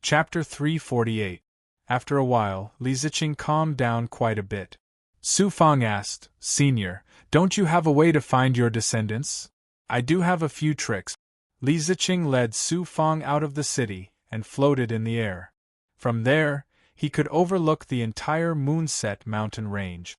Chapter 348. After a while, Li Ziqing calmed down quite a bit. Su Fang asked, "Senior, don't you have a way to find your descendants?" "I do have a few tricks." Li Ziqing led Su Fang out of the city and floated in the air. From there, he could overlook the entire Moonset mountain range.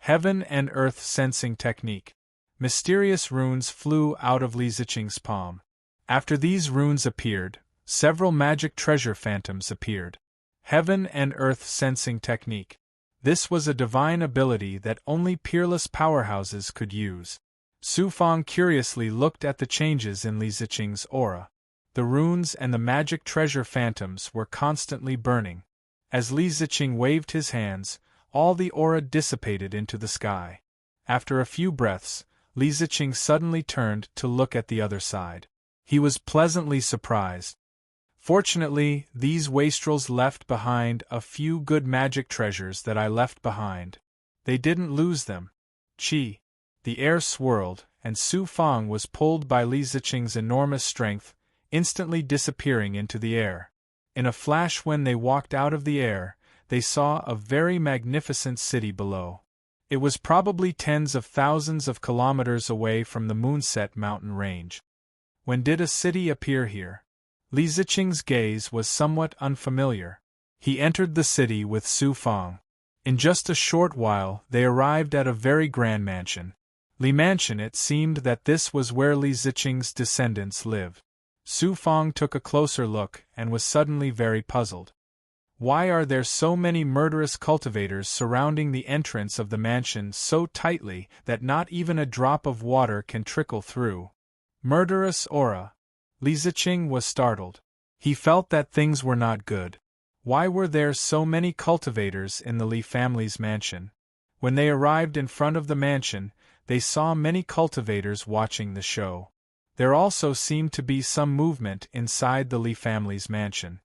Heaven and Earth Sensing Technique. Mysterious runes flew out of Li Ziqing's palm. After these runes appeared, several magic treasure phantoms appeared. Heaven and Earth Sensing Technique. This was a divine ability that only peerless powerhouses could use. Su Fang curiously looked at the changes in Li Ziqing's aura. The runes and the magic treasure phantoms were constantly burning. As Li Ziqing waved his hands, all the aura dissipated into the sky. After a few breaths, Li Ziqing suddenly turned to look at the other side. He was pleasantly surprised. Fortunately, these wastrels left behind a few good magic treasures that I left behind. They didn't lose them. Chi. The air swirled, and Su Fang was pulled by Li Ziqing's enormous strength, instantly disappearing into the air. In a flash, when they walked out of the air, they saw a very magnificent city below. It was probably tens of thousands of kilometers away from the Moonset mountain range. When did a city appear here? Li Ziqing's gaze was somewhat unfamiliar. He entered the city with Su Fang. In just a short while, they arrived at a very grand mansion. Li Mansion. It seemed that this was where Li Ziqing's descendants lived. Su Fang took a closer look and was suddenly very puzzled. Why are there so many murderous cultivators surrounding the entrance of the mansion so tightly that not even a drop of water can trickle through? Murderous aura. Li Ziqing was startled. He felt that things were not good. Why were there so many cultivators in the Li family's mansion? When they arrived in front of the mansion, they saw many cultivators watching the show. There also seemed to be some movement inside the Li family's mansion.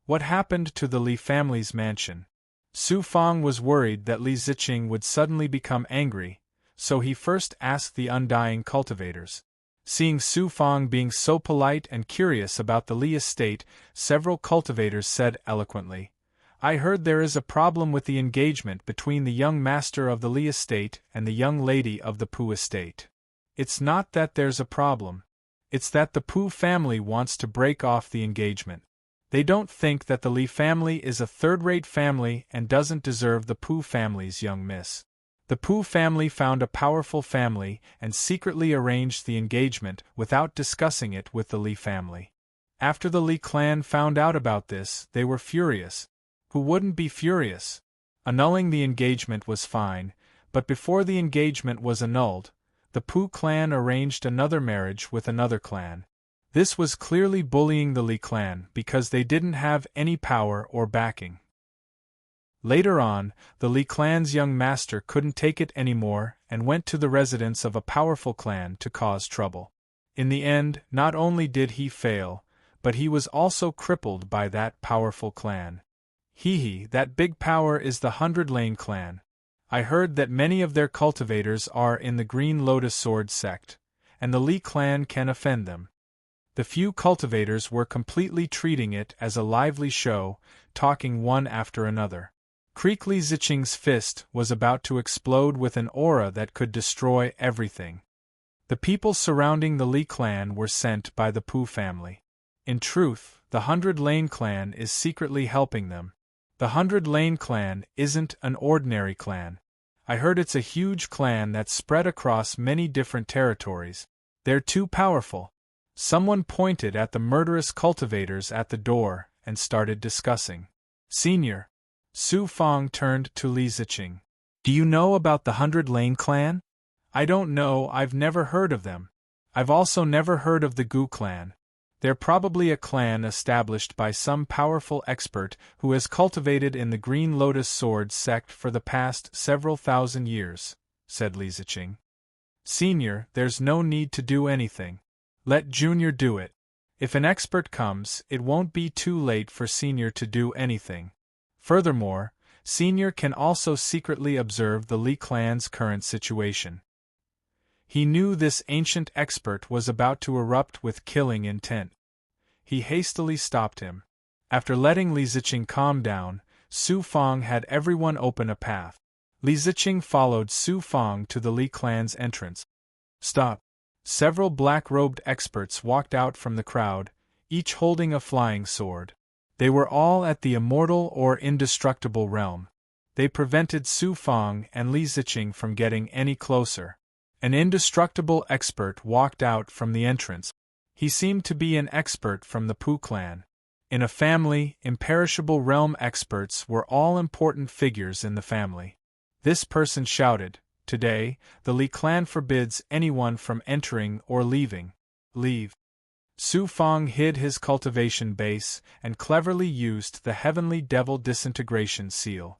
What happened to the Li family's mansion? Su Fang was worried that Li Ziqing would suddenly become angry, so he first asked the undying cultivators. Seeing Su Fang being so polite and curious about the Li estate, several cultivators said eloquently, "I heard there is a problem with the engagement between the young master of the Li estate and the young lady of the Pu estate. It's not that there's a problem. It's that the Pu family wants to break off the engagement. They don't think that the Li family is a third-rate family and doesn't deserve the Pu family's young miss. The Pu family found a powerful family and secretly arranged the engagement without discussing it with the Li family. After the Li clan found out about this, they were furious. Who wouldn't be furious? Annulling the engagement was fine, but before the engagement was annulled, the Pu clan arranged another marriage with another clan. This was clearly bullying the Li clan because they didn't have any power or backing. Later on, the Li clan's young master couldn't take it anymore and went to the residence of a powerful clan to cause trouble. In the end, not only did he fail, but he was also crippled by that powerful clan. That big power is the 100 Lane clan. I heard that many of their cultivators are in the Green Lotus Sword sect, and the Li clan can offend them. The few cultivators were completely treating it as a lively show, talking one after another. Li Ziqing's fist was about to explode with an aura that could destroy everything. The people surrounding the Li clan were sent by the Pu family. In truth, the 100 Lane clan is secretly helping them. The 100 Lane clan isn't an ordinary clan. I heard it's a huge clan that's spread across many different territories. They're too powerful. Someone pointed at the murderous cultivators at the door and started discussing. Senior. Su Fang turned to Li Ziqing. Do you know about the 100 Lane clan? I don't know, I've never heard of them. I've also never heard of the Gu clan. They're probably a clan established by some powerful expert who has cultivated in the Green Lotus Sword sect for the past several thousand years, said Li Ziqing. Senior, there's no need to do anything. Let Junior do it. If an expert comes, it won't be too late for Senior to do anything. Furthermore, Senior can also secretly observe the Li clan's current situation. He knew this ancient expert was about to erupt with killing intent. He hastily stopped him. After letting Li Ziqing calm down, Su Fang had everyone open a path. Li Ziqing followed Su Fang to the Li clan's entrance. Stop! Several black-robed experts walked out from the crowd, each holding a flying sword. They were all at the immortal or indestructible realm. They prevented Su Fang and Li Ziqing from getting any closer. An indestructible expert walked out from the entrance. He seemed to be an expert from the Pu clan. In a family, imperishable realm experts were all important figures in the family. This person shouted, "Today, the Li clan forbids anyone from entering or leaving. Leave." Su Fang hid his cultivation base and cleverly used the heavenly devil disintegration seal.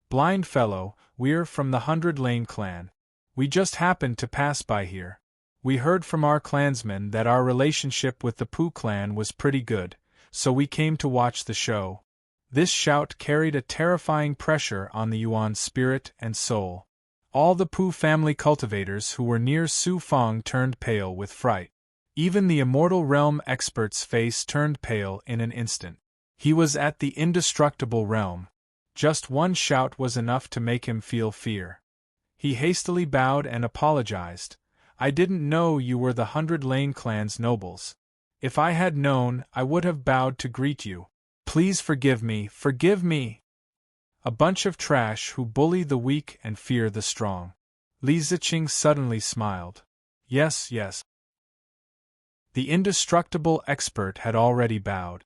"Blind fellow, we're from the 100 Lane clan. We just happened to pass by here. We heard from our clansmen that our relationship with the Pu clan was pretty good, so we came to watch the show." This shout carried a terrifying pressure on the Yuan's spirit and soul. All the Pu family cultivators who were near Su Fang turned pale with fright. Even the immortal realm expert's face turned pale in an instant. He was at the indestructible realm. Just one shout was enough to make him feel fear. He hastily bowed and apologized. "I didn't know you were the 100 Lane clan's nobles. If I had known, I would have bowed to greet you. Please forgive me, forgive me." A bunch of trash who bully the weak and fear the strong. Li Ziqing suddenly smiled. Yes, yes. The indestructible expert had already bowed.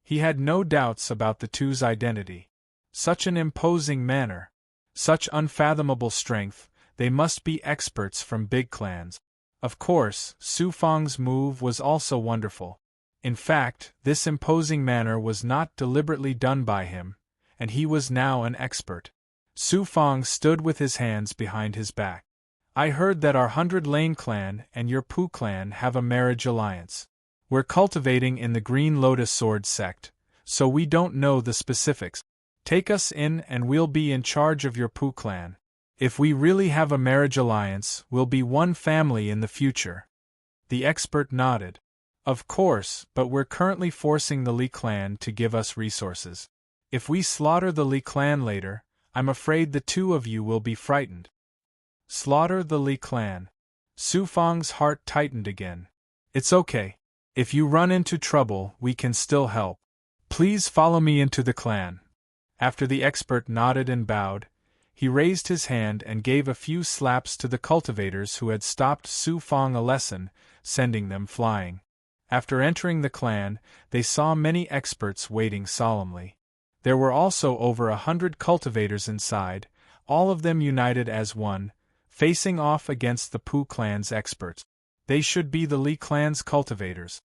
He had no doubts about the two's identity. Such an imposing manner, such unfathomable strength, they must be experts from big clans. Of course, Su Fang's move was also wonderful. In fact, this imposing manner was not deliberately done by him, and he was now an expert. Su Fang stood with his hands behind his back. "I heard that our 100 Lane clan and your Pu clan have a marriage alliance. We're cultivating in the Green Lotus Sword sect, so we don't know the specifics. Take us in and we'll be in charge of your Pu clan. If we really have a marriage alliance, we'll be one family in the future." The expert nodded. "Of course, but we're currently forcing the Li clan to give us resources. If we slaughter the Li clan later, I'm afraid the two of you will be frightened." Slaughter the Li clan. Su Fang's heart tightened again. "It's okay. If you run into trouble, we can still help. Please follow me into the clan." After the expert nodded and bowed, he raised his hand and gave a few slaps to the cultivators who had stopped Su Fang a lesson, sending them flying. After entering the clan, they saw many experts waiting solemnly. There were also over 100 cultivators inside, all of them united as one, facing off against the Pu clan's experts. They should be the Li clan's cultivators.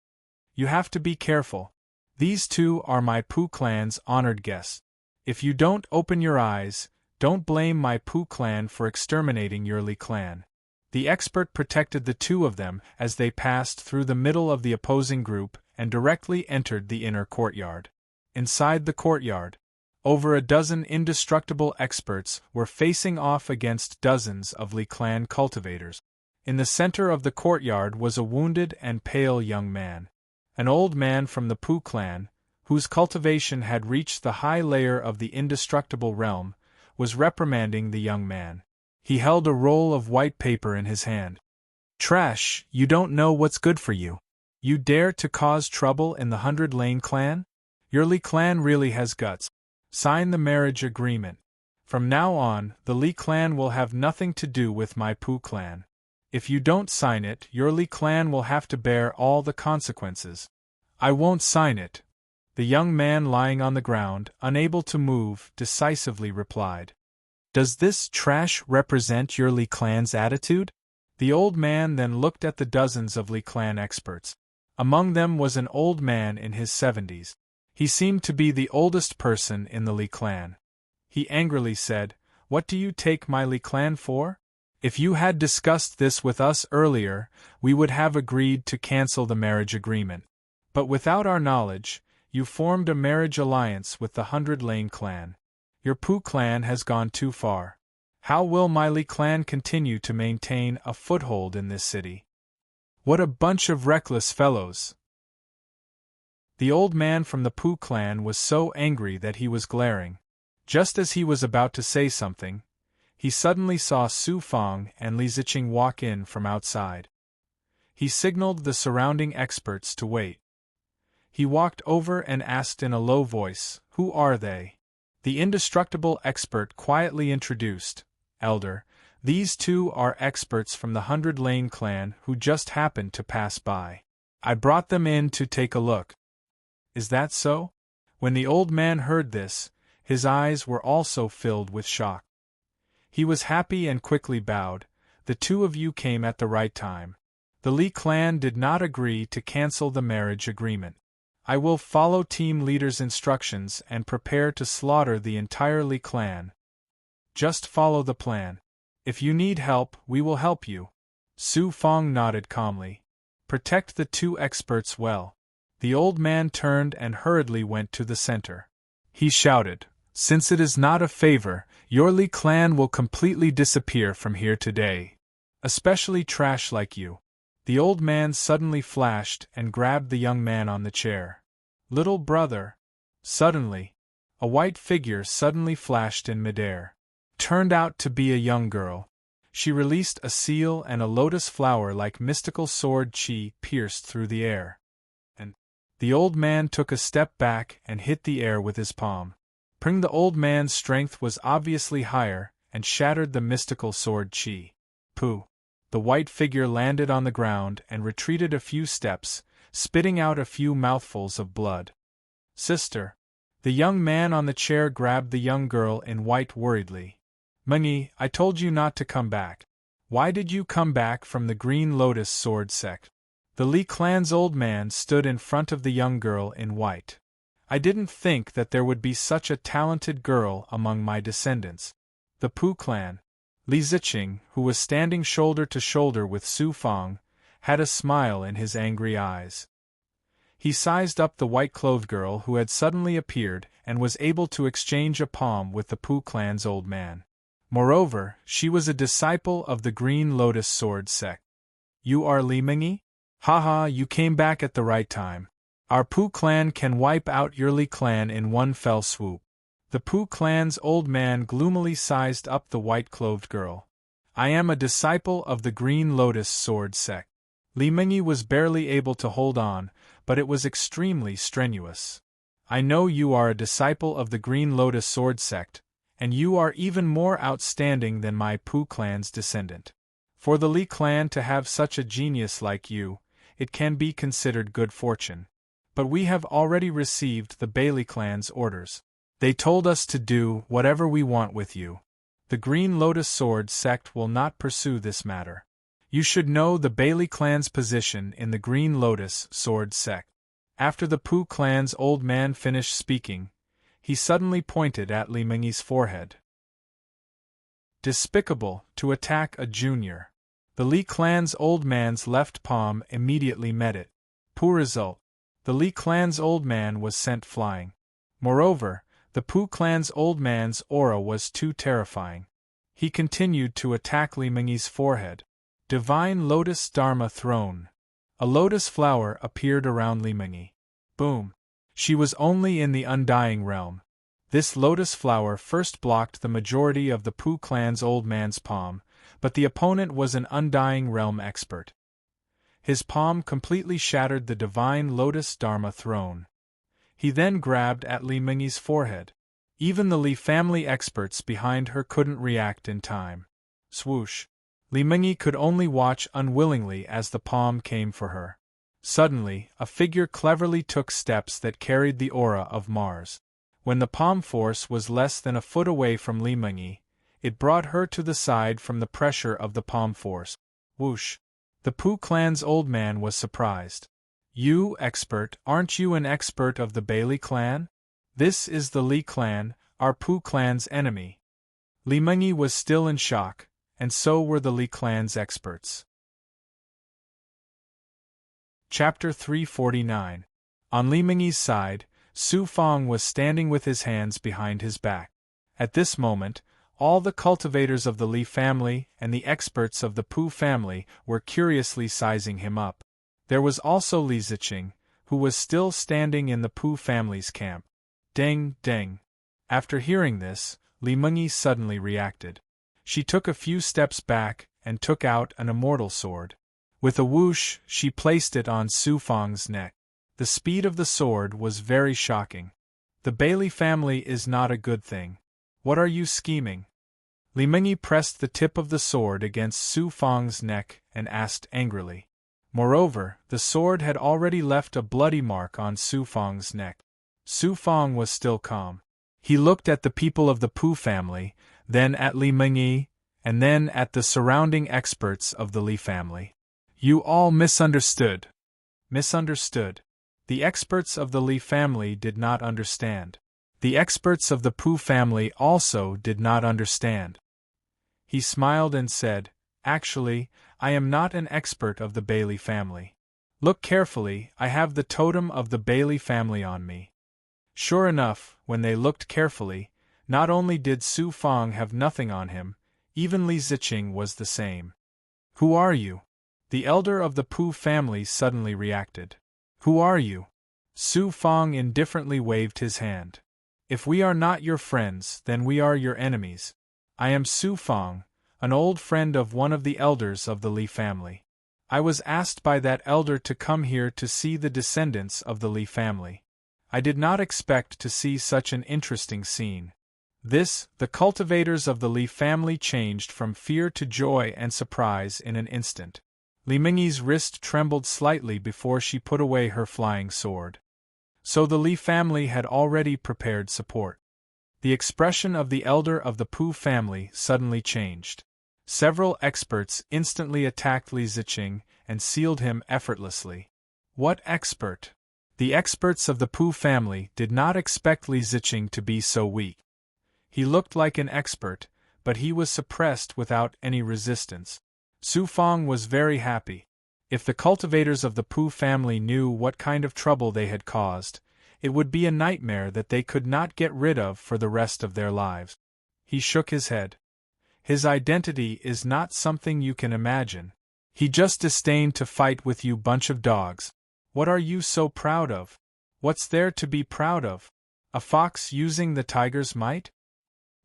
"You have to be careful. These two are my Pu clan's honored guests. If you don't open your eyes, don't blame my Pu clan for exterminating your Li clan." The expert protected the two of them as they passed through the middle of the opposing group and directly entered the inner courtyard. Inside the courtyard, over a dozen indestructible experts were facing off against dozens of Li clan cultivators. In the center of the courtyard was a wounded and pale young man. An old man from the Pu clan, whose cultivation had reached the high layer of the indestructible realm, was reprimanding the young man. He held a roll of white paper in his hand. "Trash, you don't know what's good for you. You dare to cause trouble in the 100 Lane clan? Your Li clan really has guts. Sign the marriage agreement. From now on, the Li clan will have nothing to do with my Pu clan. If you don't sign it, your Li clan will have to bear all the consequences." "I won't sign it," the young man lying on the ground, unable to move, decisively replied. "Does this trash represent your Li clan's attitude?" The old man then looked at the dozens of Li clan experts. Among them was an old man in his 70s. He seemed to be the oldest person in the Li clan. He angrily said, "What do you take my Li clan for? If you had discussed this with us earlier, we would have agreed to cancel the marriage agreement. But without our knowledge, you formed a marriage alliance with the 100 Lane clan. Your Pu clan has gone too far. How will my Li clan continue to maintain a foothold in this city? What a bunch of reckless fellows!" The old man from the Pooh clan was so angry that he was glaring. Just as he was about to say something, he suddenly saw Su Fang and Li Ziqing walk in from outside. He signaled the surrounding experts to wait. He walked over and asked in a low voice, "Who are they?" The indestructible expert quietly introduced, "Elder, these two are experts from the 100 Lane clan who just happened to pass by. I brought them in to take a look." "Is that so?" When the old man heard this, his eyes were also filled with shock. He was happy and quickly bowed. "The two of you came at the right time. The Li clan did not agree to cancel the marriage agreement. I will follow team leader's instructions and prepare to slaughter the entire Li clan. Just follow the plan. If you need help, we will help you." Su Fang nodded calmly. "Protect the two experts well." The old man turned and hurriedly went to the center. He shouted, "Since it is not a favor, your Li clan will completely disappear from here today. Especially trash like you." The old man suddenly flashed and grabbed the young man on the chair. "Little brother." Suddenly, a white figure suddenly flashed in midair. Turned out to be a young girl. She released a seal and a lotus flower like mystical sword chi pierced through the air. And the old man took a step back and hit the air with his palm. The old man's strength was obviously higher and shattered the mystical sword chi. Pooh! The white figure landed on the ground and retreated a few steps, spitting out a few mouthfuls of blood. "Sister!" The young man on the chair grabbed the young girl in white worriedly. "Mengi, I told you not to come back. Why did you come back from the Green Lotus Sword sect?" The Li clan's old man stood in front of the young girl in white. "I didn't think that there would be such a talented girl among my descendants." The Pooh clan, Li Ziqing, who was standing shoulder to shoulder with Su Fang, had a smile in his angry eyes. He sized up the white-clothed girl who had suddenly appeared and was able to exchange a palm with the Pooh clan's old man. Moreover, she was a disciple of the Green Lotus Sword sect. "You are Li Mengi? Haha, you came back at the right time. Our Pooh clan can wipe out your Li clan in one fell swoop." The Pooh clan's old man gloomily sized up the white-clothed girl. "I am a disciple of the Green Lotus Sword sect." Li Mengi was barely able to hold on, but it was extremely strenuous. "I know you are a disciple of the Green Lotus Sword sect, and you are even more outstanding than my Pooh clan's descendant. For the Li clan to have such a genius like you, it can be considered good fortune. But we have already received the Bailey clan's orders. They told us to do whatever we want with you. The Green Lotus Sword sect will not pursue this matter. You should know the Bailey clan's position in the Green Lotus Sword sect." After the Pooh clan's old man finished speaking, he suddenly pointed at Li Mengi's forehead. "Despicable, to attack a junior." The Li clan's old man's left palm immediately met it. Poor result. The Li clan's old man was sent flying. Moreover, the Pooh clan's old man's aura was too terrifying. He continued to attack Li Mengi's forehead. Divine Lotus Dharma Throne. A lotus flower appeared around Li Mengi. Boom! She was only in the Undying Realm. This lotus flower first blocked the majority of the Pooh clan's old man's palm, but the opponent was an Undying Realm expert. His palm completely shattered the Divine Lotus Dharma Throne. He then grabbed at Li Mengi's forehead. Even the Li family experts behind her couldn't react in time. Swoosh! Li Mengi could only watch unwillingly as the palm came for her. Suddenly, a figure cleverly took steps that carried the aura of Mars. When the palm force was less than a foot away from Li Mengi, it brought her to the side from the pressure of the palm force. Whoosh! The Pooh clan's old man was surprised. "You, expert, aren't you an expert of the Bailey clan? This is the Li clan, our Pooh clan's enemy." Li Mengi was still in shock, and so were the Li clan's experts. Chapter 349. On Li Mengi's side, Su Fang was standing with his hands behind his back. At this moment, all the cultivators of the Li family and the experts of the Pooh family were curiously sizing him up. There was also Li Ziqing, who was still standing in the Pooh family's camp. Ding, ding. After hearing this, Li Mengyi suddenly reacted. She took a few steps back and took out an immortal sword. With a whoosh, she placed it on Su Fang's neck. The speed of the sword was very shocking. The Bailey family is not a good thing. What are you scheming? Li Mengyi pressed the tip of the sword against Su Fang's neck and asked angrily. Moreover, the sword had already left a bloody mark on Su Fang's neck. Su Fang was still calm. He looked at the people of the Pooh family, then at Li Mengyi, and then at the surrounding experts of the Li family. You all misunderstood. Misunderstood. The experts of the Li family did not understand. The experts of the Pooh family also did not understand. He smiled and said, Actually, I am not an expert of the Bailey family. Look carefully, I have the totem of the Bailey family on me. Sure enough, when they looked carefully, not only did Su Fang have nothing on him, even Li Ziqing was the same. Who are you? The elder of the Pooh family suddenly reacted. Who are you? Su Fang indifferently waved his hand. If we are not your friends, then we are your enemies. I am Su Fang, an old friend of one of the elders of the Li family. I was asked by that elder to come here to see the descendants of the Li family. I did not expect to see such an interesting scene. The cultivators of the Li family changed from fear to joy and surprise in an instant. Li Mengyi's wrist trembled slightly before she put away her flying sword. So the Li family had already prepared support. The expression of the elder of the Pooh family suddenly changed. Several experts instantly attacked Li Ziqing and sealed him effortlessly. What expert? The experts of the Pooh family did not expect Li Ziqing to be so weak. He looked like an expert, but he was suppressed without any resistance. Su Fang was very happy. If the cultivators of the Pooh family knew what kind of trouble they had caused, it would be a nightmare that they could not get rid of for the rest of their lives. He shook his head. His identity is not something you can imagine. He just disdained to fight with you bunch of dogs. What are you so proud of? What's there to be proud of? A fox using the tiger's might?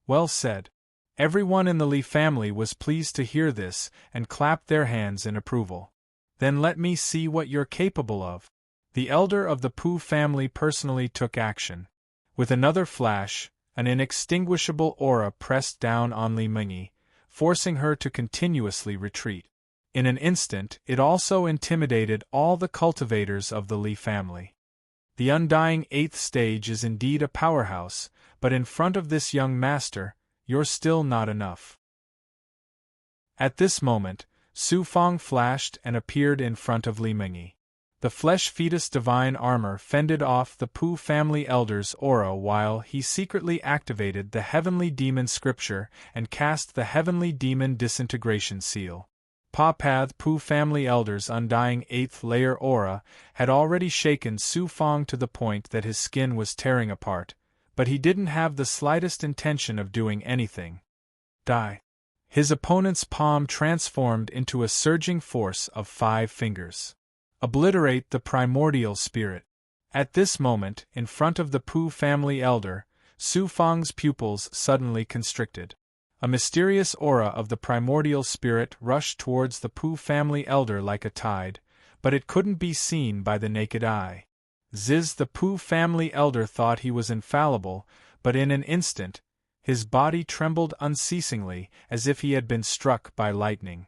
Well said. Everyone in the Li family was pleased to hear this and clapped their hands in approval. Then let me see what you're capable of. The elder of the Pooh family personally took action. With another flash, an inextinguishable aura pressed down on Li Mengyi, forcing her to continuously retreat. In an instant, it also intimidated all the cultivators of the Li family. The undying 8th stage is indeed a powerhouse, but in front of this young master, you're still not enough. At this moment, Su Fang flashed and appeared in front of Li Mengyi. The flesh fetus divine armor fended off the Pooh family elder's aura while he secretly activated the heavenly demon scripture and cast the heavenly demon disintegration seal. Papath Pooh family elder's undying 8th layer aura had already shaken Su Fang to the point that his skin was tearing apart, but he didn't have the slightest intention of doing anything. Die. His opponent's palm transformed into a surging force of 5 fingers. Obliterate the primordial spirit. At this moment, in front of the Pooh family elder, Su Fang's pupils suddenly constricted. A mysterious aura of the primordial spirit rushed towards the Pooh family elder like a tide, but it couldn't be seen by the naked eye. The Pooh family elder thought he was infallible, but in an instant, his body trembled unceasingly as if he had been struck by lightning.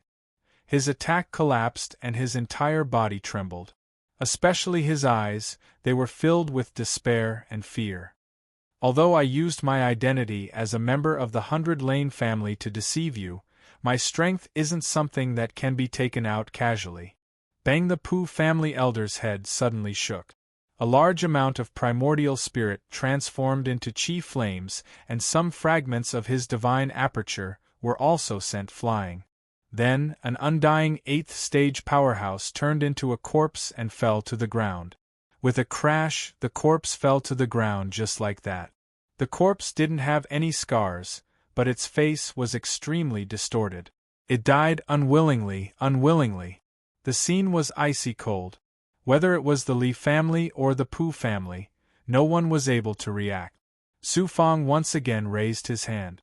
His attack collapsed and his entire body trembled. Especially his eyes, they were filled with despair and fear. Although I used my identity as a member of the 100 Lane family to deceive you, my strength isn't something that can be taken out casually. Bang! The Pooh family elder's head suddenly shook. A large amount of primordial spirit transformed into chi flames, and some fragments of his divine aperture were also sent flying. Then, an undying 8th stage powerhouse turned into a corpse and fell to the ground. With a crash, the corpse fell to the ground just like that. The corpse didn't have any scars, but its face was extremely distorted. It died unwillingly. The scene was icy cold. Whether it was the Li family or the Pu family, no one was able to react. Su Fang once again raised his hand.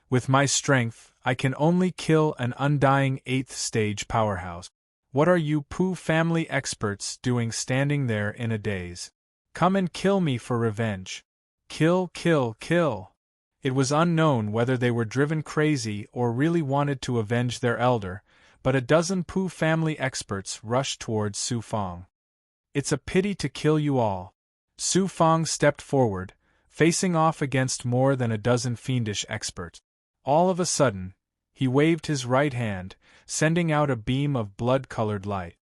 With my strength, I can only kill an undying 8th stage powerhouse. What are you Pu family experts doing standing there in a daze? Come and kill me for revenge. Kill, kill, kill. It was unknown whether they were driven crazy or really wanted to avenge their elder, but a dozen Pu family experts rushed towards Su Fang. It's a pity to kill you all. Su Fang stepped forward, facing off against more than a dozen fiendish experts. All of a sudden, he waved his right hand, sending out a beam of blood-colored light.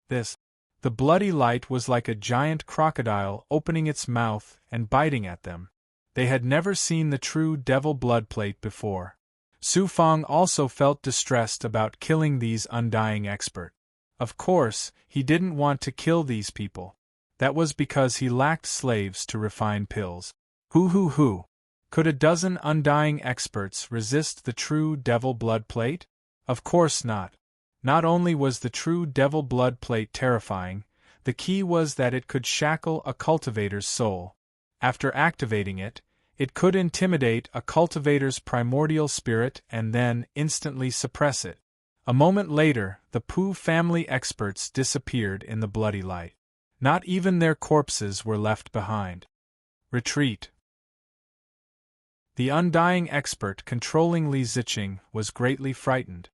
The bloody light was like a giant crocodile opening its mouth and biting at them. They had never seen the true devil blood plate before. Su Fang also felt distressed about killing these undying experts. Of course, he didn't want to kill these people. That was because he lacked slaves to refine pills. Hoo. Could a dozen undying experts resist the true devil blood plate? Of course not. Not only was the true devil blood plate terrifying, the key was that it could shackle a cultivator's soul. After activating it, it could intimidate a cultivator's primordial spirit and then instantly suppress it. A moment later, the Pu family experts disappeared in the bloody light. Not even their corpses were left behind. Retreat. The undying expert controlling Li Ziqing was greatly frightened.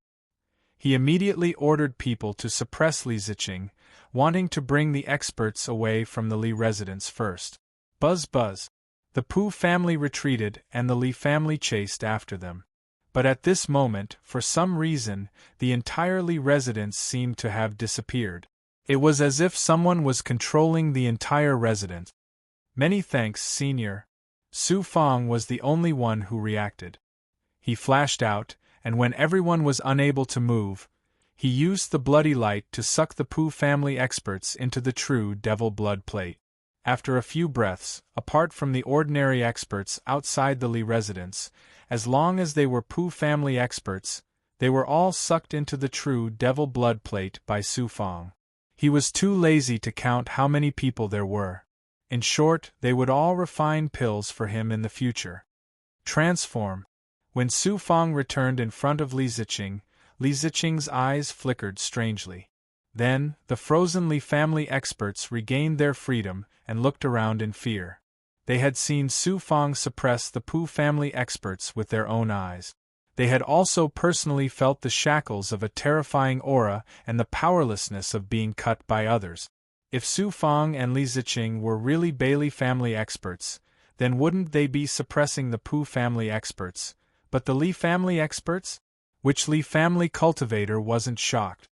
He immediately ordered people to suppress Li Ziqing, wanting to bring the experts away from the Li residence first. Buzz buzz. The Pu family retreated and the Li family chased after them. But at this moment, for some reason, the entire Li residence seemed to have disappeared. It was as if someone was controlling the entire residence. Many thanks, Senior. Su Fang was the only one who reacted. He flashed out, and when everyone was unable to move, he used the bloody light to suck the Pu family experts into the true devil blood plate. After a few breaths, apart from the ordinary experts outside the Li residence, as long as they were Pu family experts, they were all sucked into the true devil blood plate by Su Fang. He was too lazy to count how many people there were. In short, they would all refine pills for him in the future. Transform. When Su Fang returned in front of Li Ziqing's eyes flickered strangely. Then, the frozen Li family experts regained their freedom and looked around in fear. They had seen Su Fang suppress the Pu family experts with their own eyes. They had also personally felt the shackles of a terrifying aura and the powerlessness of being cut by others. If Su Fang and Li Ziqing were really Bailey family experts, then wouldn't they be suppressing the Pu family experts, but the Li family experts? Which Li family cultivator wasn't shocked?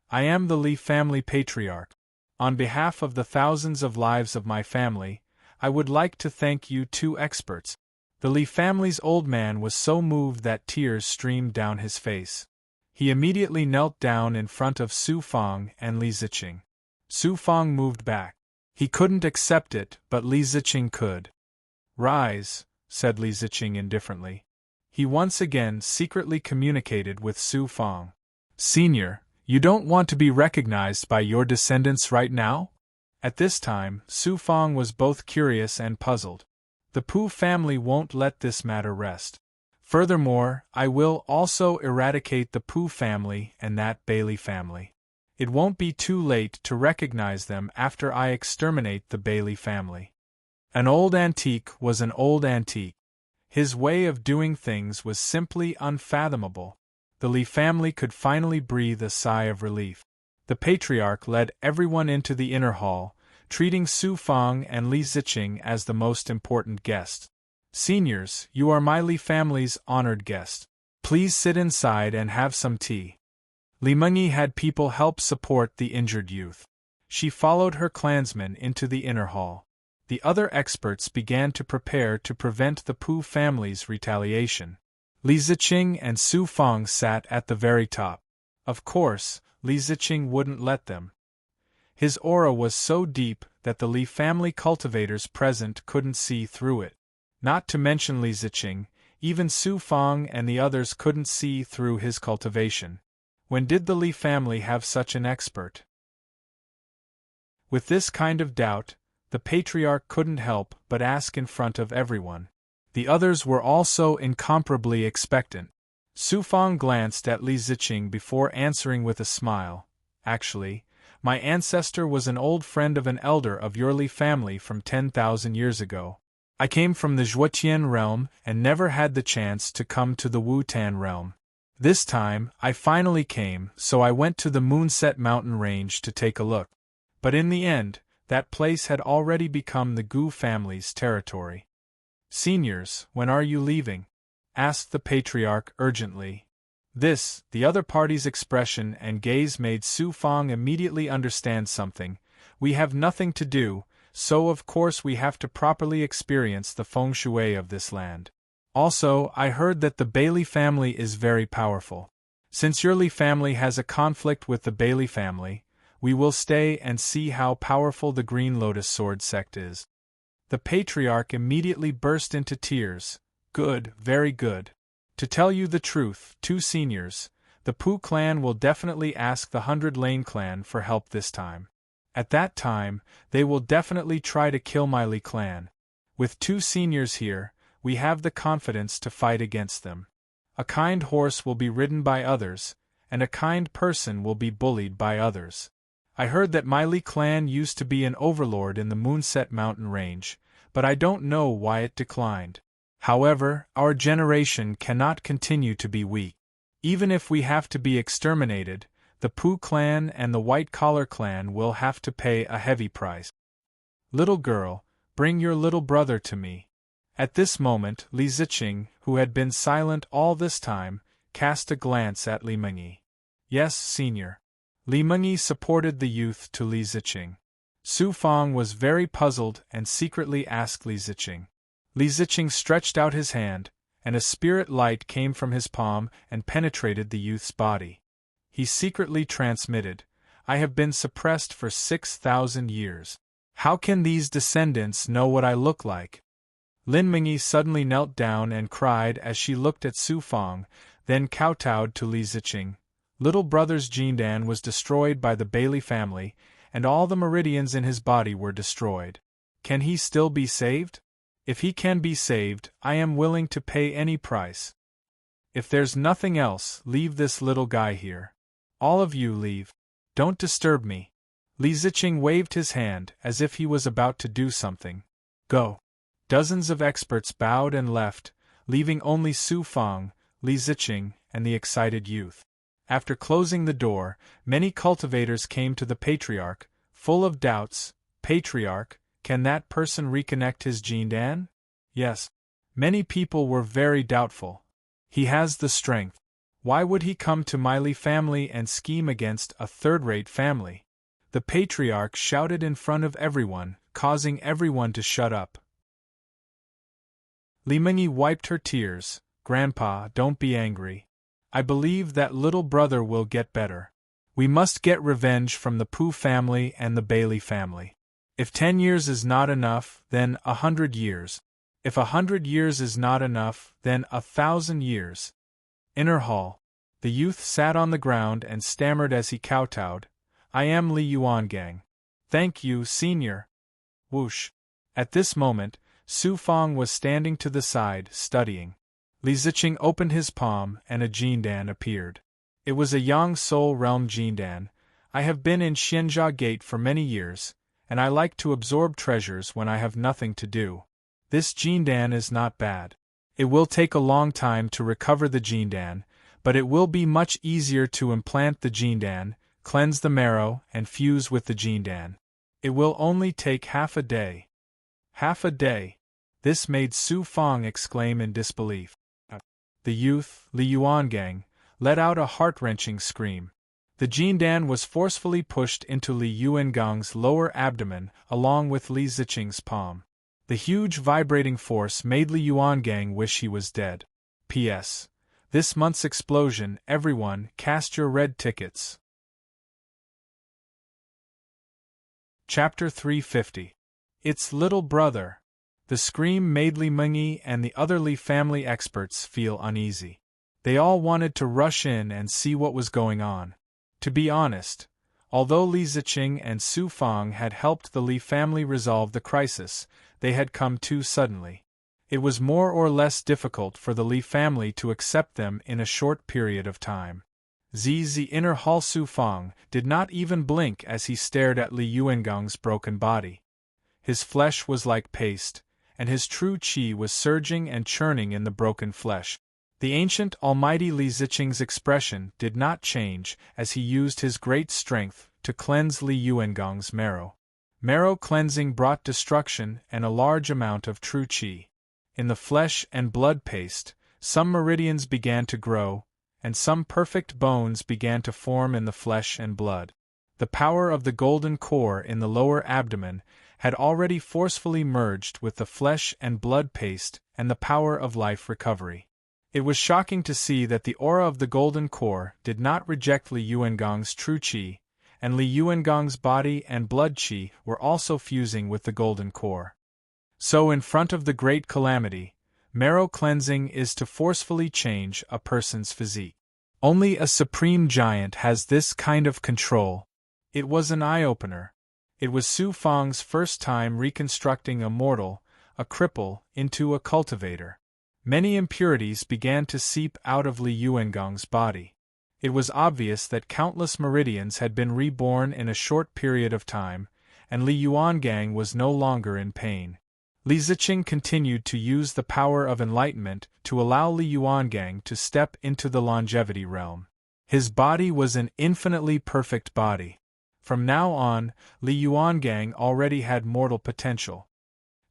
I am the Li family patriarch. On behalf of the thousands of lives of my family, I would like to thank you two experts. The Li family's old man was so moved that tears streamed down his face. He immediately knelt down in front of Su Fang and Li Ziqing. Su Fang moved back. He couldn't accept it, but Li Ziqing could. Rise, said Li Ziqing indifferently. He once again secretly communicated with Su Fang. Senior, you don't want to be recognized by your descendants right now? At this time, Su Fang was both curious and puzzled. The Pu family won't let this matter rest. Furthermore, I will also eradicate the Pu family and that Bailey family. It won't be too late to recognize them after I exterminate the Bailey family. An old antique was an old antique. His way of doing things was simply unfathomable. The Li family could finally breathe a sigh of relief. The patriarch led everyone into the inner hall, treating Su Fang and Li Ziqing as the most important guests. Seniors, you are my Li family's honored guest. Please sit inside and have some tea. Li Mengyi had people help support the injured youth. She followed her clansmen into the inner hall. The other experts began to prepare to prevent the Pu family's retaliation. Li Ziqing and Su Fang sat at the very top. Of course, Li Ziqing wouldn't let them. His aura was so deep that the Li family cultivators present couldn't see through it. Not to mention Li Ziqing, even Su Fang and the others couldn't see through his cultivation. When did the Li family have such an expert? With this kind of doubt, the patriarch couldn't help but ask in front of everyone. The others were also incomparably expectant. Su Fang glanced at Li Ziqing before answering with a smile. Actually, my ancestor was an old friend of an elder of your Li family from 10,000 years ago. I came from the Zhuotian realm and never had the chance to come to the Wutan realm. This time, I finally came, so I went to the Moonset mountain range to take a look. But in the end, that place had already become the Gu family's territory. Seniors, when are you leaving? Asked the patriarch urgently. This, the other party's expression and gaze made Su Fang immediately understand something. We have nothing to do, so of course we have to properly experience the feng shui of this land. Also, I heard that the Bailey family is very powerful. Since your Li family has a conflict with the Bailey family, we will stay and see how powerful the Green Lotus Sword sect is. The patriarch immediately burst into tears. Good, very good. To tell you the truth, two seniors, the Pu clan will definitely ask the 100 Lane clan for help this time. At that time, they will definitely try to kill my Li clan. With two seniors here, we have the confidence to fight against them. A kind horse will be ridden by others, and a kind person will be bullied by others. I heard that my Li clan used to be an overlord in the Moonset mountain range, but I don't know why it declined. However, our generation cannot continue to be weak. Even if we have to be exterminated, the Pu clan and the White Collar clan will have to pay a heavy price. Little girl, bring your little brother to me. At this moment, Li Ziqing, who had been silent all this time, cast a glance at Li Mengyi. Yes, senior. Li Mengyi supported the youth to Li Ziqing. Su Fang was very puzzled and secretly asked Li Ziqing. Li Ziqing stretched out his hand, and a spirit light came from his palm and penetrated the youth's body. He secretly transmitted, I have been suppressed for 6,000 years. How can these descendants know what I look like? Lin Mengyi suddenly knelt down and cried as she looked at Su Fang, then kowtowed to Li Ziqing. Little brother's Jindan was destroyed by the Bailey family, and all the meridians in his body were destroyed. Can he still be saved? If he can be saved, I am willing to pay any price. If there's nothing else, leave this little guy here. All of you leave. Don't disturb me. Li Ziqing waved his hand as if he was about to do something. Go. Dozens of experts bowed and left, leaving only Su Fang, Li Ziqing, and the excited youth. After closing the door, many cultivators came to the patriarch, full of doubts. Patriarch, can that person reconnect his Jindan? Yes. Many people were very doubtful. He has the strength. Why would he come to my Li family and scheme against a third-rate family? The patriarch shouted in front of everyone, causing everyone to shut up. Li Mengyi wiped her tears. Grandpa, don't be angry. I believe that little brother will get better. We must get revenge from the Pu family and the Bailey family. If 10 years is not enough, then 100 years. If 100 years is not enough, then 1,000 years. Inner hall. The youth sat on the ground and stammered as he kowtowed. I am Li Yuangang. Thank you, senior. Whoosh. At this moment, Su Fang was standing to the side, studying. Li Ziqing opened his palm and a Jindan appeared. It was a Yang Soul Realm Jindan. I have been in Xianjia Gate for many years, and I like to absorb treasures when I have nothing to do. This Jindan is not bad. It will take a long time to recover the Jindan, but it will be much easier to implant the Jindan, cleanse the marrow, and fuse with the Jindan. It will only take half a day. Half a day. This made Su Fang exclaim in disbelief. The youth, Li Yuangang, let out a heart-wrenching scream. The Jindan was forcefully pushed into Li Yuangang's lower abdomen along with Li Ziqing's palm. The huge vibrating force made Li Yuangang wish he was dead. P.S. This month's explosion, everyone, cast your red tickets. Chapter 350. It's little brother. The scream made Li Mengyi and the other Li family experts feel uneasy. They all wanted to rush in and see what was going on. To be honest, Although Li Ziqing and Su Fang had helped the Li family resolve the crisis, they had come too suddenly. It was more or less difficult for the Li family to accept them in a short period of time. The inner Hall Su Fang did not even blink as he stared at Li Yuengang's broken body. His flesh was like paste, and his true qi was surging and churning in the broken flesh. The ancient almighty Li Ziqing's expression did not change as he used his great strength to cleanse Li Yuengang's marrow. Marrow cleansing brought destruction and a large amount of true qi. In the flesh and blood paste, some meridians began to grow, and some perfect bones began to form in the flesh and blood. The power of the golden core in the lower abdomen had already forcefully merged with the flesh and blood paste and the power of life recovery. It was shocking to see that the aura of the golden core did not reject Li Yuengang's true qi, and Li Yuengang's body and blood qi were also fusing with the golden core. So in front of the great calamity, marrow cleansing is to forcefully change a person's physique. Only a supreme giant has this kind of control. It was an eye-opener. It was Su Fang's first time reconstructing a mortal, a cripple, into a cultivator. Many impurities began to seep out of Li Yuengang's body. It was obvious that countless meridians had been reborn in a short period of time, and Li Yuangang was no longer in pain. Li Ziqing continued to use the power of enlightenment to allow Li Yuangang to step into the longevity realm. His body was an infinitely perfect body. From now on, Li Yuangang already had mortal potential.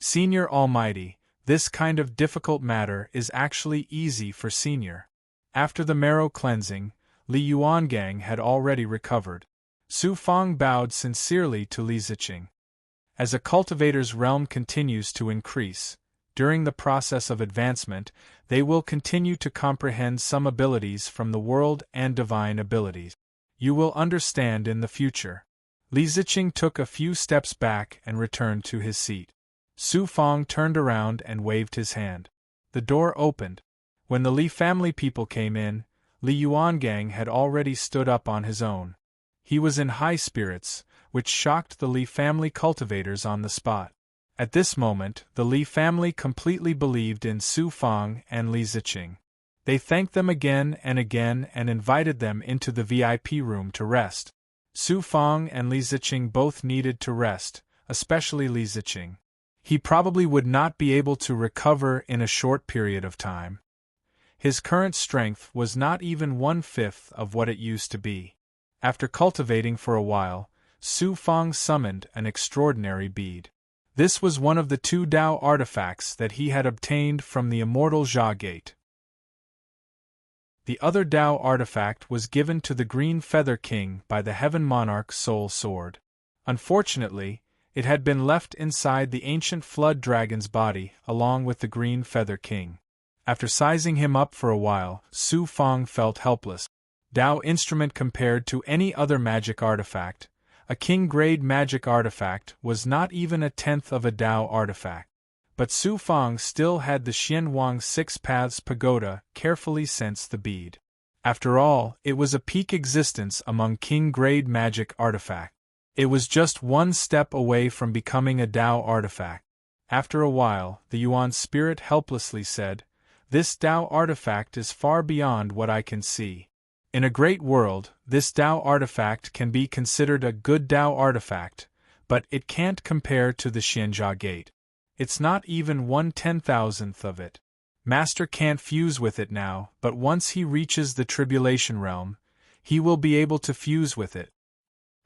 Senior Almighty, this kind of difficult matter is actually easy for Senior. After the marrow cleansing, Li Yuangang had already recovered. Su Fang bowed sincerely to Li Ziqing. As a cultivator's realm continues to increase, during the process of advancement, they will continue to comprehend some abilities from the world and divine abilities. You will understand in the future. Li Ziqing took a few steps back and returned to his seat. Su Fang turned around and waved his hand. The door opened. When the Li family people came in, Li Yuangang had already stood up on his own. He was in high spirits, which shocked the Li family cultivators on the spot. At this moment, the Li family completely believed in Su Fang and Li Ziqing. They thanked them again and invited them into the VIP room to rest. Su Fang and Li Ziqing both needed to rest, especially Li Ziqing. He probably would not be able to recover in a short period of time. His current strength was not even 1/5 of what it used to be. After cultivating for a while, Su Fang summoned an extraordinary bead. This was one of the 2 Dao artifacts that he had obtained from the immortal Jia Gate. The other Dao artifact was given to the Green Feather King by the Heaven Monarch's soul sword. Unfortunately, it had been left inside the ancient Flood Dragon's body along with the Green Feather King. After sizing him up for a while, Su Fang felt helpless. Dao instrument compared to any other magic artifact, a king-grade magic artifact was not even 1/10 of a Dao artifact. But Su Fang still had the Xianhuang 6 Paths Pagoda carefully sense the bead. After all, it was a peak existence among king-grade magic artifact. It was just one step away from becoming a Dao artifact. After a while, the Yuan spirit helplessly said, "This Dao artifact is far beyond what I can see. In a great world, this Dao artifact can be considered a good Dao artifact, but it can't compare to the Xianjia Gate. It's not even 1/10,000th of it. Master can't fuse with it now, but once he reaches the Tribulation Realm, he will be able to fuse with it.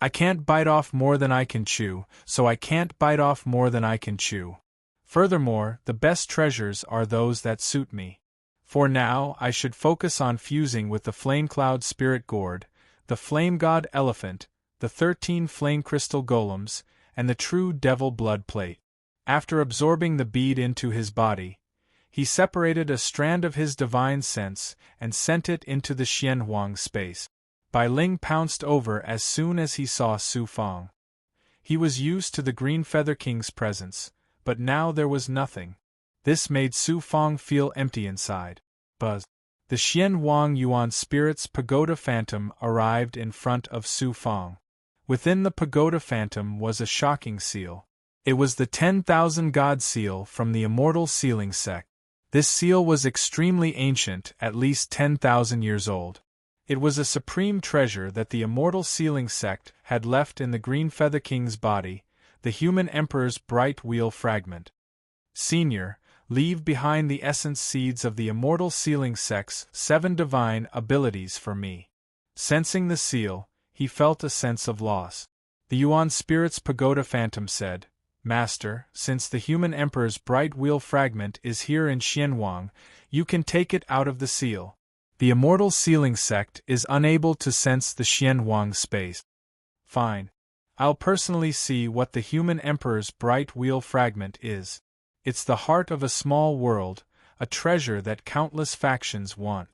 I can't bite off more than I can chew, so I can't bite off more than I can chew. Furthermore, the best treasures are those that suit me. For now, I should focus on fusing with the Flame Cloud Spirit Gourd, the Flame God Elephant, the 13 Flame Crystal Golems, and the True Devil Blood Plate." After absorbing the bead into his body, he separated a strand of his divine sense and sent it into the Xianhuang space. Bai Ling pounced over as soon as he saw Su Fang. He was used to the Green Feather King's presence, but now there was nothing. This made Su Fang feel empty inside. Buzz. The Xianhuang Yuan Spirit's Pagoda Phantom arrived in front of Su Fang. Within the pagoda phantom was a shocking seal. It was the 10,000 God seal from the immortal sealing sect. This seal was extremely ancient, at least 10,000 years old. It was a supreme treasure that the immortal sealing sect had left in the Green Feather King's body, the human emperor's bright wheel fragment. Senior, leave behind the essence seeds of the immortal sealing sect's 7 divine abilities for me. Sensing the seal, he felt a sense of loss. The Yuan Spirit's pagoda phantom said, Master, since the human emperor's bright wheel fragment is here in Xianwang, you can take it out of the seal. The immortal sealing sect is unable to sense the Xianwang space. Fine. I'll personally see what the human emperor's bright wheel fragment is. It's the heart of a small world, a treasure that countless factions want.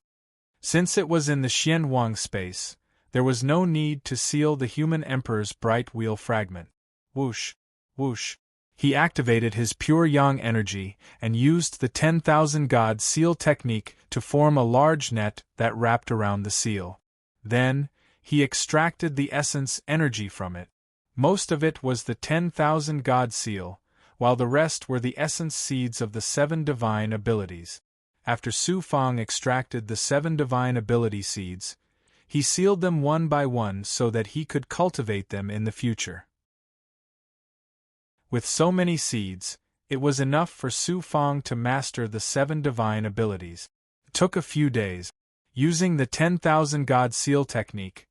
Since it was in the Xianwang space, there was no need to seal the human emperor's bright wheel fragment. Whoosh, whoosh. He activated his pure yang energy and used the 10,000 God seal technique to form a large net that wrapped around the seal. Then, he extracted the essence energy from it. Most of it was the 10,000 God seal, while the rest were the essence seeds of the 7 divine abilities. After Su Fang extracted the 7 divine ability seeds, he sealed them one by one so that he could cultivate them in the future. With so many seeds, it was enough for Su Fang to master the 7 divine abilities. It took a few days. Using the 10,000 God seal technique,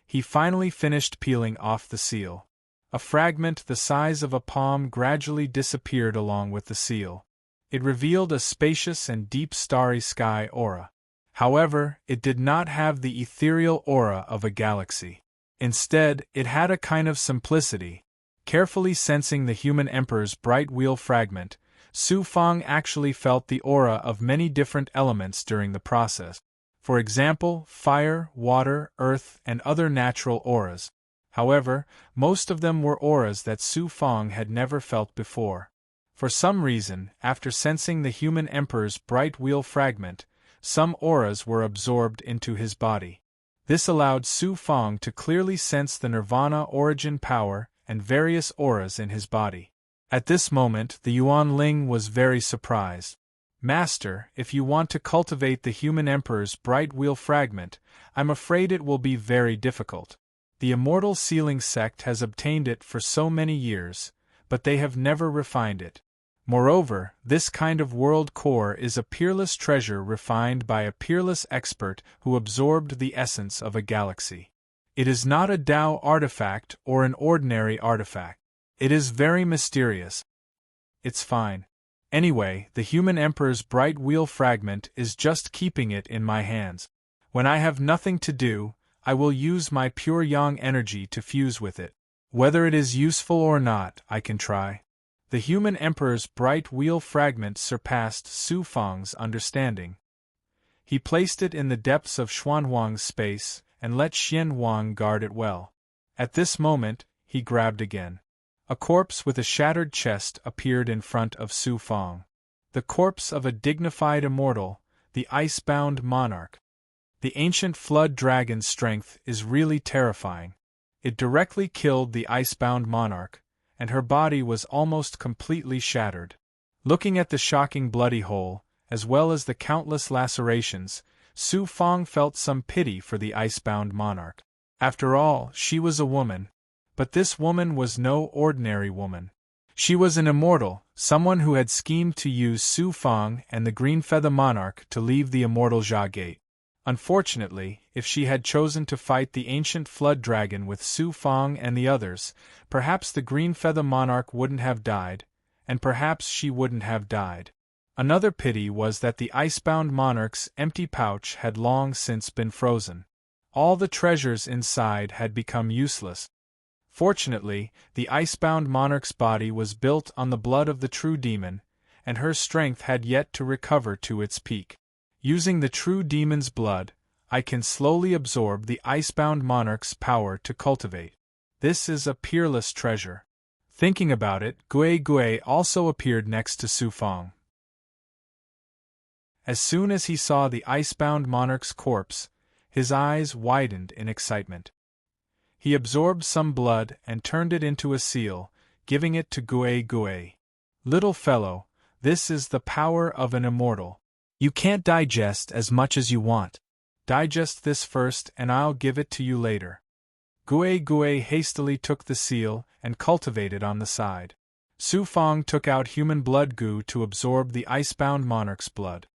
he finally finished peeling off the seal. A fragment the size of a palm gradually disappeared along with the seal. It revealed a spacious and deep starry sky aura. However, it did not have the ethereal aura of a galaxy. Instead, it had a kind of simplicity. Carefully sensing the human emperor's bright wheel fragment, Su Fang actually felt the aura of many different elements during the process. For example, fire, water, earth, and other natural auras. However, most of them were auras that Su Fang had never felt before. For some reason, after sensing the human emperor's bright wheel fragment, some auras were absorbed into his body. This allowed Su Fang to clearly sense the nirvana origin power and various auras in his body. At this moment, the Yuan Ling was very surprised. Master, if you want to cultivate the human emperor's bright wheel fragment, I'm afraid it will be very difficult. The immortal sealing sect has obtained it for so many years, but they have never refined it. Moreover, this kind of world core is a peerless treasure refined by a peerless expert who absorbed the essence of a galaxy. It is not a Tao artifact or an ordinary artifact. It is very mysterious. It's fine. Anyway, the human emperor's bright wheel fragment is just keeping it in my hands. When I have nothing to do, I will use my pure yang energy to fuse with it. Whether it is useful or not, I can try. The human emperor's bright wheel fragment surpassed Su Fang's understanding. He placed it in the depths of Xuanhuang's space and let Xianwang guard it well. At this moment, he grabbed again. A corpse with a shattered chest appeared in front of Su Fang. The corpse of a dignified immortal, the ice-bound monarch. The ancient flood dragon's strength is really terrifying. It directly killed the ice-bound monarch, and her body was almost completely shattered. Looking at the shocking bloody hole, as well as the countless lacerations, Su Fang felt some pity for the ice-bound monarch. After all, she was a woman. But this woman was no ordinary woman. She was an immortal, someone who had schemed to use Su Fang and the Green Feather Monarch to leave the immortal Jia Gate. Unfortunately, if she had chosen to fight the ancient flood dragon with Su Fang and the others, perhaps the Green Feather Monarch wouldn't have died, and perhaps she wouldn't have died. Another pity was that the icebound monarch's empty pouch had long since been frozen. All the treasures inside had become useless. Fortunately, the icebound monarch's body was built on the blood of the true demon, and her strength had yet to recover to its peak. Using the true demon's blood, I can slowly absorb the icebound monarch's power to cultivate. This is a peerless treasure. Thinking about it, Gui Gui also appeared next to Su Fang. As soon as he saw the icebound monarch's corpse, his eyes widened in excitement. He absorbed some blood and turned it into a seal, giving it to Gue Gue. Little fellow, this is the power of an immortal. You can't digest as much as you want. Digest this first and I'll give it to you later. Gue Gue hastily took the seal and cultivated on the side. Su Fang took out human blood goo to absorb the icebound monarch's blood.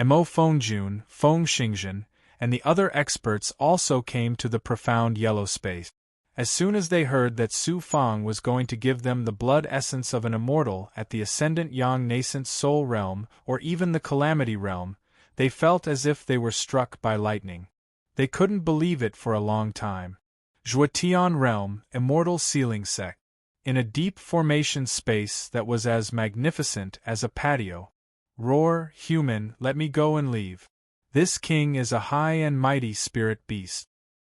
Mo Fengjun, Feng Xingzhen, and the other experts also came to the profound yellow space. As soon as they heard that Su Fang was going to give them the blood essence of an immortal at the Ascendant Yang Nascent Soul Realm or even the Calamity Realm, they felt as if they were struck by lightning. They couldn't believe it for a long time. Zhuotian Realm, Immortal Sealing Sect. In a deep formation space that was as magnificent as a patio. Roar, human, let me go and leave. This king is a high and mighty spirit beast.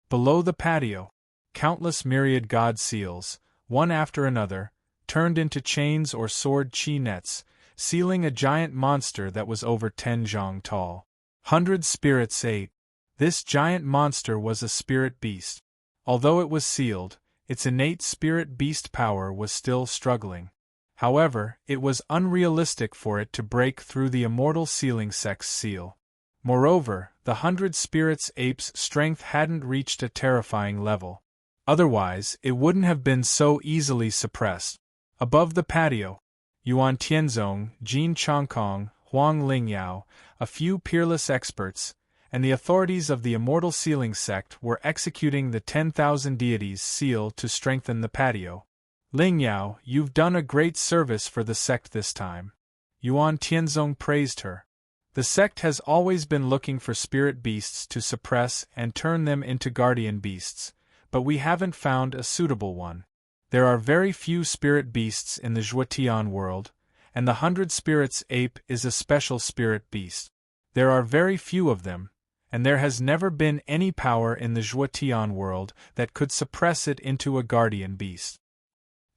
Below the patio, countless myriad god seals, one after another, turned into chains or sword chi nets, sealing a giant monster that was over 10 zhang tall. 100 spirits ate. This giant monster was a spirit beast. Although it was sealed, its innate spirit beast power was still struggling. However, it was unrealistic for it to break through the immortal sealing sect's seal. Moreover, the 100 spirits ape's strength hadn't reached a terrifying level. Otherwise, it wouldn't have been so easily suppressed. Above the patio, Yuan Tianzong, Jin Changkong, Huang Lingyao, a few peerless experts, and the authorities of the immortal sealing sect were executing the 10,000 deities seal to strengthen the patio. Lingyao, you've done a great service for the sect this time. Yuan Tianzong praised her. The sect has always been looking for spirit beasts to suppress and turn them into guardian beasts, but we haven't found a suitable one. There are very few spirit beasts in the Zhuotian world, and the 100 spirits ape is a special spirit beast. There are very few of them, and there has never been any power in the Zhuotian world that could suppress it into a guardian beast.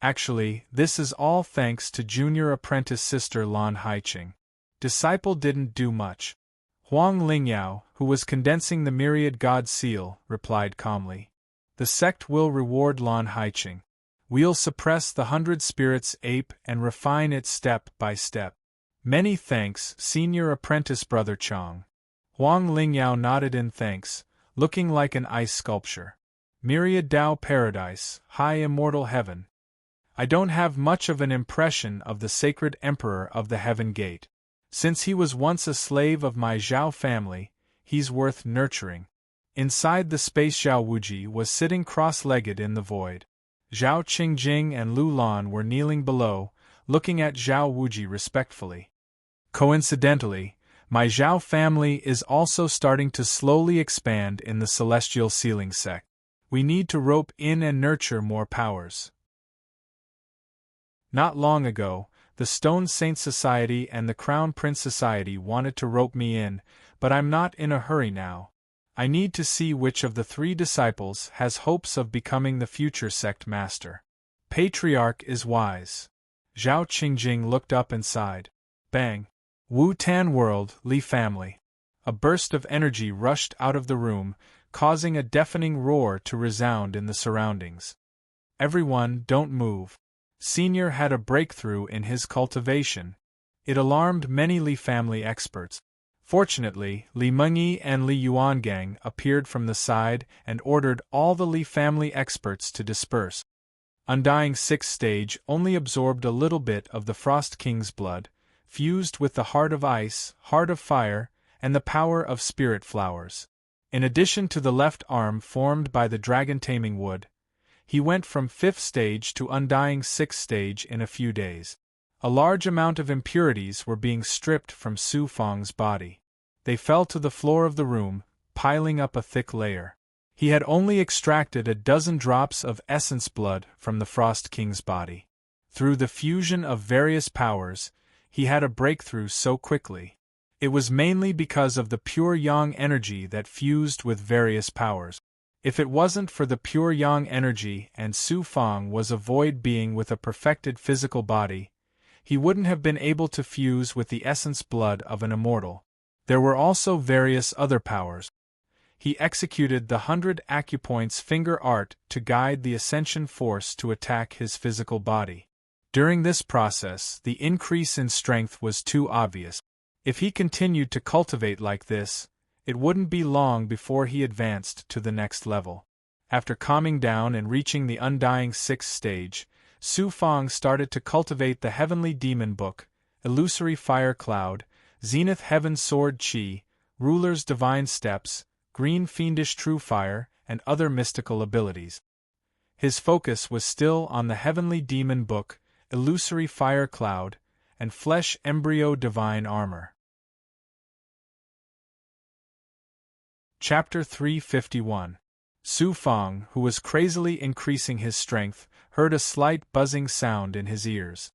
Actually, this is all thanks to junior apprentice sister Lan Haiqing. Disciple didn't do much. Huang Lingyao, who was condensing the myriad god seal, replied calmly. The sect will reward Lan Haiqing. We'll suppress the 100 spirits ape and refine it step by step. Many thanks, senior apprentice brother Chang. Huang Lingyao nodded in thanks, looking like an ice sculpture. Myriad Dao Paradise, High Immortal Heaven. I don't have much of an impression of the sacred emperor of the Heaven Gate. Since he was once a slave of my Zhao family, he's worth nurturing. Inside the space Zhao Wuji was sitting cross-legged in the void. Zhao Qingjing and Lu Lan were kneeling below, looking at Zhao Wuji respectfully. Coincidentally, my Zhao family is also starting to slowly expand in the celestial sealing sect. We need to rope in and nurture more powers. Not long ago, the Stone Saint Society and the Crown Prince Society wanted to rope me in, but I'm not in a hurry now. I need to see which of the 3 disciples has hopes of becoming the future sect master. Patriarch is wise. Zhao Qingjing looked up and sighed. Bang! Wu Tan World, Li family. A burst of energy rushed out of the room, causing a deafening roar to resound in the surroundings. Everyone, don't move. Senior had a breakthrough in his cultivation. It alarmed many Li family experts. Fortunately, Li Mengyi and Li Yuangang appeared from the side and ordered all the Li family experts to disperse. Undying 6th stage only absorbed a little bit of the Frost King's blood, fused with the Heart of Ice, Heart of Fire, and the power of Spirit Flowers. In addition to the left arm formed by the Dragon Taming Wood, he went from 5th stage to Undying 6th stage in a few days. A large amount of impurities were being stripped from Su Fang's body. They fell to the floor of the room, piling up a thick layer. He had only extracted a dozen drops of essence blood from the Frost King's body. Through the fusion of various powers, he had a breakthrough so quickly. It was mainly because of the pure yang energy that fused with various powers. If it wasn't for the pure yang energy and Su Fang was a void being with a perfected physical body, he wouldn't have been able to fuse with the essence blood of an immortal. There were also various other powers. he executed the 100 acupoints finger art to guide the ascension force to attack his physical body. During this process, the increase in strength was too obvious. If he continued to cultivate like this, it wouldn't be long before he advanced to the next level. After calming down and reaching the undying 6th stage, Su Fang started to cultivate the heavenly demon book, illusory fire cloud, zenith heaven sword chi, ruler's divine steps, green fiendish true fire, and other mystical abilities. His focus was still on the heavenly demon book, illusory fire cloud, and flesh embryo divine armor. Chapter 351. Su Fang, who was crazily increasing his strength, heard a slight buzzing sound in his ears.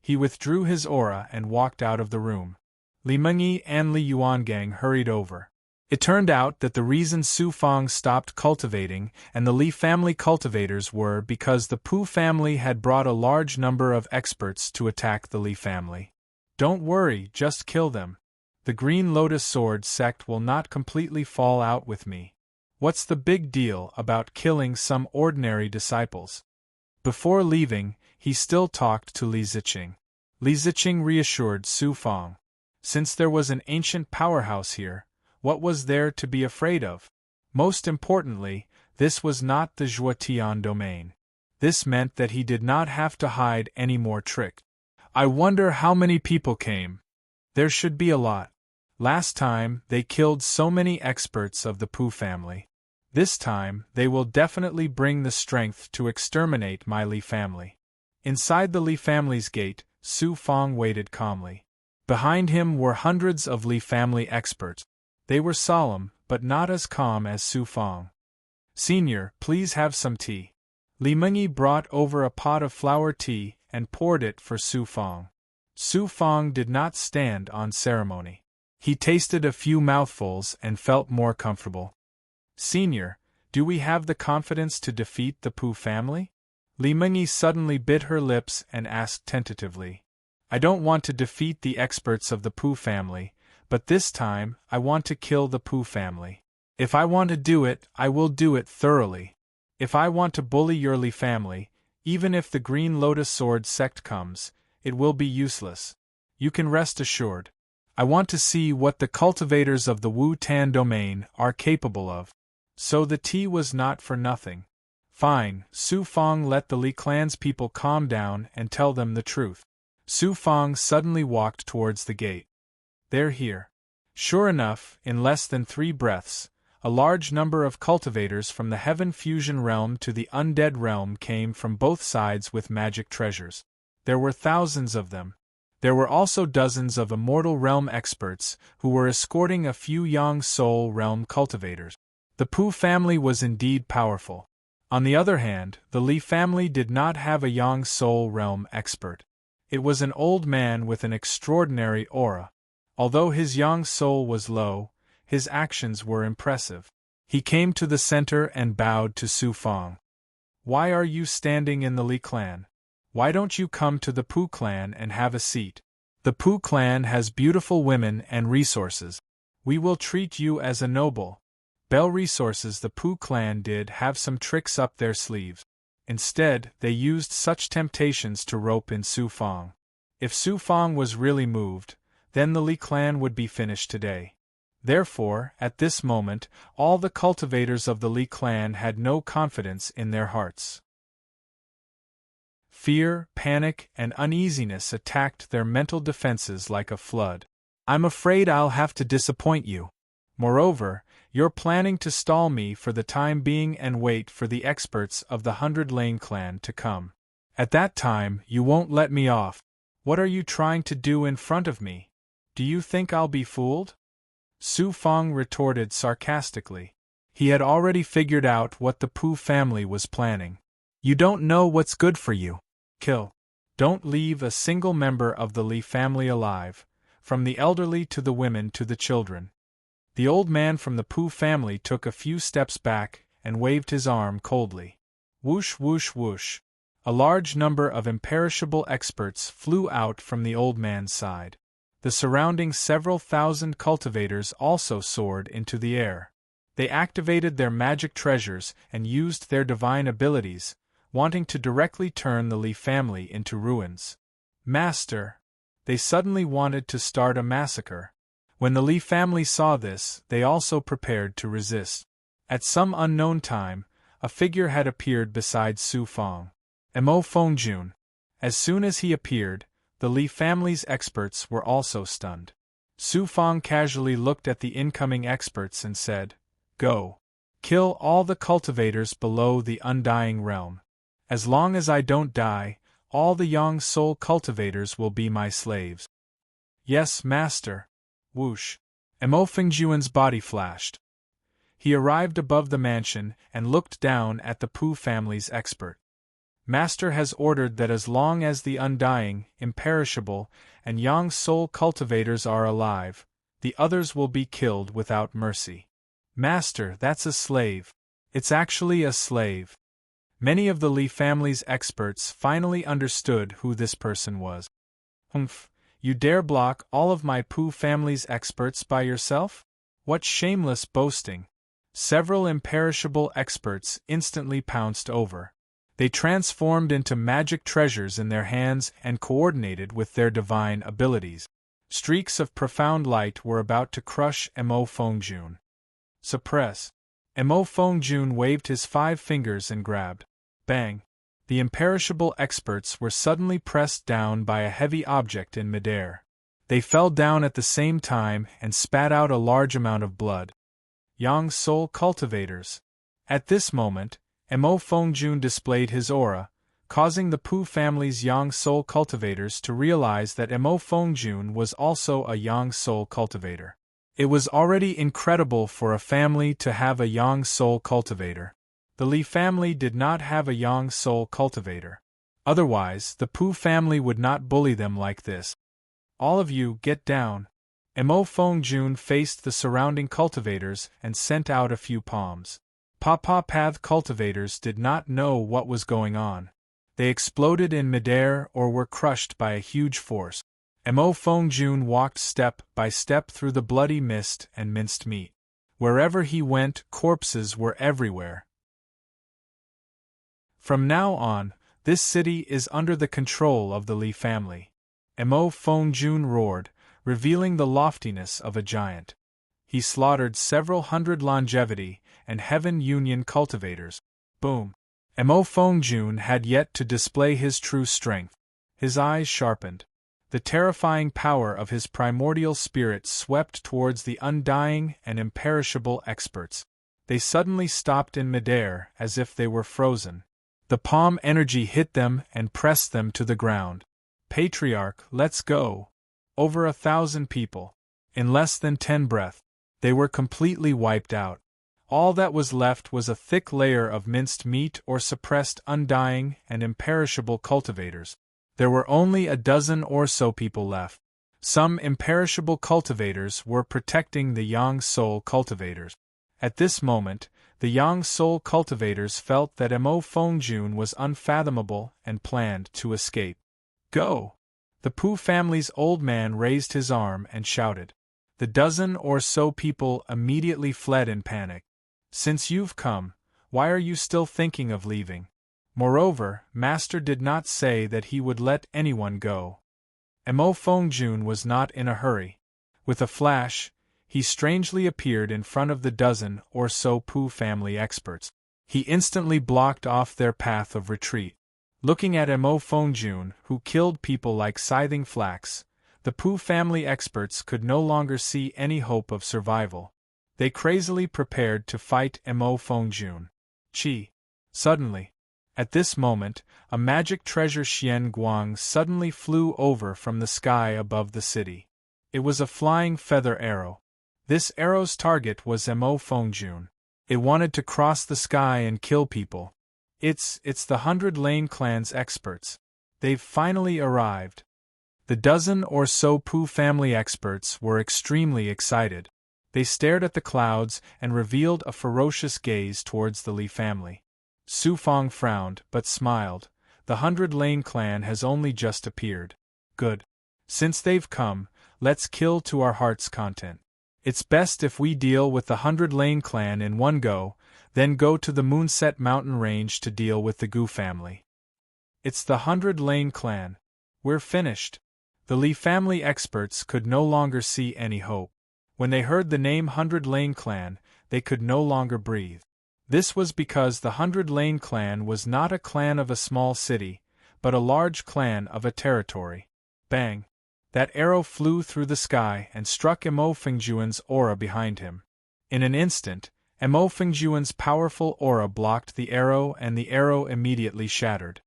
He withdrew his aura and walked out of the room. Li Mengyi and Li Yuangang hurried over. It turned out that the reason Su Fang stopped cultivating and the Li family cultivators were because the Pu family had brought a large number of experts to attack the Li family. Don't worry, just kill them. The Green Lotus Sword sect will not completely fall out with me. What's the big deal about killing some ordinary disciples? Before leaving, he still talked to Li Ziqing. Li Ziqing reassured Su Fang. Since there was an ancient powerhouse here, what was there to be afraid of? Most importantly, this was not the Zhuotian domain. This meant that he did not have to hide any more tricks. I wonder how many people came. There should be a lot. Last time, they killed so many experts of the Pu family. This time, they will definitely bring the strength to exterminate my Li family. Inside the Li family's gate, Su Fang waited calmly. Behind him were hundreds of Li family experts. They were solemn, but not as calm as Su Fang. Senior, please have some tea. Li Mengyi brought over a pot of flower tea and poured it for Su Fang. Su Fang did not stand on ceremony. He tasted a few mouthfuls and felt more comfortable. Senior, do we have the confidence to defeat the Pu family? Li Mengyi suddenly bit her lips and asked tentatively. I don't want to defeat the experts of the Pu family, but this time, I want to kill the Pu family. If I want to do it, I will do it thoroughly. If I want to bully your Li family, even if the Green Lotus Sword sect comes, it will be useless. You can rest assured. I want to see what the cultivators of the Wu Tan domain are capable of. So the tea was not for nothing. Fine, Su Fang let the Li clan's people calm down and tell them the truth. Su Fang suddenly walked towards the gate. They're here. Sure enough, in less than 3 breaths, a large number of cultivators from the Heaven Fusion realm to the Undead realm came from both sides with magic treasures. There were thousands of them. There were also dozens of Immortal Realm experts who were escorting a few Yang Soul Realm cultivators. The Pu family was indeed powerful. On the other hand, the Li family did not have a Yang Soul Realm expert. It was an old man with an extraordinary aura. Although his Yang Soul was low, his actions were impressive. He came to the center and bowed to Su Fang. Why are you standing in the Li clan? Why don't you come to the Pu clan and have a seat? The Pu clan has beautiful women and resources. We will treat you as a noble. Bell Resources. The Pu clan did have some tricks up their sleeves. Instead, they used such temptations to rope in Su Fang. If Su Fang was really moved, then the Li clan would be finished today. Therefore, at this moment, all the cultivators of the Li clan had no confidence in their hearts. Fear, panic, and uneasiness attacked their mental defenses like a flood. I'm afraid I'll have to disappoint you. Moreover, you're planning to stall me for the time being and wait for the experts of the 100 Lane clan to come. At that time, you won't let me off. What are you trying to do in front of me? Do you think I'll be fooled? Su Fang retorted sarcastically. He had already figured out what the Pu family was planning. You don't know what's good for you. Kill. Don't leave a single member of the Li family alive, from the elderly to the women to the children. The old man from the Pu family took a few steps back and waved his arm coldly. Whoosh whoosh whoosh. A large number of imperishable experts flew out from the old man's side. The surrounding several thousand cultivators also soared into the air. They activated their magic treasures and used their divine abilities, wanting to directly turn the Li family into ruins. Master! They suddenly wanted to start a massacre. When the Li family saw this, they also prepared to resist. At some unknown time, a figure had appeared beside Su Fang. Mo Fengjun. As soon as he appeared, the Li family's experts were also stunned. Su Fang casually looked at the incoming experts and said, "Go. Kill all the cultivators below the Undying Realm. As long as I don't die, all the Yang Soul cultivators will be my slaves." "Yes, master." Whoosh. Mo Fengjuan's body flashed. He arrived above the mansion and looked down at the Pu family's expert. "Master has ordered that as long as the Undying, Imperishable, and Yang Soul cultivators are alive, the others will be killed without mercy." "Master, that's a slave." "It's actually a slave." Many of the Li family's experts finally understood who this person was. "Humph, you dare block all of my Pu family's experts by yourself? What shameless boasting!" Several imperishable experts instantly pounced over. They transformed into magic treasures in their hands and coordinated with their divine abilities. Streaks of profound light were about to crush Mo Fengjun. "Suppress." Mo Fengjun waved his 5 fingers and grabbed. Bang! The imperishable experts were suddenly pressed down by a heavy object in midair. They fell down at the same time and spat out a large amount of blood. Yang Soul cultivators. At this moment, Mo Fengjun displayed his aura, causing the Pu family's Yang Soul cultivators to realize that Mo Fengjun was also a Yang Soul cultivator. It was already incredible for a family to have a Yang Soul cultivator. The Li family did not have a Yang Soul cultivator. Otherwise, the Pu family would not bully them like this. "All of you, get down." Mo Fengjun faced the surrounding cultivators and sent out a few palms. Path cultivators did not know what was going on. They exploded in midair or were crushed by a huge force. Mo Fengjun walked step by step through the bloody mist and minced meat. Wherever he went, corpses were everywhere. From now on, this city is under the control of the Li family. Mo Fengjun roared, revealing the loftiness of a giant. He slaughtered several hundred longevity and Heaven Union cultivators. Boom! Mo Fengjun had yet to display his true strength. His eyes sharpened. The terrifying power of his primordial spirit swept towards the undying and imperishable experts. They suddenly stopped in midair as if they were frozen. The palm energy hit them and pressed them to the ground. "Patriarch, let's go." Over 1,000 people. In less than 10 breaths, they were completely wiped out. All that was left was a thick layer of minced meat or suppressed undying and imperishable cultivators. There were only a dozen or so people left. Some imperishable cultivators were protecting the Yang Soul cultivators. At this moment, the Yang Soul cultivators felt that Mo Fengjun was unfathomable and planned to escape. "Go!" The Pu family's old man raised his arm and shouted. The dozen or so people immediately fled in panic. "Since you've come, why are you still thinking of leaving?" Moreover, Master did not say that he would let anyone go. Mo Fengjun was not in a hurry. With a flash, he strangely appeared in front of the dozen or so Pu family experts. He instantly blocked off their path of retreat. Looking at Mo Fengjun, who killed people like scything flax, the Pu family experts could no longer see any hope of survival. They crazily prepared to fight Mo Fengjun. Chi! Suddenly, at this moment, a magic treasure Xian Guang suddenly flew over from the sky above the city. It was a flying feather arrow. This arrow's target was Mo Fengjun. It wanted to cross the sky and kill people. It's the 100 Lane clan's experts. They've finally arrived. The dozen or so Pu family experts were extremely excited. They stared at the clouds and revealed a ferocious gaze towards the Li family. Su Fang frowned but smiled. The 100 Lane clan has only just appeared. Good. Since they've come, let's kill to our heart's content. It's best if we deal with the 100 Lane clan in one go, then go to the Moonset Mountain Range to deal with the Gu family. It's the 100 Lane clan. We're finished. The Lee family experts could no longer see any hope. When they heard the name 100 Lane clan, they could no longer breathe. This was because the 100 Lane clan was not a clan of a small city, but a large clan of a territory. Bang! That arrow flew through the sky and struck Mo Fengjuan's aura behind him. In an instant, Mo Fengjuan's powerful aura blocked the arrow and the arrow immediately shattered.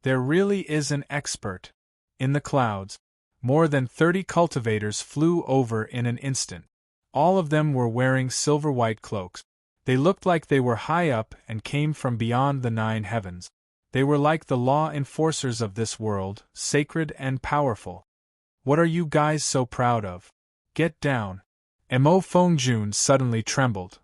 There really is an expert. In the clouds, more than 30 cultivators flew over in an instant. All of them were wearing silver-white cloaks. They looked like they were high up and came from beyond the 9 heavens. They were like the law enforcers of this world, sacred and powerful. What are you guys so proud of? Get down. Mo Fengjun suddenly trembled.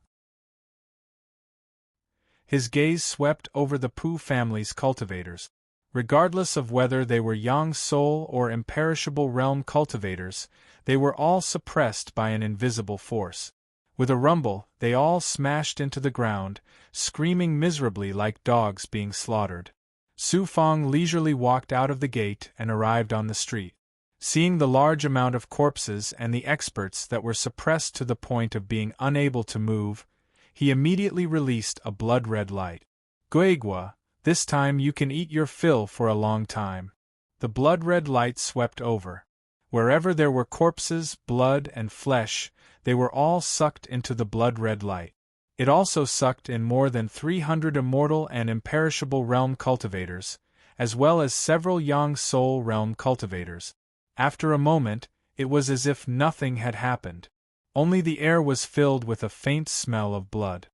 His gaze swept over the Pu family's cultivators. Regardless of whether they were Yang Soul or Imperishable Realm cultivators, they were all suppressed by an invisible force. With a rumble, they all smashed into the ground, screaming miserably like dogs being slaughtered. Su Feng leisurely walked out of the gate and arrived on the street. Seeing the large amount of corpses and the experts that were suppressed to the point of being unable to move, he immediately released a blood-red light. Guigua, this time you can eat your fill for a long time. The blood-red light swept over. Wherever there were corpses, blood, and flesh, they were all sucked into the blood-red light. It also sucked in more than 300 immortal and imperishable realm cultivators, as well as several Yang Soul realm cultivators. After a moment, it was as if nothing had happened. Only the air was filled with a faint smell of blood.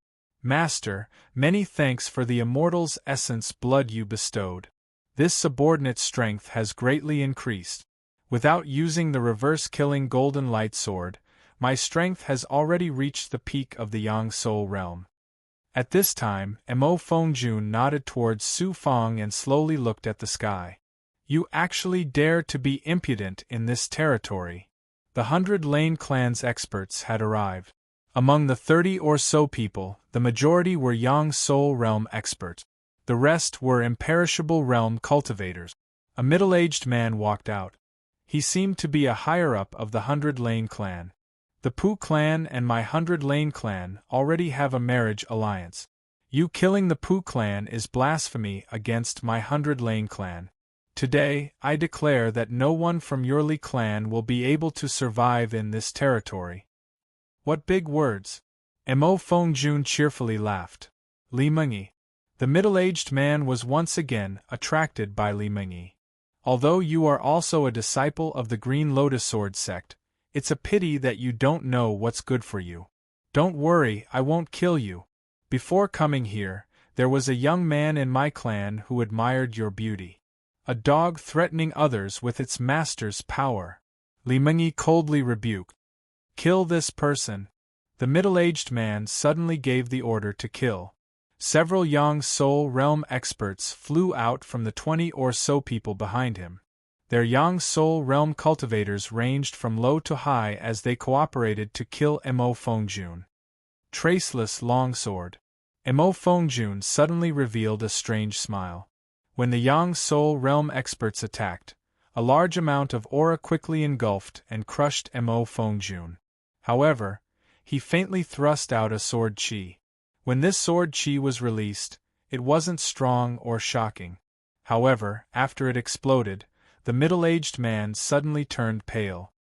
Master, many thanks for the immortal's essence blood you bestowed. This subordinate strength has greatly increased. Without using the reverse-killing golden light sword, my strength has already reached the peak of the Yang Soul realm. At this time, Mo Fengjun nodded towards Su Feng and slowly looked at the sky. You actually dare to be impudent in this territory. The 100 Lane clan's experts had arrived. Among the 30 or so people, the majority were Yang Soul realm experts. The rest were imperishable realm cultivators. A middle-aged man walked out. He seemed to be a higher-up of the 100 Lane clan. The Pu clan and my 100 Lane clan already have a marriage alliance. You killing the Pu clan is blasphemy against my 100 Lane clan. Today, I declare that no one from your Li clan will be able to survive in this territory. What big words! Mo Fengjun cheerfully laughed. Li Mengyi. The middle-aged man was once again attracted by Li Mengyi. Although you are also a disciple of the Green Lotus Sword sect, it's a pity that you don't know what's good for you. Don't worry, I won't kill you. Before coming here, there was a young man in my clan who admired your beauty. A dog threatening others with its master's power. Li Mengyi coldly rebuked. Kill this person. The middle-aged man suddenly gave the order to kill. Several Yang Soul realm experts flew out from the 20 or so people behind him. Their Yang Soul realm cultivators ranged from low to high as they cooperated to kill Mo Fengjun. Traceless longsword. Mo Fengjun suddenly revealed a strange smile. When the Yang Soul realm experts attacked, a large amount of aura quickly engulfed and crushed Mo Fengjun. However, he faintly thrust out a sword chi. When this sword chi was released, it wasn't strong or shocking. However, after it exploded, the middle-aged man suddenly turned pale.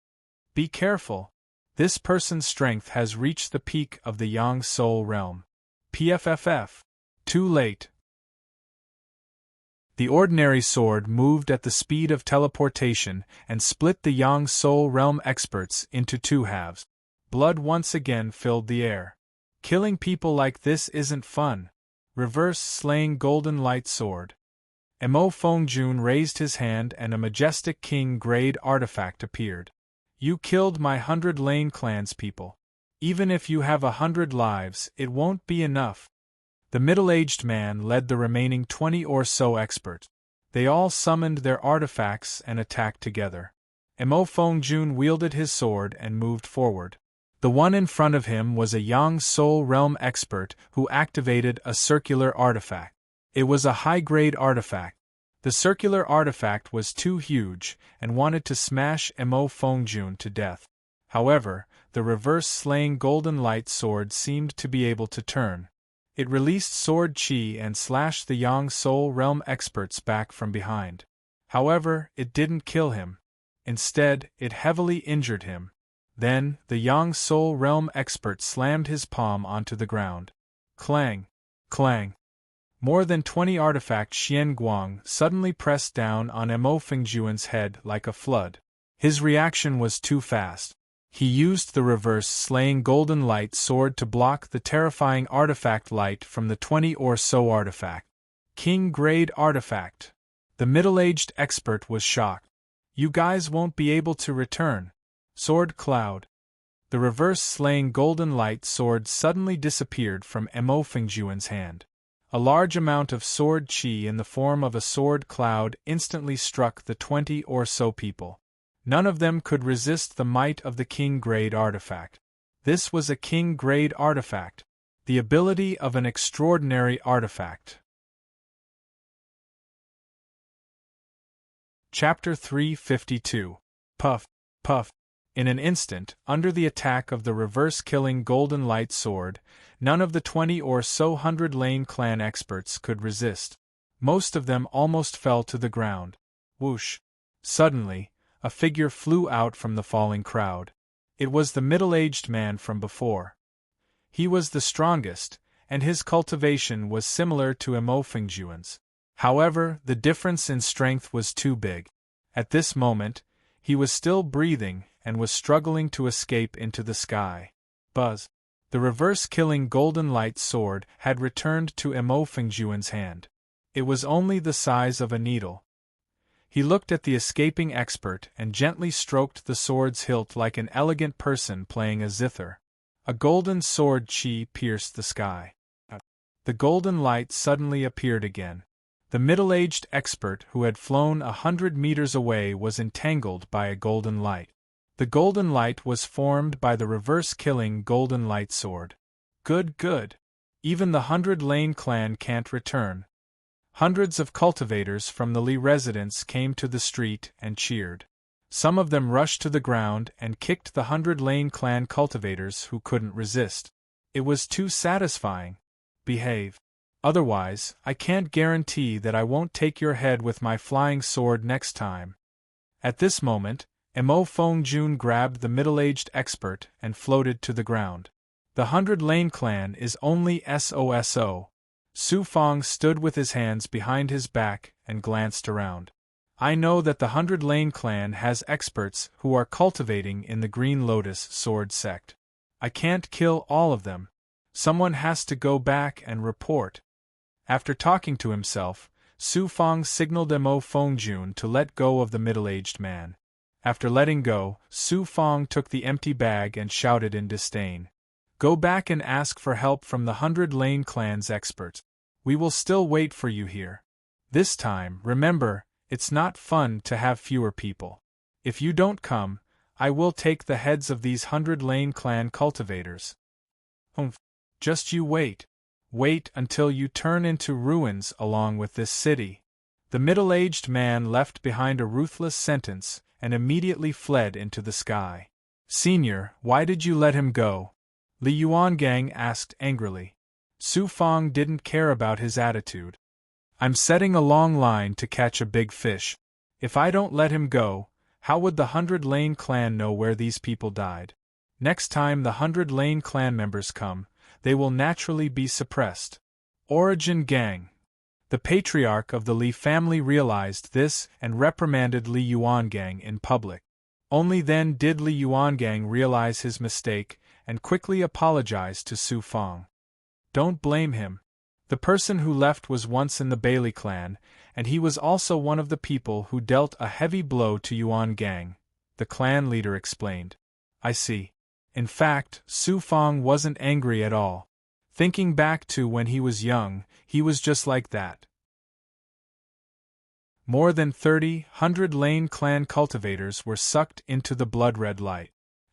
Be careful. This person's strength has reached the peak of the Yang Soul realm. PFFF. Too late. The ordinary sword moved at the speed of teleportation and split the Yang Soul realm experts into 2 halves. Blood once again filled the air. Killing people like this isn't fun. Reverse slaying golden light sword. Mo Fengjun raised his hand and a majestic king-grade artifact appeared. You killed my 100 Lane clan's people. Even if you have 100 lives, it won't be enough. The middle-aged man led the remaining 20 or so experts. They all summoned their artifacts and attacked together. Mo Fengjun wielded his sword and moved forward. The one in front of him was a Yang Soul Realm expert who activated a circular artifact. It was a high-grade artifact. The circular artifact was too huge and wanted to smash Mo Fengjun to death. However, the reverse-slaying golden light sword seemed to be able to turn. It released sword chi and slashed the Yang Soul Realm expert's back from behind. However, it didn't kill him. Instead, it heavily injured him. Then, the Yang Soul Realm expert slammed his palm onto the ground. Clang! Clang! More than 20 artifact Xian Guang suddenly pressed down on Mo Fengjuan's head like a flood. His reaction was too fast. He used the reverse-slaying golden light sword to block the terrifying artifact light from the 20 or so artifact. King-grade artifact. The middle-aged expert was shocked. You guys won't be able to return. Sword cloud. The reverse-slaying golden light sword suddenly disappeared from Mo Fengjuan's hand. A large amount of sword chi in the form of a sword cloud instantly struck the 20 or so people. None of them could resist the might of the king-grade artifact. This was a king-grade artifact, the ability of an extraordinary artifact. Chapter 352. Puff, puff. In an instant, under the attack of the reverse-killing golden light sword, none of the 20 or so 100 Lane clan experts could resist. Most of them almost fell to the ground. Whoosh! Suddenly, a figure flew out from the falling crowd. It was the middle-aged man from before. He was the strongest, and his cultivation was similar to Mo Fengjuan's. However, the difference in strength was too big. At this moment, he was still breathing and was struggling to escape into the sky. Buzz! The reverse-killing golden light sword had returned to Mo Fengjuan's hand. It was only the size of a needle. He looked at the escaping expert and gently stroked the sword's hilt like an elegant person playing a zither. A golden sword chi pierced the sky. The golden light suddenly appeared again. The middle-aged expert who had flown 100 meters away was entangled by a golden light. The golden light was formed by the reverse-killing golden light sword. Good, good. Even the 100 Lane clan can't return. Hundreds of cultivators from the Li residence came to the street and cheered. Some of them rushed to the ground and kicked the 100 Lane clan cultivators who couldn't resist. It was too satisfying. Behave. Otherwise, I can't guarantee that I won't take your head with my flying sword next time. At this moment, Mo Fengjun grabbed the middle-aged expert and floated to the ground. The 100 Lane clan is only SOSO. Su Fong stood with his hands behind his back and glanced around. I know that the 100 Lane clan has experts who are cultivating in the Green Lotus sword sect. I can't kill all of them. Someone has to go back and report. After talking to himself, Su Fong signaled Mo Fengjun to let go of the middle-aged man. After letting go, Su Fong took the empty bag and shouted in disdain. Go back and ask for help from the 100 Lane clan's experts. We will still wait for you here. This time, remember, it's not fun to have fewer people. If you don't come, I will take the heads of these 100 Lane clan cultivators. Just you wait. Wait until you turn into ruins along with this city. The middle-aged man left behind a ruthless sentence and immediately fled into the sky. Senior, why did you let him go? Li Yuangang asked angrily. Su Fong didn't care about his attitude. I'm setting a long line to catch a big fish. If I don't let him go, how would the 100 Lane clan know where these people died? Next time the 100 Lane clan members come, they will naturally be suppressed. Origin Gang. The patriarch of the Li family realized this and reprimanded Li Yuangang in public. Only then did Li Yuangang realize his mistake and quickly apologized to Su Fong. Don't blame him. The person who left was once in the Bailey clan, and he was also one of the people who dealt a heavy blow to Yuangang, the clan leader explained. I see. In fact, Su Fong wasn't angry at all. Thinking back to when he was young, he was just like that. More than 100 Lane clan cultivators were sucked into the blood-red light.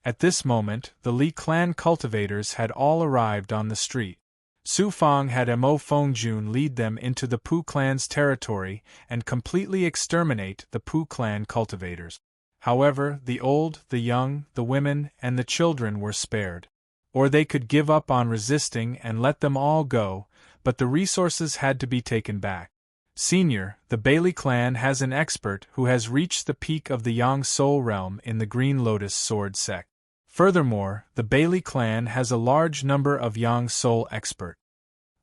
At this moment, the Li clan cultivators had all arrived on the street. Su Fang had Mo Fengjun lead them into the Pu clan's territory and completely exterminate the Pu clan cultivators. However, the old, the young, the women, and the children were spared. Or they could give up on resisting and let them all go, but the resources had to be taken back. Senior, the Bailey clan has an expert who has reached the peak of the Yang Soul realm in the Green Lotus Sword sect. Furthermore, the Bailey clan has a large number of Yang Soul experts.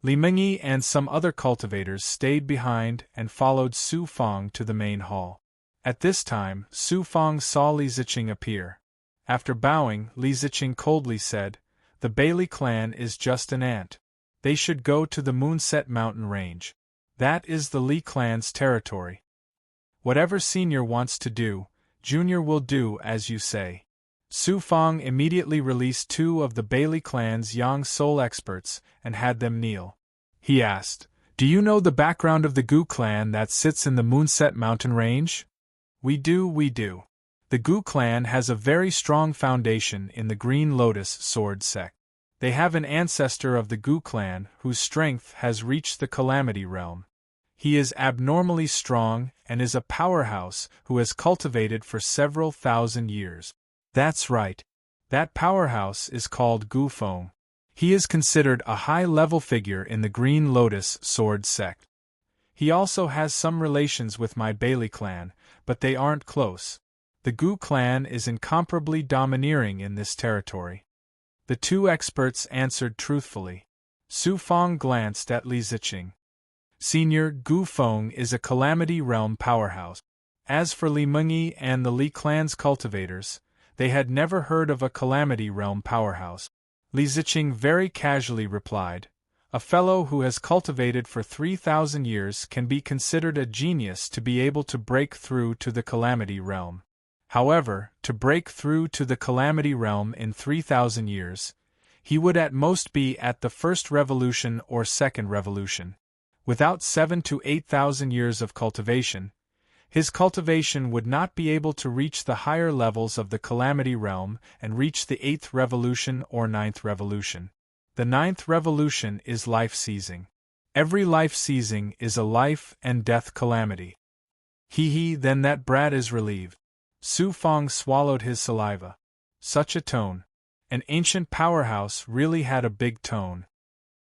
Li Mingyi and some other cultivators stayed behind and followed Su Fang to the main hall. At this time, Su Fang saw Li Ziqing appear. After bowing, Li Ziqing coldly said, "The Bailey clan is just an ant. They should go to the Moonset Mountain Range. That is the Li clan's territory. Whatever Senior wants to do, Junior will do as you say." Su Fang immediately released 2 of the Bailey clan's Yang Soul experts and had them kneel. He asked, "Do you know the background of the Gu clan that sits in the Moonset Mountain Range?" We do. The Gu clan has a very strong foundation in the Green Lotus Sword sect. They have an ancestor of the Gu clan whose strength has reached the Calamity realm. He is abnormally strong and is a powerhouse who has cultivated for several thousand years. That's right. That powerhouse is called Gu Feng. He is considered a high-level figure in the Green Lotus Sword sect. He also has some relations with my Bailey clan, but they aren't close. The Gu clan is incomparably domineering in this territory. The 2 experts answered truthfully. Su Fang glanced at Li Ziqing. Senior, Gu Feng is a Calamity realm powerhouse. As for Li Mingyi and the Li clan's cultivators, they had never heard of a Calamity realm powerhouse. Li Ziqing very casually replied, "A fellow who has cultivated for 3,000 years can be considered a genius to be able to break through to the Calamity realm. However, to break through to the Calamity realm in 3,000 years, he would at most be at the first revolution or second revolution. Without 7,000 to 8,000 years of cultivation, his cultivation would not be able to reach the higher levels of the Calamity realm and reach the 8th revolution or 9th revolution. The 9th revolution is life-seizing. Every life-seizing is a life and death calamity." Then that brat is relieved. Su Fang swallowed his saliva. Such a tone. An ancient powerhouse really had a big tone.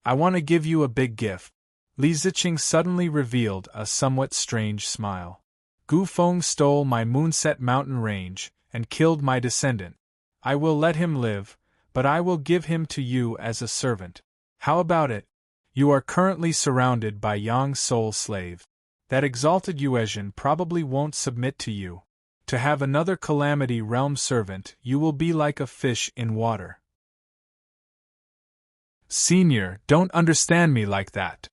"I want to give you a big gift." Li Ziqing suddenly revealed a somewhat strange smile. "Gu Feng stole my Moonset Mountain Range and killed my descendant. I will let him live, but I will give him to you as a servant. How about it? You are currently surrounded by Yang Soul slaves. That exalted Yuezhan probably won't submit to you. To have another Calamity realm servant, you will be like a fish in water." "Senior, don't understand me like that."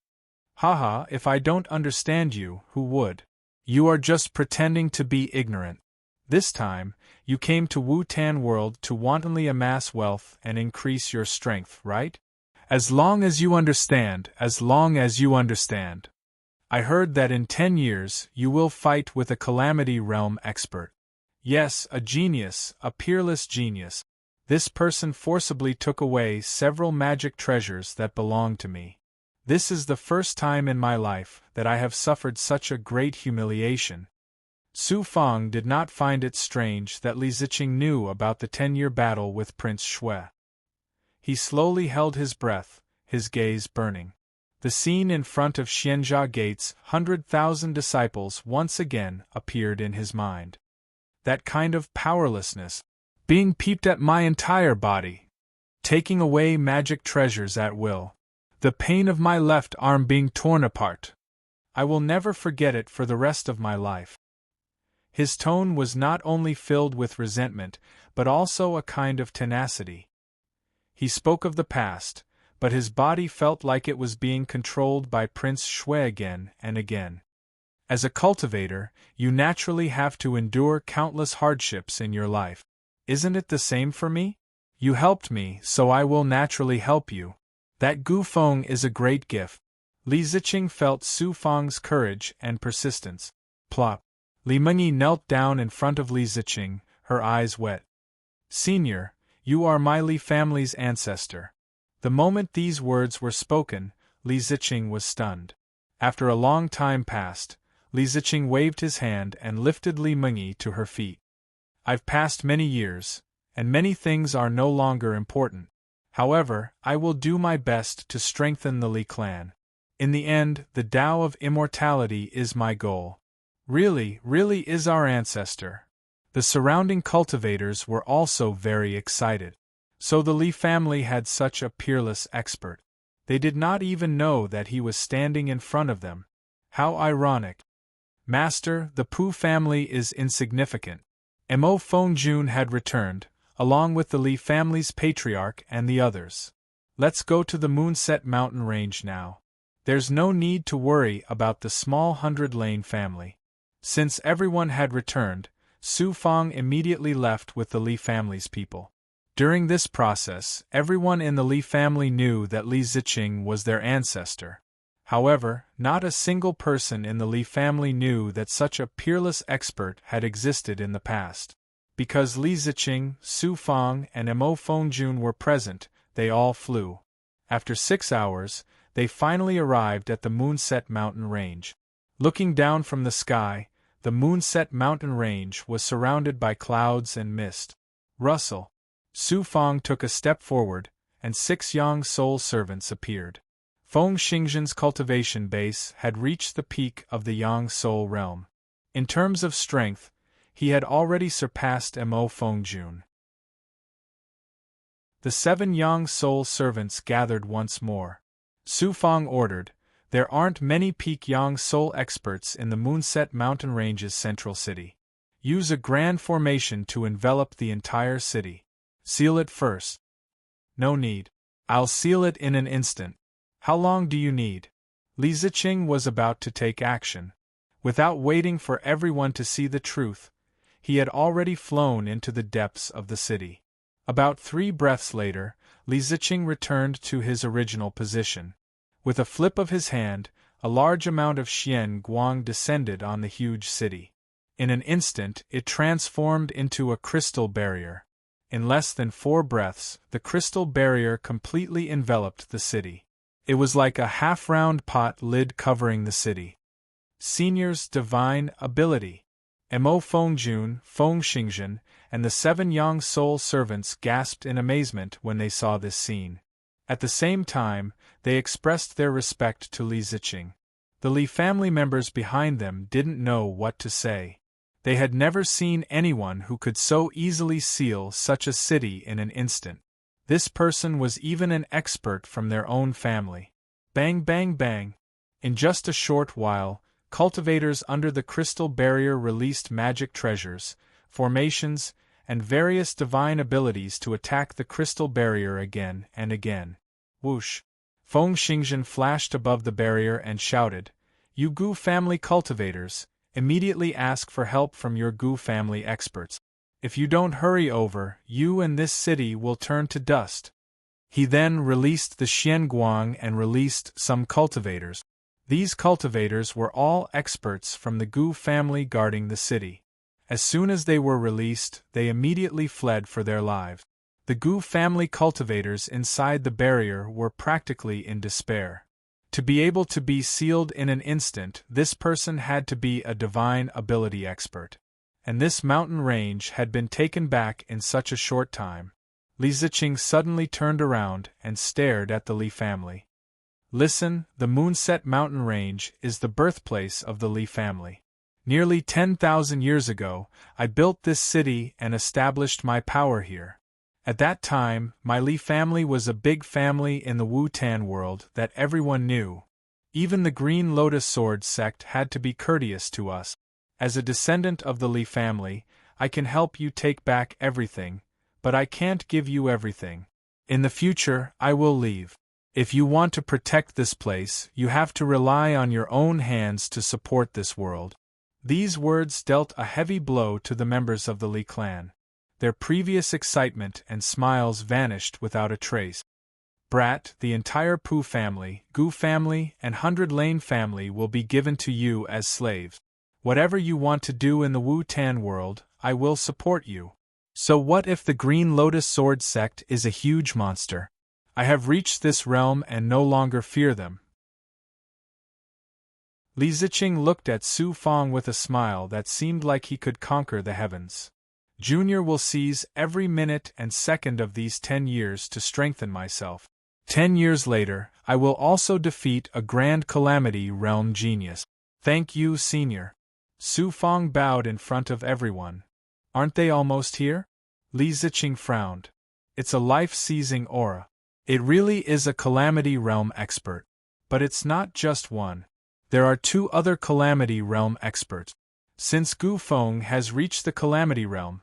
"Haha, if I don't understand you, who would? You are just pretending to be ignorant. This time, you came to Wu-Tan world to wantonly amass wealth and increase your strength, right? As long as you understand. I heard that in 10 years you will fight with a Calamity realm expert. Yes, a genius, a peerless genius. This person forcibly took away several magic treasures that belonged to me. This is the first time in my life that I have suffered such a great humiliation." Su Fang did not find it strange that Li Ziqing knew about the 10-year battle with Prince Shui. He slowly held his breath, his gaze burning. The scene in front of Xianjia Gate's 100,000 disciples once again appeared in his mind. That kind of powerlessness, being peeped at my entire body, taking away magic treasures at will, the pain of my left arm being torn apart. I will never forget it for the rest of my life. His tone was not only filled with resentment, but also a kind of tenacity. He spoke of the past, but his body felt like it was being controlled by Prince Shui again and again. As a cultivator, you naturally have to endure countless hardships in your life. Isn't it the same for me? You helped me, so I will naturally help you. That Gu Feng is a great gift. Li Ziqing felt Su Fang's courage and persistence. Plop. Li Mingyi knelt down in front of Li Ziqing, her eyes wet. "Senior, You are my Li family's ancestor. The moment these words were spoken, Li Ziqing was stunned. After a long time passed, Li Ziqing waved his hand and lifted Li Mengyi to her feet. I've passed many years, and many things are no longer important. However, I will do my best to strengthen the Li clan. In the end, the Tao of immortality is my goal. Really is our ancestor. The surrounding cultivators were also very excited. So the Li family had such a peerless expert. They did not even know that he was standing in front of them. How ironic. Master, the Pu family is insignificant. Mo Fengjun had returned, along with the Li family's patriarch and the others. Let's go to the Moonset mountain range now. There's no need to worry about the small 100 Lane family. Since everyone had returned, Su Fang immediately left with the Li family's people. During this process, everyone in the Li family knew that Li Ziqing was their ancestor. However, not a single person in the Li family knew that such a peerless expert had existed in the past. Because Li Ziqing, Su Fang, and Mo Fengjun were present, they all flew. After 6 hours, they finally arrived at the Moonset mountain range. Looking down from the sky, the Moonset mountain range was surrounded by clouds and mist. Rustle. Su Fang took a step forward, and 6 young soul servants appeared. Feng Xingzhen's cultivation base had reached the peak of the Yang Soul realm. In terms of strength, he had already surpassed Mo Fengjun. The 7 Yang Soul servants gathered once more. Su Fang ordered, "There aren't many peak Yang Soul experts in the Moonset mountain range's central city. Use a grand formation to envelop the entire city. Seal it first." "No need. I'll seal it in an instant. How long do you need?" Li Ziqing was about to take action. Without waiting for everyone to see the truth, he had already flown into the depths of the city. About 3 breaths later, Li Ziqing returned to his original position. With a flip of his hand, a large amount of Xian Guang descended on the huge city. In an instant, it transformed into a crystal barrier. In less than 4 breaths, the crystal barrier completely enveloped the city. It was like a half-round pot lid covering the city. Senior's divine ability. Mo Fengjun, Feng Xingzhen, and the 7 Yang Soul servants gasped in amazement when they saw this scene. At the same time, they expressed their respect to Li Ziqing. The Li family members behind them didn't know what to say. They had never seen anyone who could so easily seal such a city in an instant. This person was even an expert from their own family. Bang bang bang. In just a short while, cultivators under the crystal barrier released magic treasures, formations, and various divine abilities to attack the crystal barrier again and again. Whoosh! Feng Xingzhen flashed above the barrier and shouted, "You Gu family cultivators, immediately ask for help from your Gu family experts. If you don't hurry over, you and this city will turn to dust." He then released the Xianguang and released some cultivators. These cultivators were all experts from the Gu family guarding the city. As soon as they were released, they immediately fled for their lives. The Gu family cultivators inside the barrier were practically in despair. To be able to be sealed in an instant, this person had to be a divine ability expert. And this mountain range had been taken back in such a short time. Li Ziqing suddenly turned around and stared at the Li family. "Listen, the Moonset mountain range is the birthplace of the Li family. Nearly 10,000 years ago, I built this city and established my power here. At that time, my Li family was a big family in the Wu-Tan world that everyone knew. Even the Green Lotus Sword sect had to be courteous to us. As a descendant of the Li family, I can help you take back everything, but I can't give you everything. In the future, I will leave. If you want to protect this place, you have to rely on your own hands to support this world." These words dealt a heavy blow to the members of the Li clan. Their previous excitement and smiles vanished without a trace. "Brat, the entire Pu family, Gu family, and 100 Lane family will be given to you as slaves. Whatever you want to do in the Wu-Tan world, I will support you. So what if the Green Lotus Sword sect is a huge monster? I have reached this realm and no longer fear them. Li Ziqing looked at Su Fang with a smile that seemed like he could conquer the heavens. Junior will seize every minute and second of these 10 years to strengthen myself. 10 years later, I will also defeat a grand calamity realm genius. Thank you, Senior. Su Fang bowed in front of everyone. Aren't they almost here? Li Ziqing frowned. It's a life-seizing aura. It really is a calamity realm expert. But it's not just one. There are 2 other calamity realm experts. Since Gu Feng has reached the calamity realm,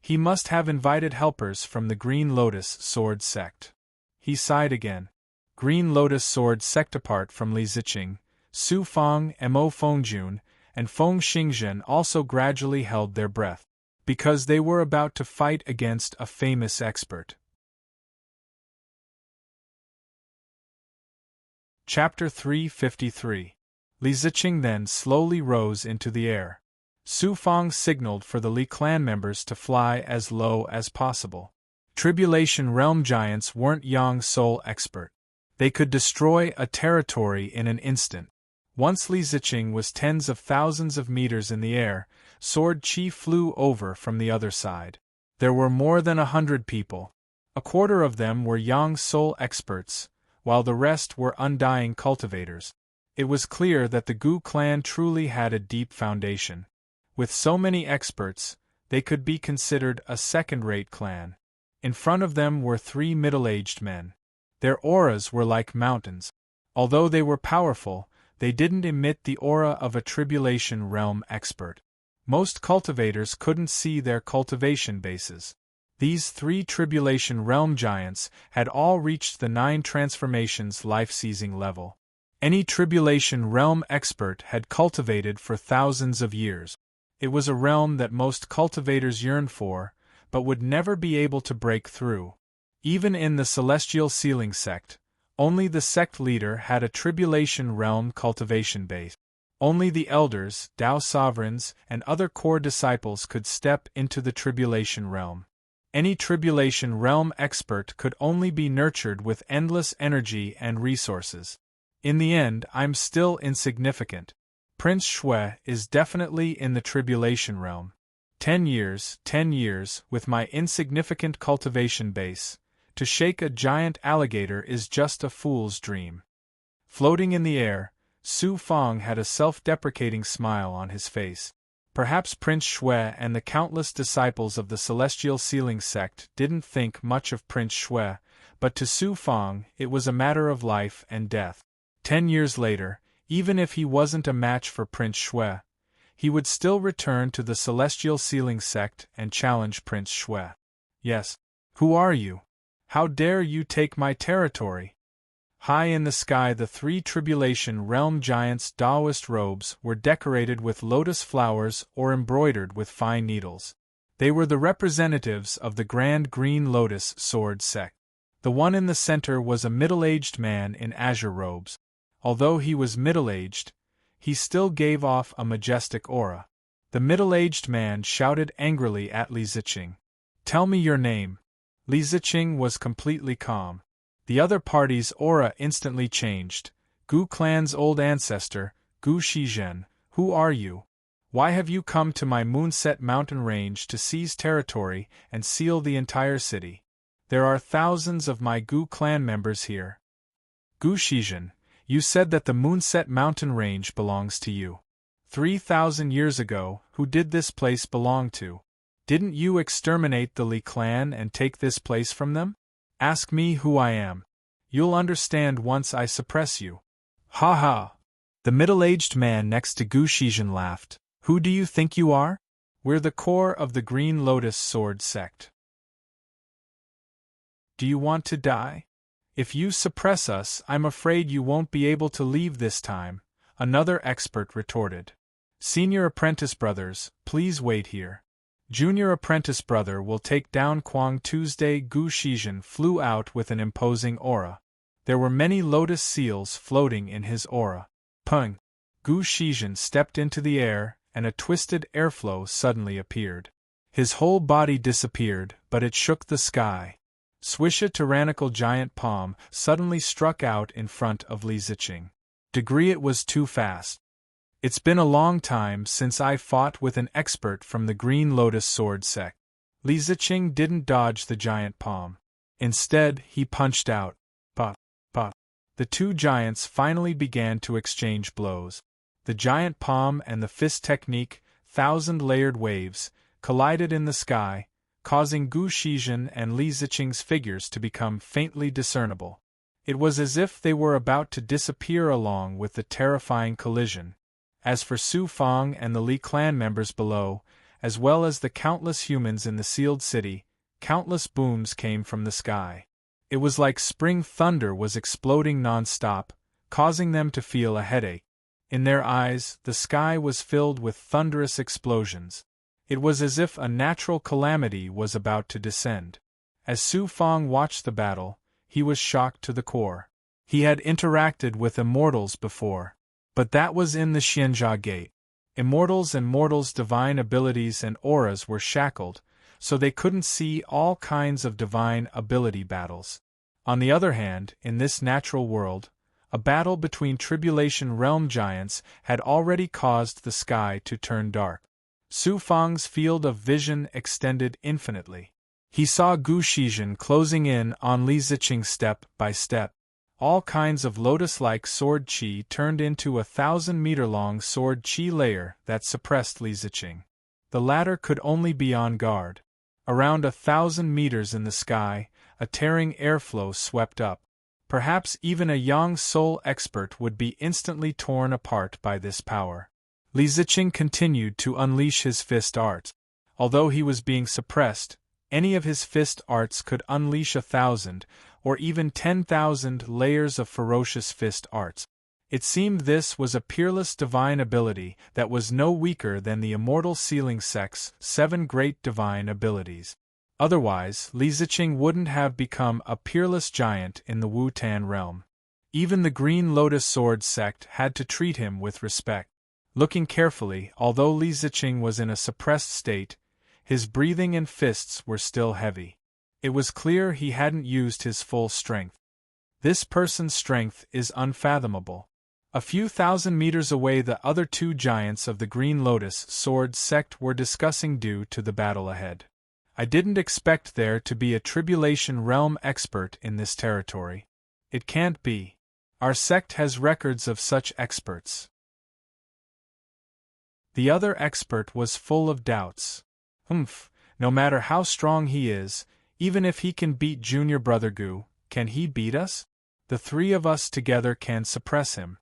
he must have invited helpers from the Green Lotus Sword sect. He sighed again. Green Lotus Sword sect. Apart from Li Ziqing, Su Fang, Mo Fengjun, and Feng Xingzhen also gradually held their breath, because they were about to fight against a famous expert. Chapter 353. Li Ziqing then slowly rose into the air. Su Fang signaled for the Li clan members to fly as low as possible. Tribulation Realm giants weren't Yang Soul expert. They could destroy a territory in an instant. Once Li Ziqing was tens of thousands of meters in the air, Sword Chi flew over from the other side. There were more than 100 people. A quarter of them were Yang Soul experts, while the rest were undying cultivators. It was clear that the Gu clan truly had a deep foundation. With so many experts, they could be considered a second-rate clan. In front of them were 3 middle-aged men. Their auras were like mountains. Although they were powerful, they didn't emit the aura of a Tribulation Realm expert. Most cultivators couldn't see their cultivation bases. These 3 Tribulation Realm giants had all reached the 9 transformations life-seizing level. Any Tribulation Realm expert had cultivated for thousands of years. It was a realm that most cultivators yearned for, but would never be able to break through. Even in the Celestial Sealing sect, only the sect leader had a Tribulation Realm cultivation base. Only the elders, Tao sovereigns, and other core disciples could step into the Tribulation Realm. Any Tribulation Realm expert could only be nurtured with endless energy and resources. In the end, I'm still insignificant. Prince Shui is definitely in the Tribulation Realm. 10 years, with my insignificant cultivation base. To shake a giant alligator is just a fool's dream. Floating in the air, Su Fang had a self-deprecating smile on his face. Perhaps Prince Shui and the countless disciples of the Celestial Sealing sect didn't think much of Prince Shui, but to Su Fang it was a matter of life and death. 10 years later, even if he wasn't a match for Prince Shui, he would still return to the Celestial Sealing sect and challenge Prince Shui. Yes. Who are you? How dare you take my territory? High in the sky, the 3 Tribulation Realm giants' Taoist robes were decorated with lotus flowers or embroidered with fine needles. They were the representatives of the Grand Green Lotus Sword sect. The one in the center was a middle-aged man in azure robes. Although he was middle-aged, he still gave off a majestic aura. The middle-aged man shouted angrily at Li Ziqing. "Tell me your name." Li Ziqing was completely calm. The other party's aura instantly changed. Gu clan's old ancestor, Gu Shizhen, who are you? Why have you come to my Moonset mountain range to seize territory and seal the entire city? There are thousands of my Gu clan members here. Gu Shizhen, you said that the Moonset mountain range belongs to you. 3,000 years ago, who did this place belong to? Didn't you exterminate the Li clan and take this place from them? Ask me who I am. You'll understand once I suppress you. Ha ha! The middle-aged man next to Gu Shizhen laughed. Who do you think you are? We're the core of the Green Lotus Sword sect. Do you want to die? If you suppress us, I'm afraid you won't be able to leave this time, another expert retorted. Senior apprentice brothers, please wait here. Junior apprentice brother will take down Quang Tuesday. Gu Shizhen flew out with an imposing aura. There were many lotus seals floating in his aura. Pung! Gu Shizhen stepped into the air, and a twisted airflow suddenly appeared. His whole body disappeared, but it shook the sky. Swish, a tyrannical giant palm suddenly struck out in front of Li Ziqing. It was too fast. It's been a long time since I fought with an expert from the Green Lotus Sword sect. Li Ziqing didn't dodge the giant palm. Instead, he punched out. Pa, pa. The two giants finally began to exchange blows. The giant palm and the fist technique, thousand-layered waves, collided in the sky, causing Gu Shizhen and Li Ziqing's figures to become faintly discernible. It was as if they were about to disappear along with the terrifying collision. As for Su Fang and the Li clan members below, as well as the countless humans in the sealed city, countless booms came from the sky. It was like spring thunder was exploding non-stop, causing them to feel a headache. In their eyes, the sky was filled with thunderous explosions. It was as if a natural calamity was about to descend. As Su Fang watched the battle, he was shocked to the core. He had interacted with immortals before, but that was in the Xianjia Gate. Immortals and mortals' divine abilities and auras were shackled, so they couldn't see all kinds of divine ability battles. On the other hand, in this natural world, a battle between Tribulation Realm giants had already caused the sky to turn dark. Su Fang's field of vision extended infinitely. He saw Gu Shizhen closing in on Li Ziqing step by step. All kinds of lotus-like sword qi turned into a 1,000-meter-long sword qi layer that suppressed Li Ziqing. The latter could only be on guard. Around 1,000 meters in the sky, a tearing airflow swept up. Perhaps even a Yang soul expert would be instantly torn apart by this power. Li Ziqing continued to unleash his fist arts. Although he was being suppressed, any of his fist arts could unleash 1,000, or even 10,000 layers of ferocious fist arts. It seemed this was a peerless divine ability that was no weaker than the immortal sealing sect's 7 great divine abilities. Otherwise, Li Ziqing wouldn't have become a peerless giant in the Wu-Tan realm. Even the Green Lotus Sword sect had to treat him with respect. Looking carefully, although Li Ziqing was in a suppressed state, his breathing and fists were still heavy. It was clear he hadn't used his full strength. This person's strength is unfathomable. A few thousand meters away, the other two giants of the Green Lotus Sword sect were discussing due to the battle ahead. I didn't expect there to be a Tribulation Realm expert in this territory. It can't be. Our sect has records of such experts. The other expert was full of doubts. No matter how strong he is, even if he can beat Junior Brother Gu, can he beat us? The three of us together can suppress him.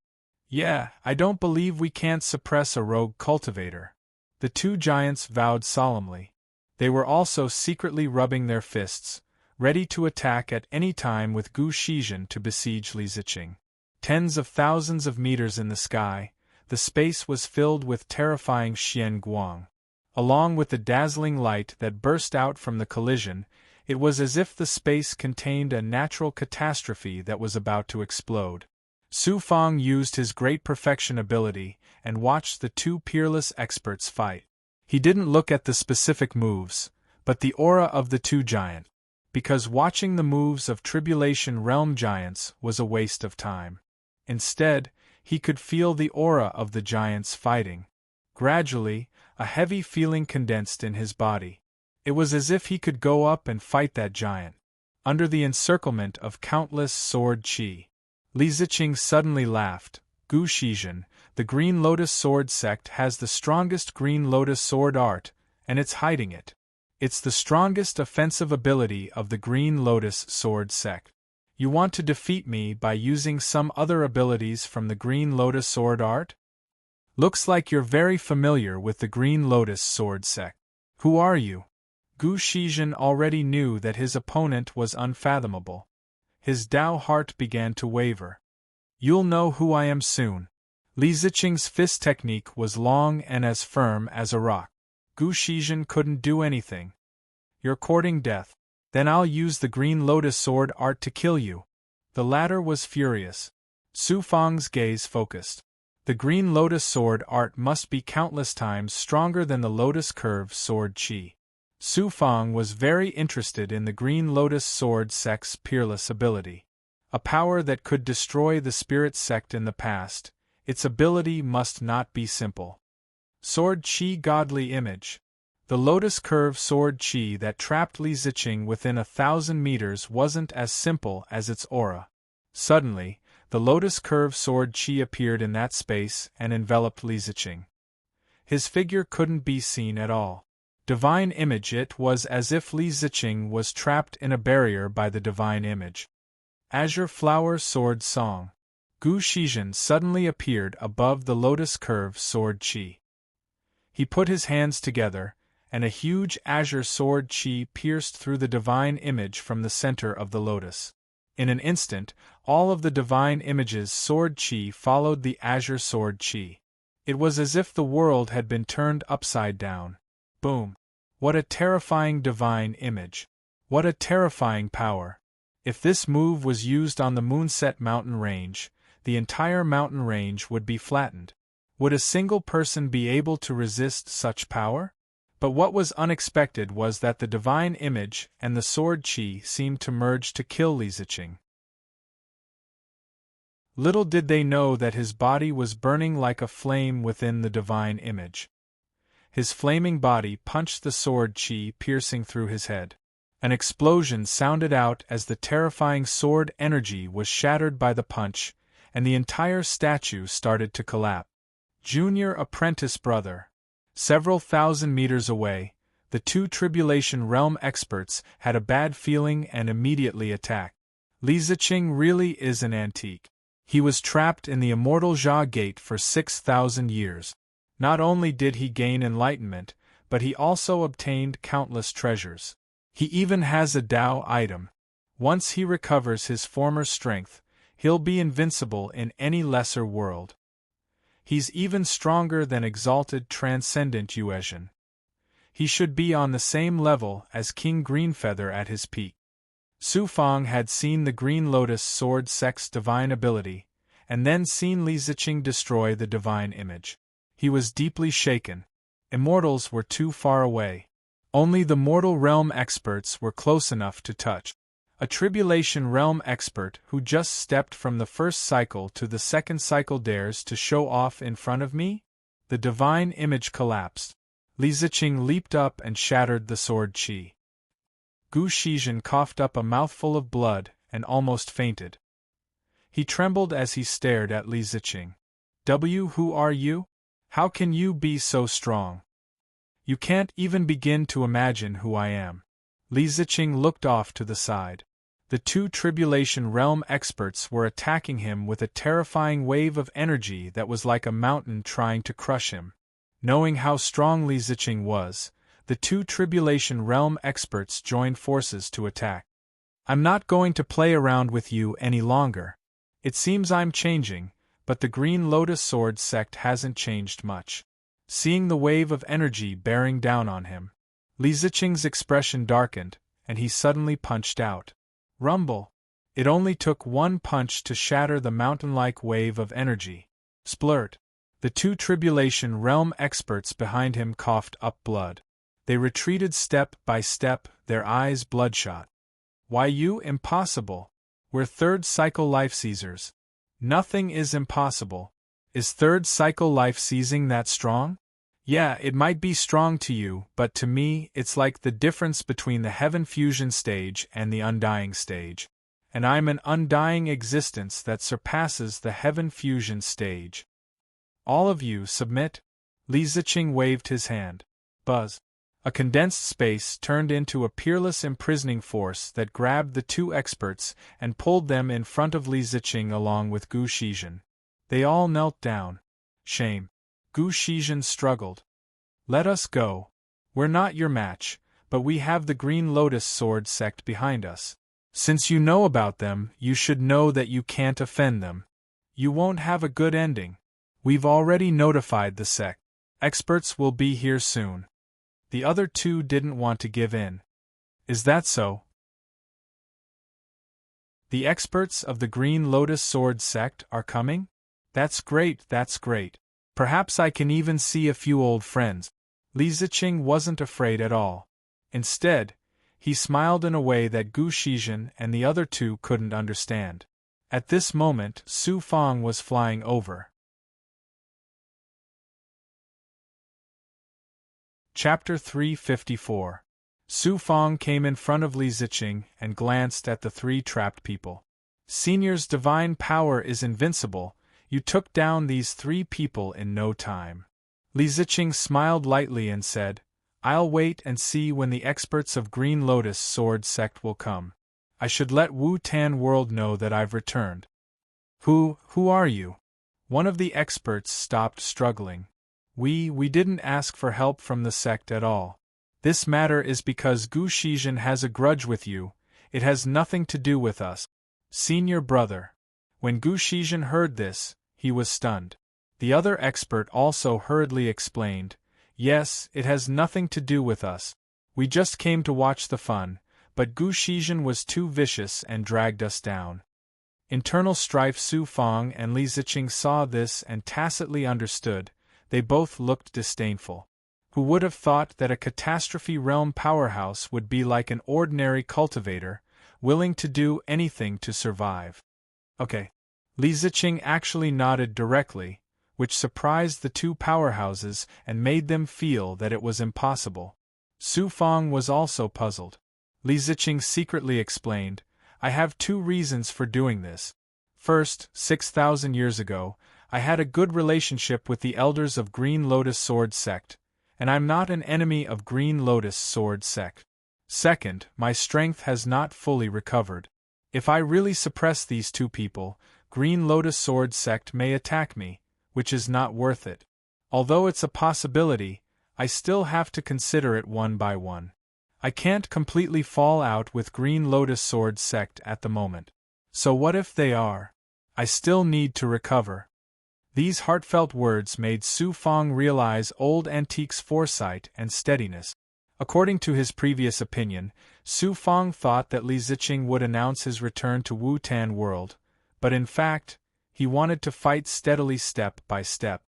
Yeah, I don't believe we can't suppress a rogue cultivator. The two giants vowed solemnly. They were also secretly rubbing their fists, ready to attack at any time with Gu Shizhen to besiege Li Ziqing. Tens of thousands of meters in the sky, the space was filled with terrifying Xian Guang. Along with the dazzling light that burst out from the collision, it was as if the space contained a natural catastrophe that was about to explode. Su Fang used his great perfection ability and watched the two peerless experts fight. He didn't look at the specific moves, but the aura of the two giants, because watching the moves of Tribulation Realm giants was a waste of time. Instead, he could feel the aura of the giants fighting. Gradually, a heavy feeling condensed in his body. It was as if he could go up and fight that giant. Under the encirclement of countless sword qi. Li Ziqing suddenly laughed. Gu Shizhen, the Green Lotus Sword sect has the strongest Green Lotus Sword art, and it's hiding it. It's the strongest offensive ability of the Green Lotus Sword sect. You want to defeat me by using some other abilities from the Green Lotus Sword art? Looks like you're very familiar with the Green Lotus Sword sect. Who are you? Gu Shizhen already knew that his opponent was unfathomable. His Dao heart began to waver. You'll know who I am soon. Li Ziqing's fist technique was long and as firm as a rock. Gu Shizhen couldn't do anything. You're courting death. Then I'll use the Green Lotus Sword art to kill you. The latter was furious. Su Fang's gaze focused. The Green Lotus Sword art must be countless times stronger than the Lotus Curve Sword Qi. Su Fang was very interested in the Green Lotus Sword sect's peerless ability. A power that could destroy the spirit sect in the past, its ability must not be simple. Sword Qi Godly Image. The lotus curve sword Qi that trapped Li Ziqing within 1,000 meters wasn't as simple as its aura. Suddenly, the lotus curve sword Qi appeared in that space and enveloped Li Ziqing. His figure couldn't be seen at all. Divine Image. It was as if Li Ziqing was trapped in a barrier by the Divine Image. Azure Flower Sword Song. Gu Shizhen suddenly appeared above the lotus curve sword Qi. He put his hands together, and a huge azure sword Qi pierced through the Divine Image from the center of the lotus. In an instant, all of the Divine Image's sword Qi followed the azure sword Qi. It was as if the world had been turned upside down. Boom! What a terrifying Divine Image! What a terrifying power! If this move was used on the Moonset mountain range, the entire mountain range would be flattened. Would a single person be able to resist such power? But what was unexpected was that the Divine Image and the sword Qi seemed to merge to kill Li Ziqing. Little did they know that his body was burning like a flame within the Divine Image. His flaming body punched the sword Qi piercing through his head. An explosion sounded out as the terrifying sword energy was shattered by the punch, and the entire statue started to collapse. Junior apprentice brother. Several thousand meters away, the two Tribulation Realm experts had a bad feeling and immediately attacked. Li Ziqing really is an antique. He was trapped in the immortal Jia Gate for 6,000 years. Not only did he gain enlightenment, but he also obtained countless treasures. He even has a Dao item. Once he recovers his former strength, he'll be invincible in any lesser world. He's even stronger than exalted transcendent Yuezhan. He should be on the same level as King Greenfeather at his peak. Su Fang had seen the Green Lotus Sword sect's divine ability, and then seen Li Ziqing destroy the Divine Image. He was deeply shaken. Immortals were too far away. Only the mortal realm experts were close enough to touch. A Tribulation Realm expert who just stepped from the first cycle to the second cycle dares to show off in front of me? The Divine Image collapsed. Li Ziqing leaped up and shattered the sword Qi. Gu Shizhen coughed up a mouthful of blood and almost fainted. He trembled as he stared at Li Ziqing. Who are you? How can you be so strong? You can't even begin to imagine who I am. Li Ziqing looked off to the side. The two Tribulation Realm experts were attacking him with a terrifying wave of energy that was like a mountain trying to crush him. Knowing how strong Li Ziqing was, the two Tribulation Realm experts joined forces to attack. I'm not going to play around with you any longer. It seems I'm changing, but the Green Lotus Sword sect hasn't changed much. Seeing the wave of energy bearing down on him, Li Ziqing's expression darkened, and he suddenly punched out. Rumble! It only took one punch to shatter the mountain-like wave of energy. Splurt! The two Tribulation Realm experts behind him coughed up blood. They retreated step by step, their eyes bloodshot. Why you impossible? We're third cycle life seizers. Nothing is impossible. Is third cycle life seizing that strong? Yeah, it might be strong to you, but to me, it's like the difference between the Heaven Fusion stage and the Undying stage. And I'm an undying existence that surpasses the Heaven Fusion stage. All of you submit? Li Ziqing waved his hand. Buzz. A condensed space turned into a peerless imprisoning force that grabbed the two experts and pulled them in front of Li Ziqing along with Gu Shizhen. They all knelt down. Shame. Gu Shizhen struggled. Let us go. We're not your match, but we have the Green Lotus Sword sect behind us. Since you know about them, you should know that you can't offend them. You won't have a good ending. We've already notified the sect. Experts will be here soon. The other two didn't want to give in. Is that so? The experts of the Green Lotus Sword sect are coming? That's great, that's great. Perhaps I can even see a few old friends. Li Ziqing wasn't afraid at all. Instead, he smiled in a way that Gu Shizhen and the other two couldn't understand. At this moment, Su Fang was flying over. Chapter 354. Su Fang came in front of Li Ziqing and glanced at the three trapped people. Senior's divine power is invincible. You took down these three people in no time. Li Ziqing smiled lightly and said, I'll wait and see when the experts of Green Lotus Sword Sect will come. I should let Wu Tan World know that I've returned. Who are you? One of the experts stopped struggling. We didn't ask for help from the sect at all. This matter is because Gu Shizhen has a grudge with you. It has nothing to do with us. Senior brother. When Gu Shizhen heard this, he was stunned. The other expert also hurriedly explained, Yes, it has nothing to do with us. We just came to watch the fun, but Gu Shizhen was too vicious and dragged us down. Internal strife. Su Fang and Li Ziqing saw this and tacitly understood. They both looked disdainful. Who would have thought that a catastrophe realm powerhouse would be like an ordinary cultivator, willing to do anything to survive? Okay. Li Ziqing actually nodded directly, which surprised the two powerhouses and made them feel that it was impossible. Su Fang was also puzzled. Li Ziqing secretly explained, I have two reasons for doing this. First, 6,000 years ago, I had a good relationship with the elders of Green Lotus Sword Sect, and I'm not an enemy of Green Lotus Sword Sect. Second, my strength has not fully recovered. If I really suppress these two people, Green Lotus Sword Sect may attack me, which is not worth it. Although it's a possibility, I still have to consider it one by one. I can't completely fall out with Green Lotus Sword Sect at the moment. So what if they are? I still need to recover. These heartfelt words made Su Fang realize Old Antique's foresight and steadiness. According to his previous opinion, Su Fang thought that Li Ziqing would announce his return to Wu Tan World, but in fact, he wanted to fight steadily step by step.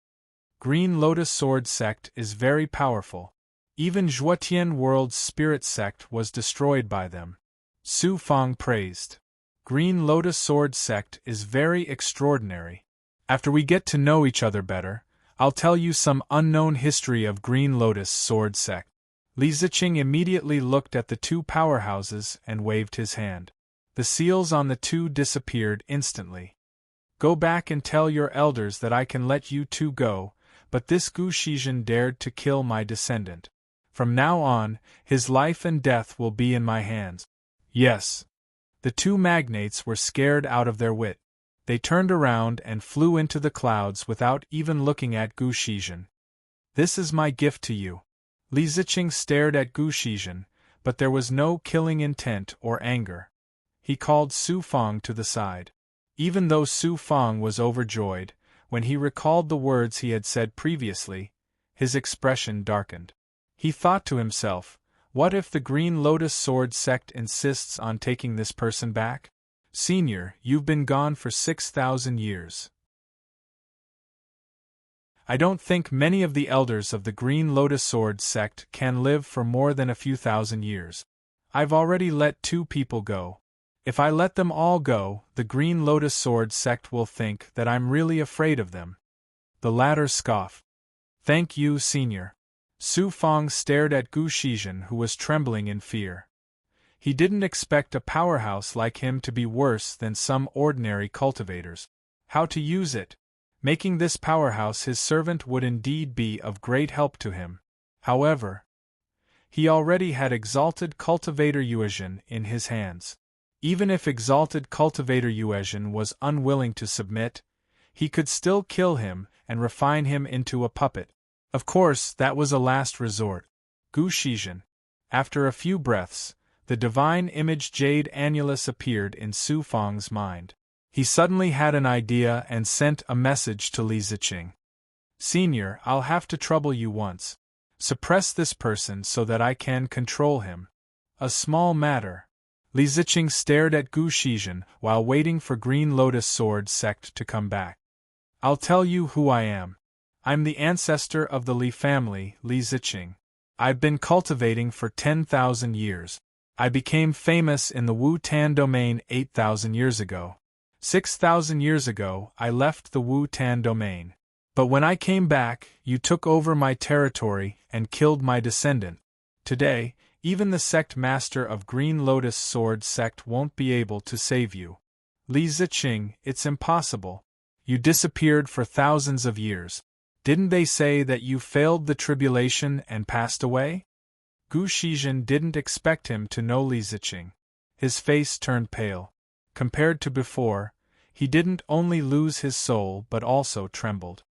Green Lotus Sword Sect is very powerful. Even Zhuotian World's Spirit Sect was destroyed by them. Su Fang praised. Green Lotus Sword Sect is very extraordinary. After we get to know each other better, I'll tell you some unknown history of Green Lotus Sword Sect. Li Ziqing immediately looked at the two powerhouses and waved his hand. The seals on the two disappeared instantly. Go back and tell your elders that I can let you two go, but this Gu Shizhen dared to kill my descendant. From now on, his life and death will be in my hands. Yes. The two magnates were scared out of their wit. They turned around and flew into the clouds without even looking at Gu Shizhen. This is my gift to you. Li Ziqing stared at Gu Shizhen, but there was no killing intent or anger. He called Su Fang to the side. Even though Su Fang was overjoyed, when he recalled the words he had said previously, his expression darkened. He thought to himself, what if the Green Lotus Sword Sect insists on taking this person back? Senior, you've been gone for 6,000 years. I don't think many of the elders of the Green Lotus Sword Sect can live for more than a few thousand years. I've already let two people go. If I let them all go, the Green Lotus Sword Sect will think that I'm really afraid of them. The latter scoffed. Thank you, Senior. Su Fang stared at Gu Shizhen, who was trembling in fear. He didn't expect a powerhouse like him to be worse than some ordinary cultivators. How to use it? Making this powerhouse his servant would indeed be of great help to him. However, he already had Exalted Cultivator Yuezhen in his hands. Even if Exalted Cultivator Yuezhen was unwilling to submit, he could still kill him and refine him into a puppet. Of course, that was a last resort. Gu Shizhen. After a few breaths, the divine image Jade Annulus appeared in Su Fang's mind. He suddenly had an idea and sent a message to Li Ziqing. Senior, I'll have to trouble you once. Suppress this person so that I can control him. A small matter. Li Ziqing stared at Gu Shizhen while waiting for Green Lotus Sword Sect to come back. I'll tell you who I am. I'm the ancestor of the Li family, Li Ziqing. I've been cultivating for 10,000 years. I became famous in the Wu-Tan domain 8,000 years ago. 6,000 years ago, I left the Wu-Tan domain. But when I came back, you took over my territory and killed my descendant. Today, even the sect master of Green Lotus Sword sect won't be able to save you. Li Ziqing, it's impossible. You disappeared for thousands of years. Didn't they say that you failed the tribulation and passed away? Gu Shizhen didn't expect him to know Li Ziqing. His face turned pale. Compared to before, he didn't only lose his soul but also trembled.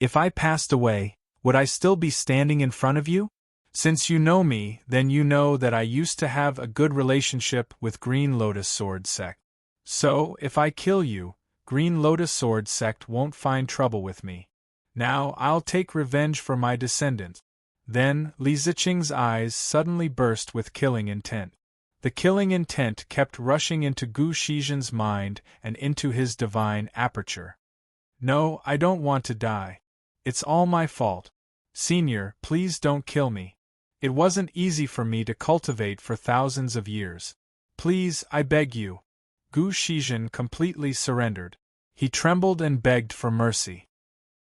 If I passed away, would I still be standing in front of you? Since you know me, then you know that I used to have a good relationship with Green Lotus Sword sect. So, if I kill you, Green Lotus Sword sect won't find trouble with me. Now I'll take revenge for my descendants. Then, Li Ziqing's eyes suddenly burst with killing intent. The killing intent kept rushing into Gu Shizhen's mind and into his divine aperture. No, I don't want to die. It's all my fault. Senior, please don't kill me. It wasn't easy for me to cultivate for thousands of years. Please, I beg you. Gu Shizhen completely surrendered. He trembled and begged for mercy.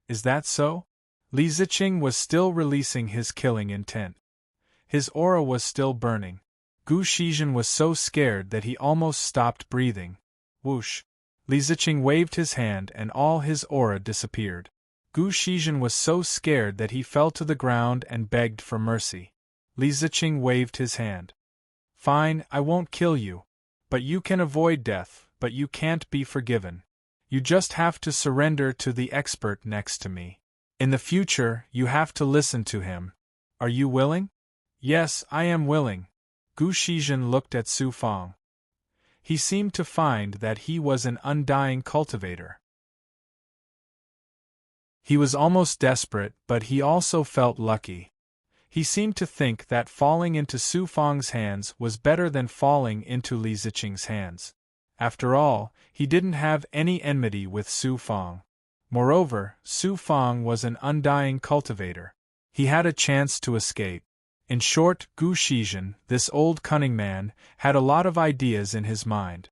Is that so? Li Ziqing was still releasing his killing intent. His aura was still burning. Gu Shizhen was so scared that he almost stopped breathing. Whoosh! Li Ziqing waved his hand and all his aura disappeared. Gu Shizhen was so scared that he fell to the ground and begged for mercy. Li Ziqing waved his hand. Fine, I won't kill you. But you can avoid death, but you can't be forgiven. You just have to surrender to the expert next to me. In the future, you have to listen to him. Are you willing? Yes, I am willing. Gu Shizhen looked at Su Fang. He seemed to find that he was an undying cultivator. He was almost desperate, but he also felt lucky. He seemed to think that falling into Su Fang's hands was better than falling into Li Ziqing's hands. After all, he didn't have any enmity with Su Fang. Moreover, Su Fang was an undying cultivator. He had a chance to escape. In short, Gu Shizhen, this old cunning man, had a lot of ideas in his mind.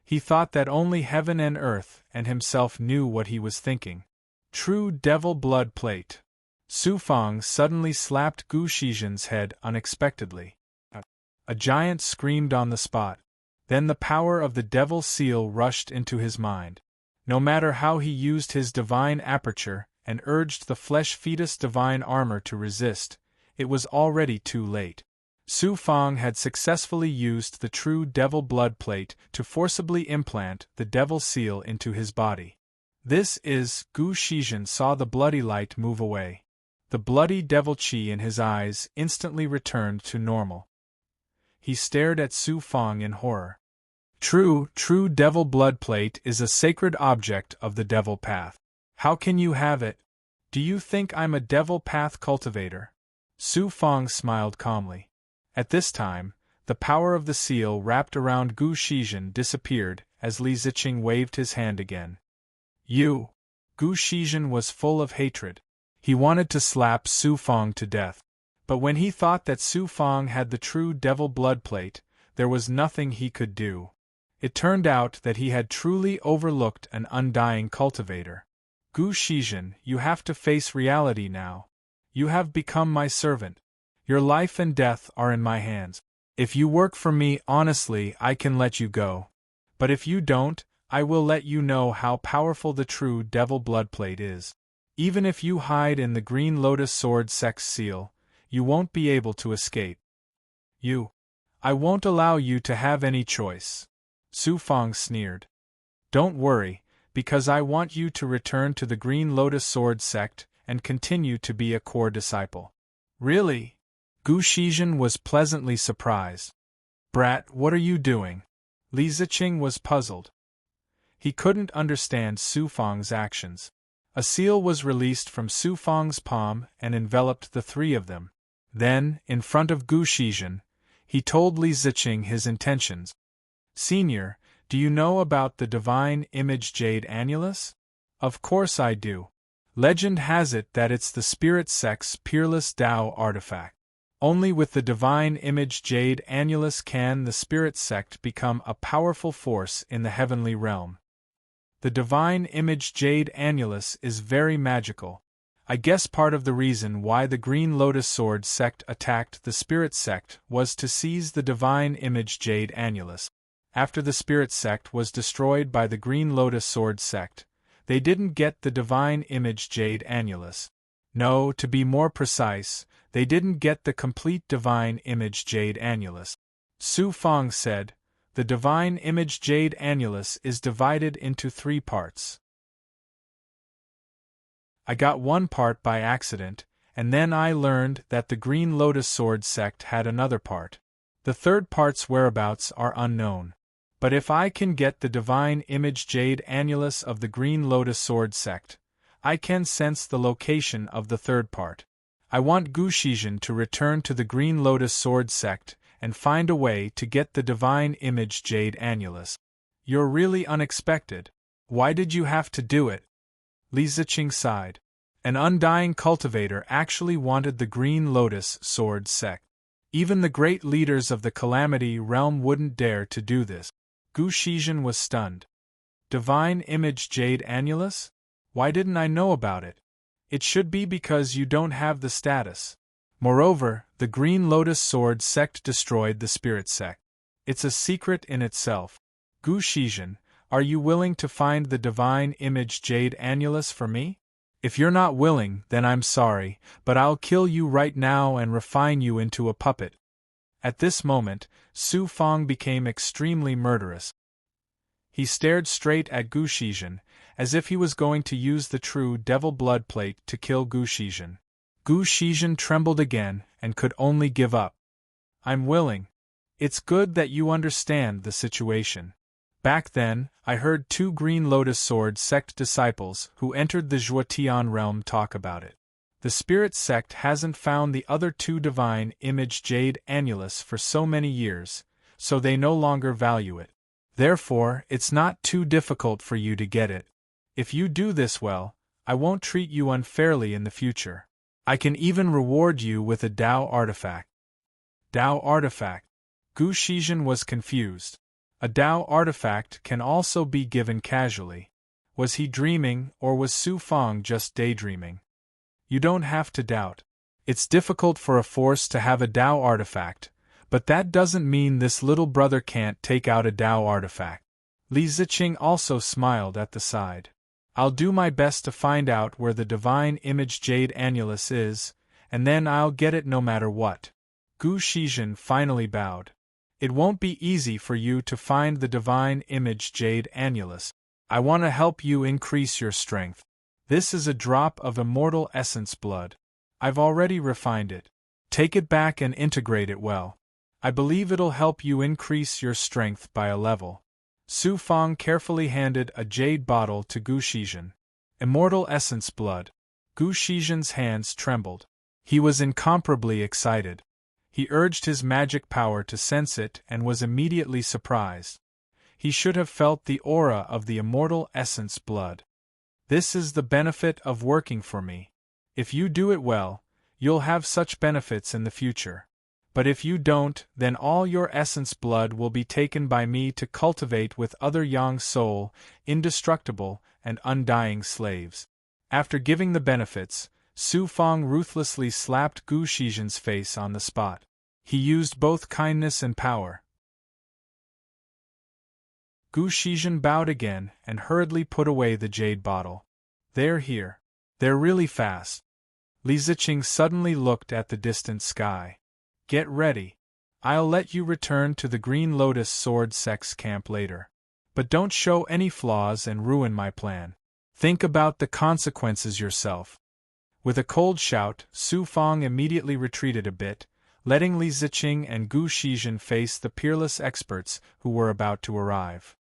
He thought that only heaven and earth and himself knew what he was thinking. True devil blood plate. Su Fang suddenly slapped Gu Shizhen's head unexpectedly. A giant screamed on the spot. Then the power of the devil seal rushed into his mind. No matter how he used his divine aperture and urged the flesh fetus divine armor to resist, it was already too late. Su Fang had successfully used the true devil blood plate to forcibly implant the devil seal into his body. This is, Gu Shizhen saw the bloody light move away. The bloody devil chi in his eyes instantly returned to normal. He stared at Su Fang in horror. True devil blood plate is a sacred object of the devil path. How can you have it? Do you think I'm a devil path cultivator? Su Fang smiled calmly. At this time, the power of the seal wrapped around Gu Shizhen disappeared as Li Ziqing waved his hand again. You! Gu Shizhen was full of hatred. He wanted to slap Su Fang to death. But when he thought that Su Fang had the true devil blood plate, there was nothing he could do. It turned out that he had truly overlooked an undying cultivator. Gu Shizhen, you have to face reality now. You have become my servant. Your life and death are in my hands. If you work for me honestly, I can let you go. But if you don't, I will let you know how powerful the true devil blood plate is. Even if you hide in the Green Lotus Sword sect's seal, you won't be able to escape. I won't allow you to have any choice. Su Fang sneered. Don't worry, because I want you to return to the Green Lotus Sword sect and continue to be a core disciple. Really? Gu Shizhen was pleasantly surprised. Brat, what are you doing? Li Ziqing was puzzled. He couldn't understand Su Fang's actions. A seal was released from Su Fang's palm and enveloped the three of them. Then, in front of Gu Shizhen, he told Li Ziqing his intentions. Senior, do you know about the Divine Image Jade Annulus? Of course I do. Legend has it that it's the Spirit Sect's peerless Tao artifact. Only with the divine image jade annulus can the spirit sect become a powerful force in the heavenly realm. The divine image jade annulus is very magical. I guess part of the reason why the Green Lotus Sword sect attacked the Spirit sect was to seize the divine image jade annulus. After the Spirit sect was destroyed by the Green Lotus Sword sect, they didn't get the divine image jade annulus. No, to be more precise, they didn't get the complete divine image jade annulus. Su Fong said, "The divine image jade annulus is divided into 3 parts. I got one part by accident, and then I learned that the Green Lotus Sword sect had another part. The third part's whereabouts are unknown. But if I can get the divine image jade annulus of the Green Lotus Sword sect, I can sense the location of the third part. I want Gu Shizhen to return to the Green Lotus Sword sect and find a way to get the divine image jade annulus." "You're really unexpected. Why did you have to do it?" Li Ziqing sighed. An undying cultivator actually wanted the Green Lotus Sword sect. Even the great leaders of the Calamity realm wouldn't dare to do this. Gu Shizhen was stunned. "Divine image jade annulus? Why didn't I know about it? It should be because you don't have the status. Moreover, the Green Lotus Sword sect destroyed the Spirit sect. It's a secret in itself. Gu Shizhen, are you willing to find the divine image jade annulus for me? If you're not willing, then I'm sorry, but I'll kill you right now and refine you into a puppet." At this moment, Su Fong became extremely murderous. He stared straight at Gu Shizhen, as if he was going to use the true devil blood plate to kill Gu Shizhen. Gu Shizhen trembled again and could only give up. "I'm willing. It's good that you understand the situation. Back then, I heard 2 Green Lotus Sword sect disciples who entered the Zhuotian realm talk about it. The Spirit sect hasn't found the other 2 divine image jade annulus for so many years, so they no longer value it. Therefore, it's not too difficult for you to get it. If you do this well, I won't treat you unfairly in the future. I can even reward you with a Dao artifact." Dao artifact? Gu Shizhen was confused. A Dao artifact can also be given casually. Was he dreaming, or was Su Fong just daydreaming? You don't have to doubt. It's difficult for a force to have a Dao artifact, but that doesn't mean this little brother can't take out a Dao artifact. Li Ziqing also smiled at the side. "I'll do my best to find out where the divine image jade annulus is, and then I'll get it no matter what." Gu Shizhen finally bowed. "It won't be easy for you to find the divine image jade annulus. I want to help you increase your strength. This is a drop of immortal essence blood. I've already refined it. Take it back and integrate it well. I believe it'll help you increase your strength by a level." Su Fong carefully handed a jade bottle to Gu Shizhen. Immortal essence blood. Gu Shizhen's hands trembled. He was incomparably excited. He urged his magic power to sense it and was immediately surprised. He should have felt the aura of the immortal essence blood. "This is the benefit of working for me. If you do it well, you'll have such benefits in the future. But if you don't, then all your essence blood will be taken by me to cultivate with other Yang soul, indestructible, and undying slaves." After giving the benefits, Su Fong ruthlessly slapped Gu Shizhen's face on the spot. He used both kindness and power. Gu Shizhen bowed again and hurriedly put away the jade bottle. "They're here. They're really fast." Li Ziqing suddenly looked at the distant sky. "Get ready. I'll let you return to the Green Lotus Sword sect's camp later. But don't show any flaws and ruin my plan. Think about the consequences yourself." With a cold shout, Su Fong immediately retreated a bit, letting Li Ziqing and Gu Shizhen face the peerless experts who were about to arrive.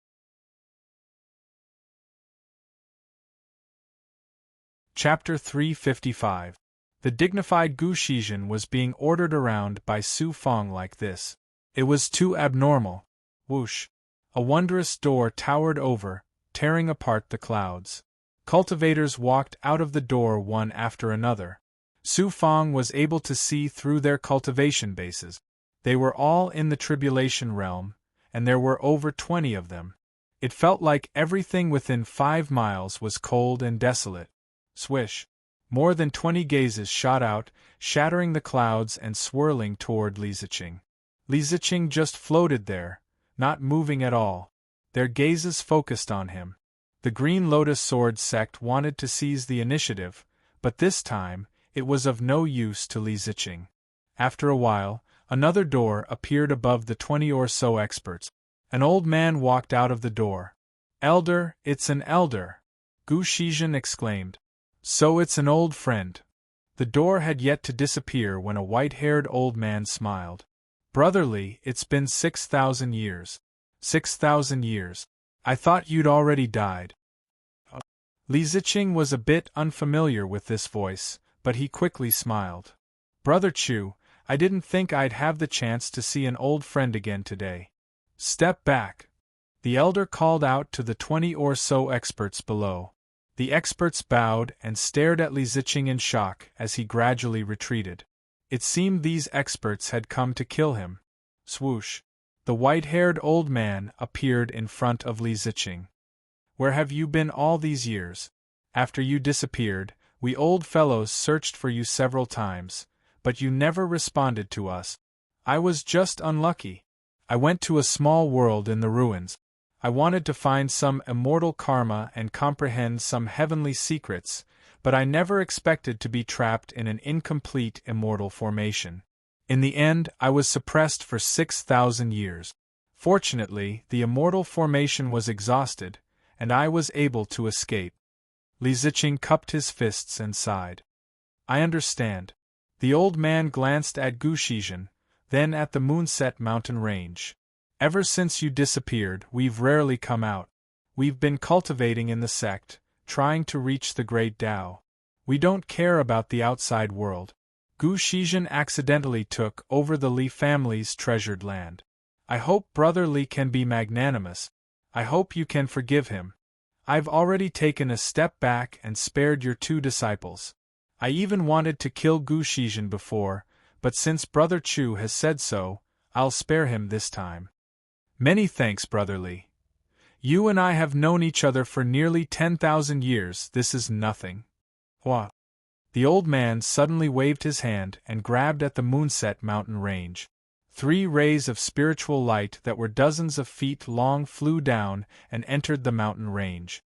Chapter 355. The dignified Gu Shizhen was being ordered around by Su Fong like this. It was too abnormal. Whoosh! A wondrous door towered over, tearing apart the clouds. Cultivators walked out of the door one after another. Su Fang was able to see through their cultivation bases. They were all in the tribulation realm, and there were over 20 of them. It felt like everything within 5 miles was cold and desolate. Swish! More than 20 gazes shot out, shattering the clouds and swirling toward Li Ziqing. Li Ziqing just floated there, not moving at all. Their gazes focused on him. The Green Lotus Sword sect wanted to seize the initiative, but this time, it was of no use to Li Ziqing. After a while, another door appeared above the 20 or so experts. An old man walked out of the door. "Elder, it's an elder!" Gu Shizhen exclaimed. "So it's an old friend." The door had yet to disappear when a white-haired old man smiled. "Brother Li, it's been 6,000 years. 6,000 years. I thought you'd already died." Li Ziqing was a bit unfamiliar with this voice, but he quickly smiled. "Brother Chu, I didn't think I'd have the chance to see an old friend again today." "Step back!" The elder called out to the 20 or so experts below. The experts bowed and stared at Li Ziqing in shock as he gradually retreated. It seemed these experts had come to kill him. Swoosh! The white-haired old man appeared in front of Li Ziqing. "Where have you been all these years? After you disappeared, we old fellows searched for you several times, but you never responded to us. I was just unlucky. I went to a small world in the ruins. I wanted to find some immortal karma and comprehend some heavenly secrets, but I never expected to be trapped in an incomplete immortal formation. In the end, I was suppressed for 6,000 years. Fortunately, the immortal formation was exhausted, and I was able to escape." Li Ziqing cupped his fists and sighed. "I understand." The old man glanced at Gu Shizhen, then at the Moonset mountain range. "Ever since you disappeared, we've rarely come out. We've been cultivating in the sect, trying to reach the great Tao. We don't care about the outside world." Gu Shizhen accidentally took over the Li family's treasured land. "I hope Brother Li can be magnanimous. I hope you can forgive him. I've already taken a step back and spared your 2 disciples. I even wanted to kill Gu Shizhen before, but since Brother Chu has said so, I'll spare him this time." "Many thanks, Brother Li. You and I have known each other for nearly 10,000 years. This is nothing." "What?" The old man suddenly waved his hand and grabbed at the Moonset mountain range. 3 rays of spiritual light that were dozens of feet long flew down and entered the mountain range.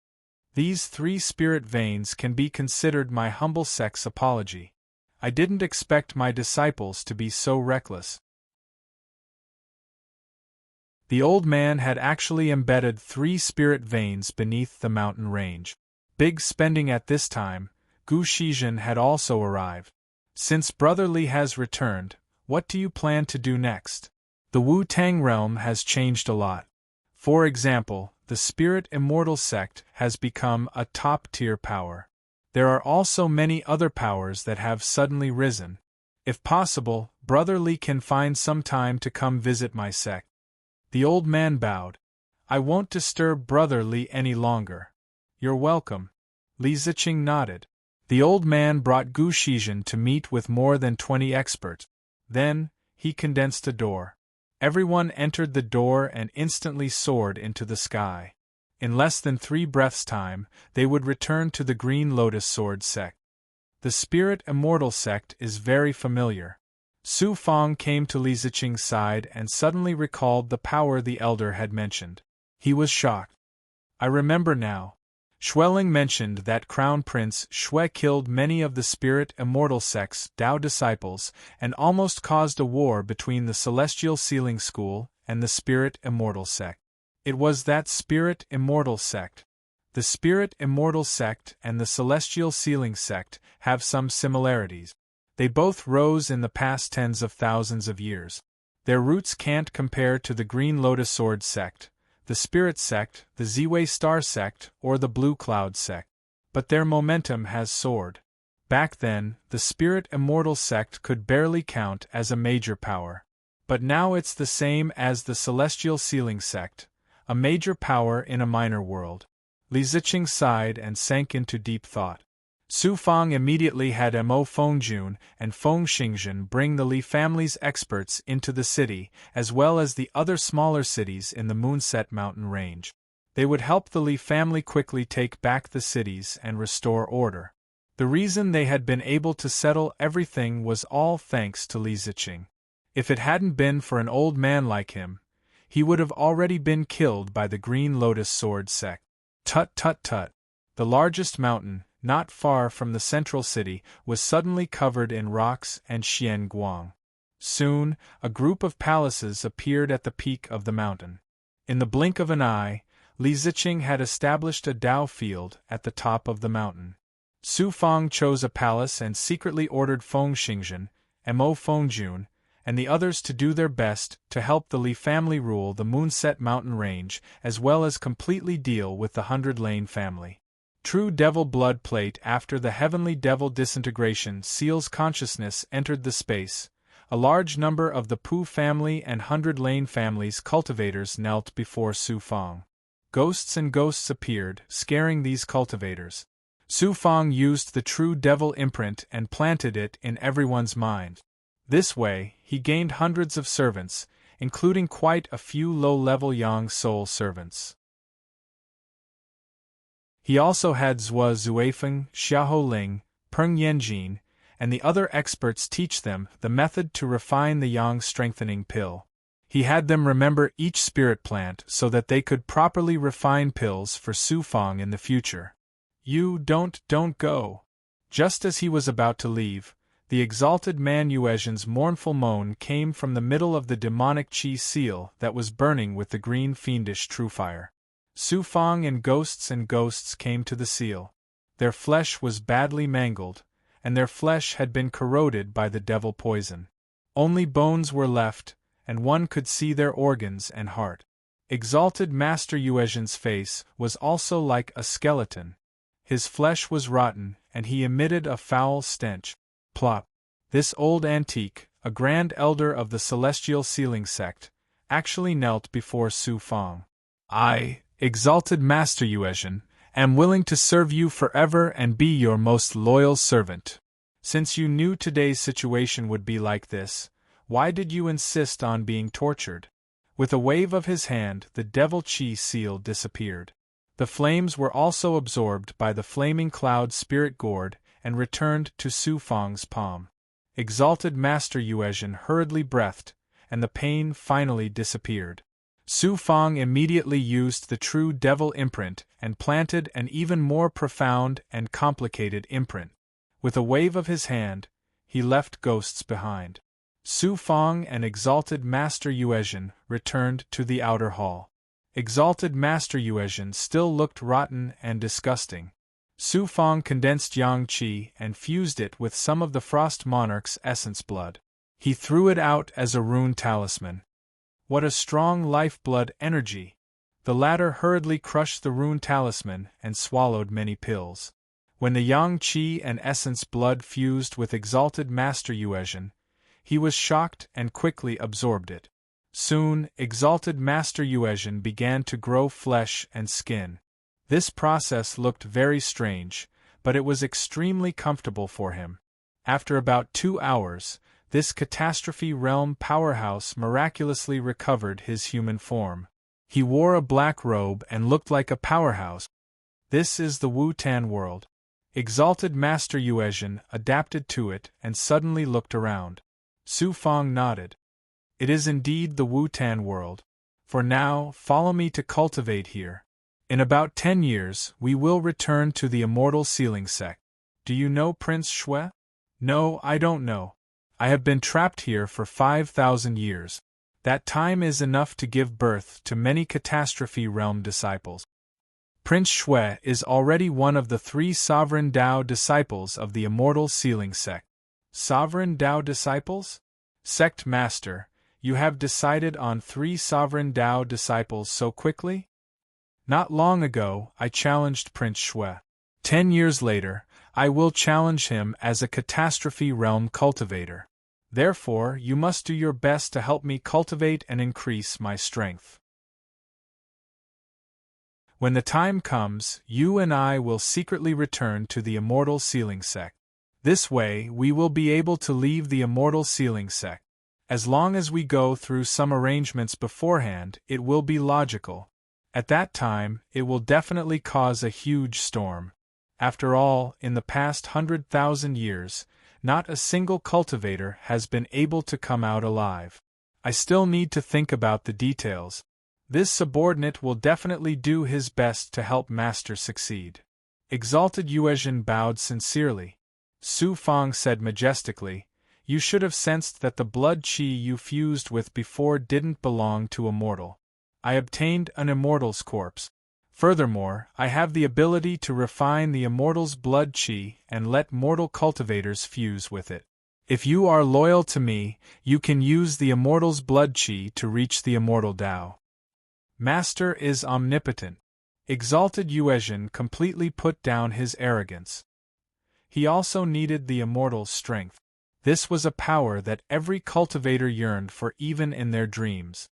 These 3 spirit veins can be considered my humble sect's apology. I didn't expect my disciples to be so reckless. The old man had actually embedded 3 spirit veins beneath the mountain range. Big spending at this time. Gu Shizhen had also arrived. "Since Brother Li has returned, what do you plan to do next? The Wu-Tang realm has changed a lot. For example, the Spirit Immortal sect has become a top-tier power. There are also many other powers that have suddenly risen. If possible, Brother Li can find some time to come visit my sect." The old man bowed. "I won't disturb Brother Li any longer." "You're welcome." Li Ziqing nodded. The old man brought Gu Shizhen to meet with more than 20 experts. Then, he condensed a door. Everyone entered the door and instantly soared into the sky. In less than 3 breaths' time, they would return to the Green Lotus Sword sect. The Spirit Immortal sect is very familiar. Su Fang came to Li Ziqing's side and suddenly recalled the power the elder had mentioned. He was shocked. "I remember now. Xueling mentioned that Crown Prince Xue killed many of the Spirit Immortal sect's Tao disciples and almost caused a war between the Celestial Sealing School and the Spirit Immortal sect. It was that Spirit Immortal sect. The Spirit Immortal sect and the Celestial Sealing sect have some similarities. They both rose in the past tens of thousands of years. Their roots can't compare to the Green Lotus Sword sect, the Spirit sect, the Ziwei Star sect, or the Blue Cloud sect. But their momentum has soared. Back then, the Spirit Immortal sect could barely count as a major power. But now it's the same as the Celestial Sealing sect, a major power in a minor world." Li Ziqing sighed and sank into deep thought. Su Fang immediately had Mo Fengjun and Feng Xingzhen bring the Li family's experts into the city, as well as the other smaller cities in the Moonset Mountain range. They would help the Li family quickly take back the cities and restore order. The reason they had been able to settle everything was all thanks to Li Ziqing. If it hadn't been for an old man like him, he would have already been killed by the Green Lotus Sword sect. Tut tut tut. The largest mountain, not far from the central city, was suddenly covered in rocks and xian guang. Soon, a group of palaces appeared at the peak of the mountain. In the blink of an eye, Li Ziqing had established a Dao field at the top of the mountain. Su Fang chose a palace and secretly ordered Feng Xingzhen, Mo Fengjun, and the others to do their best to help the Li family rule the Moonset Mountain range as well as completely deal with the 100 Lane family. True devil blood plate. After the heavenly devil disintegration seal's consciousness entered the space, a large number of the Pu family and 100 Lane family's cultivators knelt before Su Fang. Ghosts and ghosts appeared, scaring these cultivators. Su Fang used the true devil imprint and planted it in everyone's mind. This way, he gained hundreds of servants, including quite a few low-level Yang soul servants. He also had Zhua Zuifeng, Xiahou Ling, Peng Yanjin, and the other experts teach them the method to refine the Yang strengthening pill. He had them remember each spirit plant so that they could properly refine pills for Su Fang in the future. You don't go. Just as he was about to leave, the exalted man Yuezhan's mournful moan came from the middle of the demonic qi seal that was burning with the green fiendish true fire. Su Fang and ghosts came to the seal. Their flesh was badly mangled, and their flesh had been corroded by the devil poison. Only bones were left, and one could see their organs and heart. Exalted Master Yuezhan's face was also like a skeleton. His flesh was rotten, and he emitted a foul stench. Plop. This old antique, a grand elder of the celestial sealing sect, actually knelt before Su Fang. I, exalted Master Yuezhan, am willing to serve you forever and be your most loyal servant. Since you knew today's situation would be like this, why did you insist on being tortured? With a wave of his hand, the devil qi seal disappeared. The flames were also absorbed by the flaming cloud spirit gourd and returned to Su Fang's palm. Exalted Master Yuezhan hurriedly breathed, and the pain finally disappeared. Su Fang immediately used the true devil imprint and planted an even more profound and complicated imprint. With a wave of his hand, he left ghosts behind. Su Fang and Exalted Master Yuezhan returned to the outer hall. Exalted Master Yuezhan still looked rotten and disgusting. Su Fang condensed Yang Qi and fused it with some of the Frost Monarch's essence blood. He threw it out as a rune talisman. What a strong lifeblood energy! The latter hurriedly crushed the rune talisman and swallowed many pills. When the Yang Qi and essence blood fused with Exalted Master Yuezhan, he was shocked and quickly absorbed it. Soon, Exalted Master Yuezhan began to grow flesh and skin. This process looked very strange, but it was extremely comfortable for him. After about 2 hours, this catastrophe realm powerhouse miraculously recovered his human form. He wore a black robe and looked like a powerhouse. This is the Wu-Tan world. Exalted Master Yuezhan adapted to it and suddenly looked around. Su Fang nodded. It is indeed the Wu-Tan world. For now, follow me to cultivate here. In about 10 years, we will return to the immortal sealing sect. Do you know Prince Shui? No, I don't know. I have been trapped here for 5,000 years. That time is enough to give birth to many catastrophe realm disciples. Prince Shui is already one of the 3 sovereign Dao disciples of the immortal sealing sect. Sovereign Dao disciples? Sect Master, you have decided on 3 sovereign Dao disciples so quickly? Not long ago, I challenged Prince Shui. 10 years later, I will challenge him as a catastrophe realm cultivator. Therefore, you must do your best to help me cultivate and increase my strength. When the time comes, you and I will secretly return to the immortal sealing sect. This way, we will be able to leave the immortal sealing sect. As long as we go through some arrangements beforehand, it will be logical. At that time, it will definitely cause a huge storm. After all, in the past 100,000 years, not a single cultivator has been able to come out alive. I still need to think about the details. This subordinate will definitely do his best to help Master succeed. Exalted Yuezhan bowed sincerely. Su Fang said majestically, "You should have sensed that the blood qi you fused with before didn't belong to a mortal. I obtained an immortal's corpse. Furthermore, I have the ability to refine the immortal's blood qi and let mortal cultivators fuse with it. If you are loyal to me, you can use the immortal's blood qi to reach the immortal Tao." Master is omnipotent. Exalted Yuezhan completely put down his arrogance. He also needed the immortal's strength. This was a power that every cultivator yearned for even in their dreams.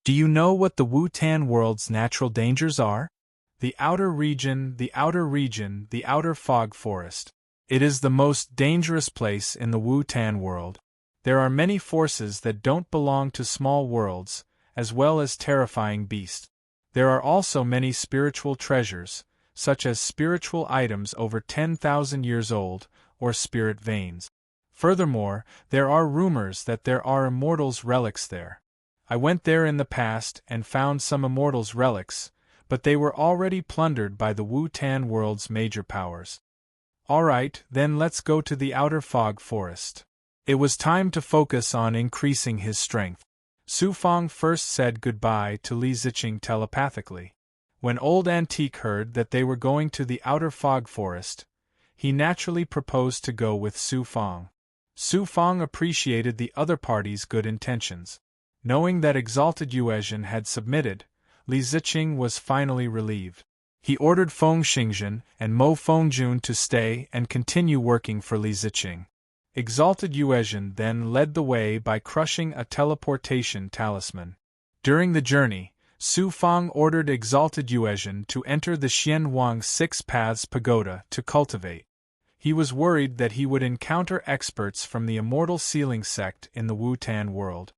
Do you know what the Wu-Tan world's natural dangers are? The outer region, the outer region, the outer fog forest. It is the most dangerous place in the Wu-Tan world. There are many forces that don't belong to small worlds, as well as terrifying beasts. There are also many spiritual treasures, such as spiritual items over 10,000 years old, or spirit veins. Furthermore, there are rumors that there are immortals' relics there. I went there in the past and found some immortals' relics, but they were already plundered by the Wu-Tan world's major powers. Alright, then let's go to the outer fog forest. It was time to focus on increasing his strength. Su Fang first said goodbye to Li Ziqing telepathically. When Old Antique heard that they were going to the outer fog forest, he naturally proposed to go with Su Fang. Su Fang appreciated the other party's good intentions. Knowing that Exalted Yuezhan had submitted, Li Ziqing was finally relieved. He ordered Feng Xingzhen and Mo Fengjun to stay and continue working for Li Ziqing. Exalted Yuezhan then led the way by crushing a teleportation talisman. During the journey, Su Fang ordered Exalted Yuezhan to enter the Xianhuang Six Paths Pagoda to cultivate. He was worried that he would encounter experts from the immortal sealing sect in the Wu-Tan world.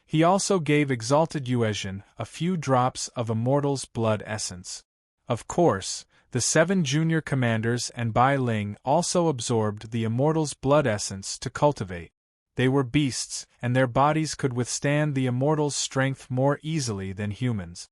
He also gave Exalted Yuezhan a few drops of immortal's blood essence. Of course, the 7 junior commanders and Bai Ling also absorbed the immortal's blood essence to cultivate. They were beasts, and their bodies could withstand the immortal's strength more easily than humans.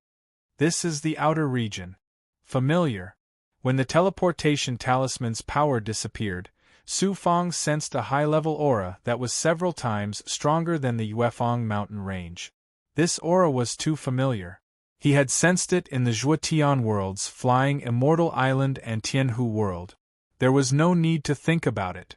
This is the outer region. Familiar. When the teleportation talisman's power disappeared, Su Fang sensed a high-level aura that was several times stronger than the Yuefang mountain range. This aura was too familiar. He had sensed it in the Zhuotian world's Flying Immortal Island and Tianhu world. There was no need to think about it.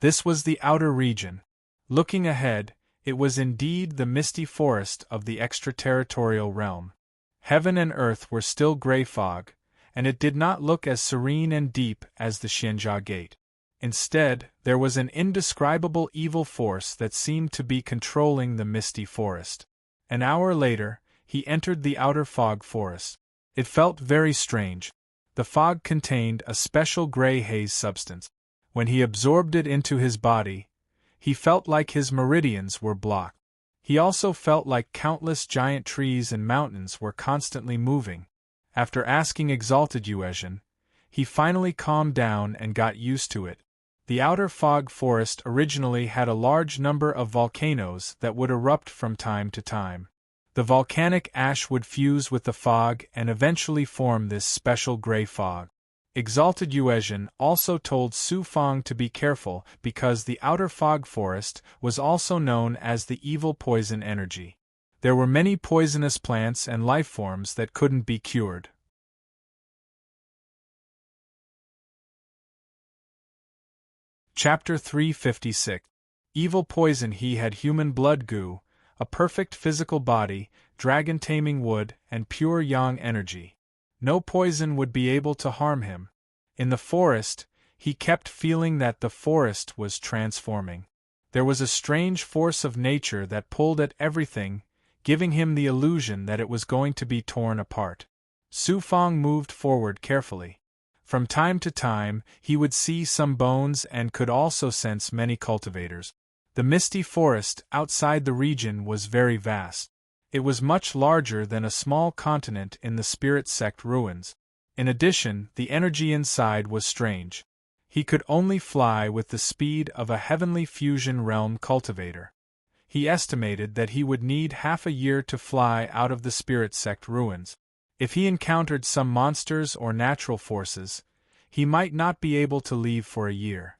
This was the outer region. Looking ahead, it was indeed the misty forest of the extraterritorial realm. Heaven and earth were still gray fog, and it did not look as serene and deep as the Xianjia Gate. Instead, there was an indescribable evil force that seemed to be controlling the misty forest. An hour later, he entered the outer fog forest. It felt very strange. The fog contained a special gray haze substance. When he absorbed it into his body, he felt like his meridians were blocked. He also felt like countless giant trees and mountains were constantly moving. After asking Exalted Yuezhan, he finally calmed down and got used to it. The outer fog forest originally had a large number of volcanoes that would erupt from time to time. The volcanic ash would fuse with the fog and eventually form this special gray fog. Exalted Yuezhan also told Su Fang to be careful because the outer fog forest was also known as the evil poison energy. There were many poisonous plants and life forms that couldn't be cured. Chapter 356. Evil poison. He had human blood goo, a perfect physical body, dragon-taming wood, and pure yang energy. No poison would be able to harm him. In the forest, he kept feeling that the forest was transforming. There was a strange force of nature that pulled at everything, giving him the illusion that it was going to be torn apart. Su Fang moved forward carefully. From time to time, he would see some bones and could also sense many cultivators. The misty forest outside the region was very vast. It was much larger than a small continent in the spirit sect ruins. In addition, the energy inside was strange. He could only fly with the speed of a heavenly fusion realm cultivator. He estimated that he would need half a year to fly out of the spirit sect ruins. If he encountered some monsters or natural forces, he might not be able to leave for a year.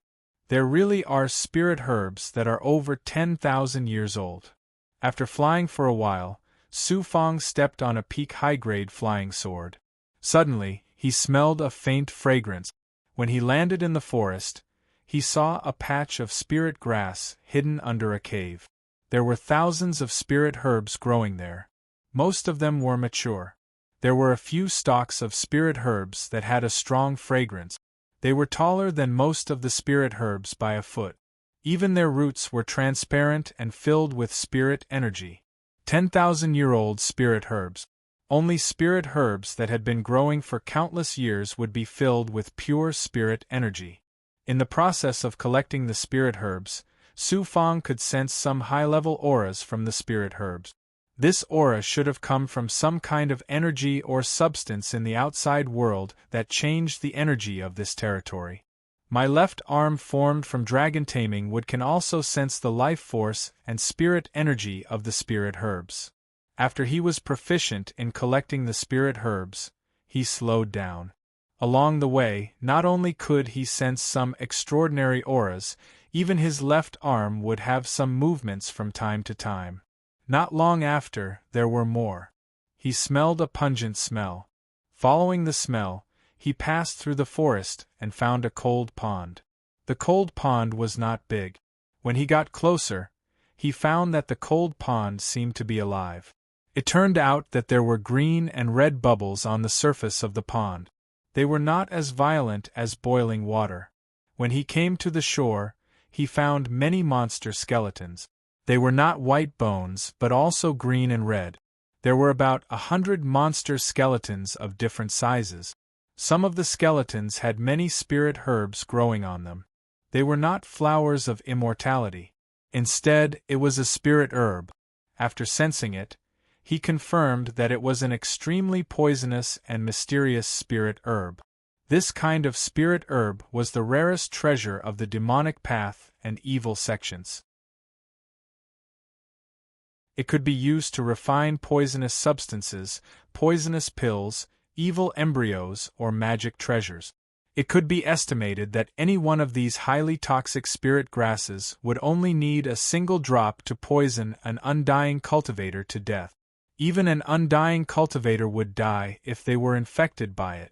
There really are spirit herbs that are over 10,000 years old. After flying for a while, Su Fang stepped on a peak high-grade flying sword. Suddenly, he smelled a faint fragrance. When he landed in the forest, he saw a patch of spirit grass hidden under a cave. There were thousands of spirit herbs growing there. Most of them were mature. There were a few stalks of spirit herbs that had a strong fragrance. They were taller than most of the spirit herbs by a foot. Even their roots were transparent and filled with spirit energy. 10,000-year-old spirit herbs. Only spirit herbs that had been growing for countless years would be filled with pure spirit energy. In the process of collecting the spirit herbs, Su Fang could sense some high-level auras from the spirit herbs. This aura should have come from some kind of energy or substance in the outside world that changed the energy of this territory. My left arm formed from dragon taming wood can also sense the life force and spirit energy of the spirit herbs. After he was proficient in collecting the spirit herbs, he slowed down. Along the way, not only could he sense some extraordinary auras, even his left arm would have some movements from time to time. Not long after, there were more. He smelled a pungent smell. Following the smell, he passed through the forest and found a cold pond. The cold pond was not big. When he got closer, he found that the cold pond seemed to be alive. It turned out that there were green and red bubbles on the surface of the pond. They were not as violent as boiling water. When he came to the shore, he found many monster skeletons. They were not white bones, but also green and red. There were about 100 monster skeletons of different sizes. Some of the skeletons had many spirit herbs growing on them. They were not flowers of immortality. Instead, it was a spirit herb. After sensing it, he confirmed that it was an extremely poisonous and mysterious spirit herb. This kind of spirit herb was the rarest treasure of the demonic path and evil sections. It could be used to refine poisonous substances, poisonous pills, evil embryos, or magic treasures. It could be estimated that any one of these highly toxic spirit grasses would only need a single drop to poison an undying cultivator to death. Even an undying cultivator would die if they were infected by it.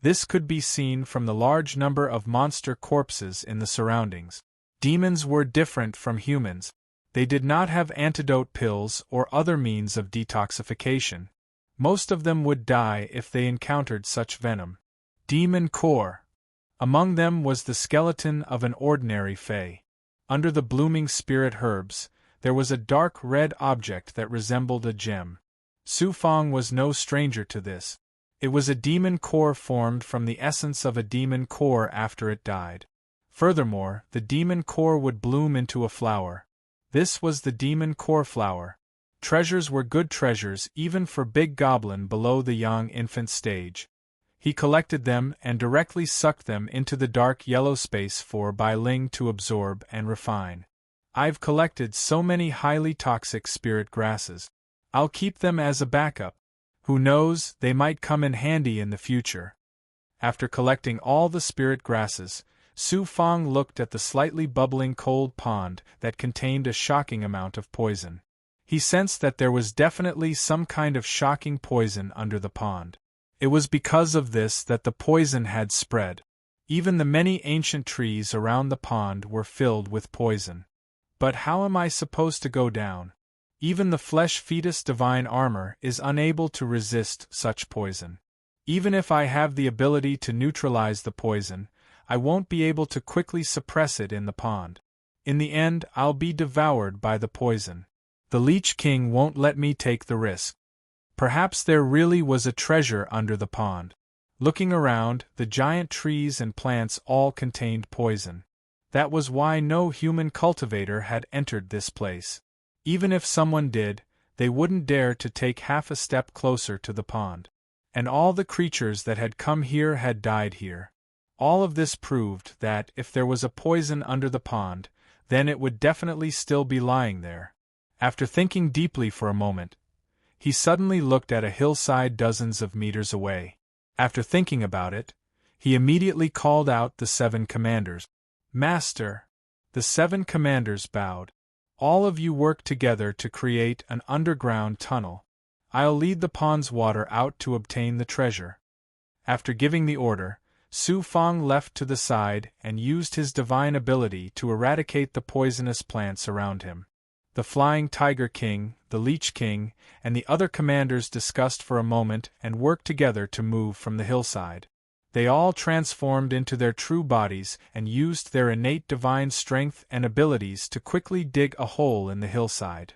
This could be seen from the large number of monster corpses in the surroundings. Demons were different from humans. They did not have antidote pills or other means of detoxification. Most of them would die if they encountered such venom. Demon core. Among them was the skeleton of an ordinary fae. Under the blooming spirit herbs, there was a dark red object that resembled a gem. Su Fang was no stranger to this. It was a demon core formed from the essence of a demon core after it died. Furthermore, the demon core would bloom into a flower. This was the demon core flower. Treasures were good treasures even for Big Goblin below the young infant stage. He collected them and directly sucked them into the dark yellow space for Bai Ling to absorb and refine. I've collected so many highly toxic spirit grasses. I'll keep them as a backup. Who knows, they might come in handy in the future. After collecting all the spirit grasses, Su Fang looked at the slightly bubbling cold pond that contained a shocking amount of poison. He sensed that there was definitely some kind of shocking poison under the pond. It was because of this that the poison had spread. Even the many ancient trees around the pond were filled with poison. But how am I supposed to go down? Even the flesh fetus divine armor is unable to resist such poison. Even if I have the ability to neutralize the poison, I won't be able to quickly suppress it in the pond. In the end, I'll be devoured by the poison. The Leech King won't let me take the risk. Perhaps there really was a treasure under the pond. Looking around, the giant trees and plants all contained poison. That was why no human cultivator had entered this place. Even if someone did, they wouldn't dare to take half a step closer to the pond. And all the creatures that had come here had died here. All of this proved that if there was a poison under the pond, then it would definitely still be lying there. After thinking deeply for a moment, he suddenly looked at a hillside dozens of meters away. After thinking about it, he immediately called out the 7 commanders. "Master!" The 7 commanders bowed. "All of you work together to create an underground tunnel. I'll lead the pond's water out to obtain the treasure." After giving the order, Su Fang left to the side and used his divine ability to eradicate the poisonous plants around him. The Flying Tiger King, the Leech King, and the other commanders discussed for a moment and worked together to move from the hillside. They all transformed into their true bodies and used their innate divine strength and abilities to quickly dig a hole in the hillside.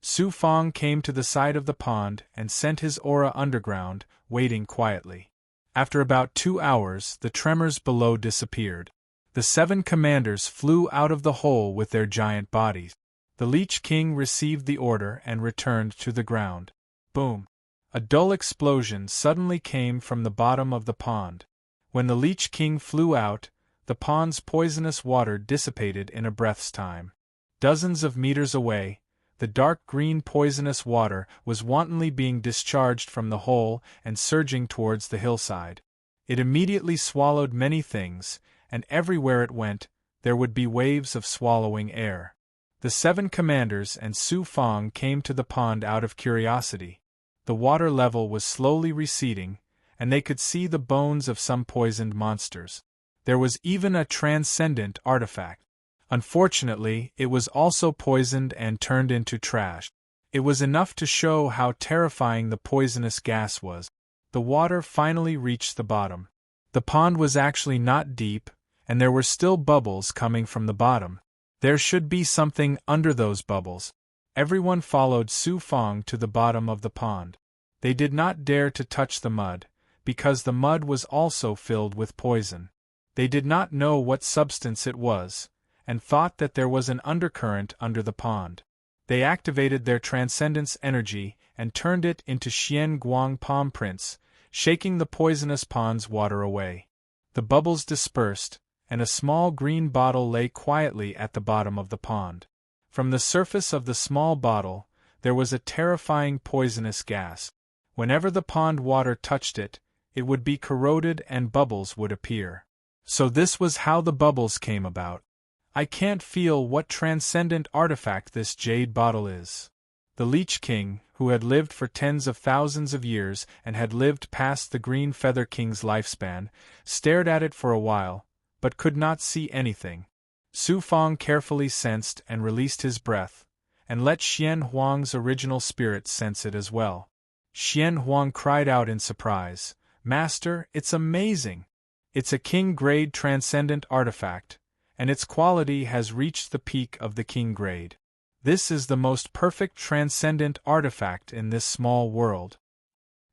Su Fang came to the side of the pond and sent his aura underground, waiting quietly. After about 2 hours, the tremors below disappeared. The 7 commanders flew out of the hole with their giant bodies. The Leech King received the order and returned to the ground. Boom! A dull explosion suddenly came from the bottom of the pond. When the Leech King flew out, the pond's poisonous water dissipated in a breath's time. Dozens of meters away, the dark green poisonous water was wantonly being discharged from the hole and surging towards the hillside. It immediately swallowed many things, and everywhere it went, there would be waves of swallowing air. The 7 commanders and Su Fang came to the pond out of curiosity. The water level was slowly receding, and they could see the bones of some poisoned monsters. There was even a transcendent artifact. Unfortunately, it was also poisoned and turned into trash. It was enough to show how terrifying the poisonous gas was. The water finally reached the bottom. The pond was actually not deep, and there were still bubbles coming from the bottom. There should be something under those bubbles. Everyone followed Su Fang to the bottom of the pond. They did not dare to touch the mud, because the mud was also filled with poison. They did not know what substance it was, and thought that there was an undercurrent under the pond. They activated their transcendence energy and turned it into Xian Guang palm prints, shaking the poisonous pond's water away. The bubbles dispersed, and a small green bottle lay quietly at the bottom of the pond. From the surface of the small bottle, there was a terrifying poisonous gas. Whenever the pond water touched it, it would be corroded and bubbles would appear. So this was how the bubbles came about. I can't feel what transcendent artifact this jade bottle is. The Leech King, who had lived for tens of thousands of years and had lived past the Green Feather King's lifespan, stared at it for a while, but could not see anything. Su Fang carefully sensed and released his breath, and let Xian Huang's original spirit sense it as well. Xian Huang cried out in surprise, "Master, it's amazing! It's a king-grade transcendent artifact, and its quality has reached the peak of the king grade. This is the most perfect transcendent artifact in this small world."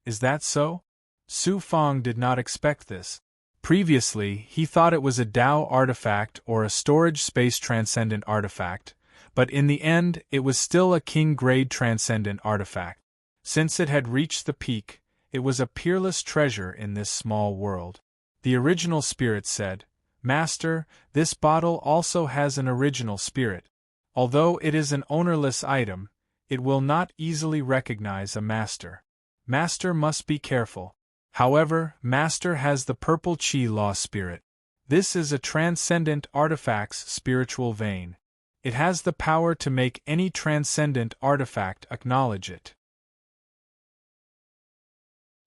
"Is that so?" Su Fang did not expect this. Previously, he thought it was a Dao artifact or a storage space transcendent artifact, but in the end it was still a king-grade transcendent artifact. Since it had reached the peak, it was a peerless treasure in this small world. The original spirit said, "Master, this bottle also has an original spirit. Although it is an ownerless item, it will not easily recognize a master. Master must be careful. However, Master has the purple Qi Law spirit. This is a transcendent artifact's spiritual vein. It has the power to make any transcendent artifact acknowledge it.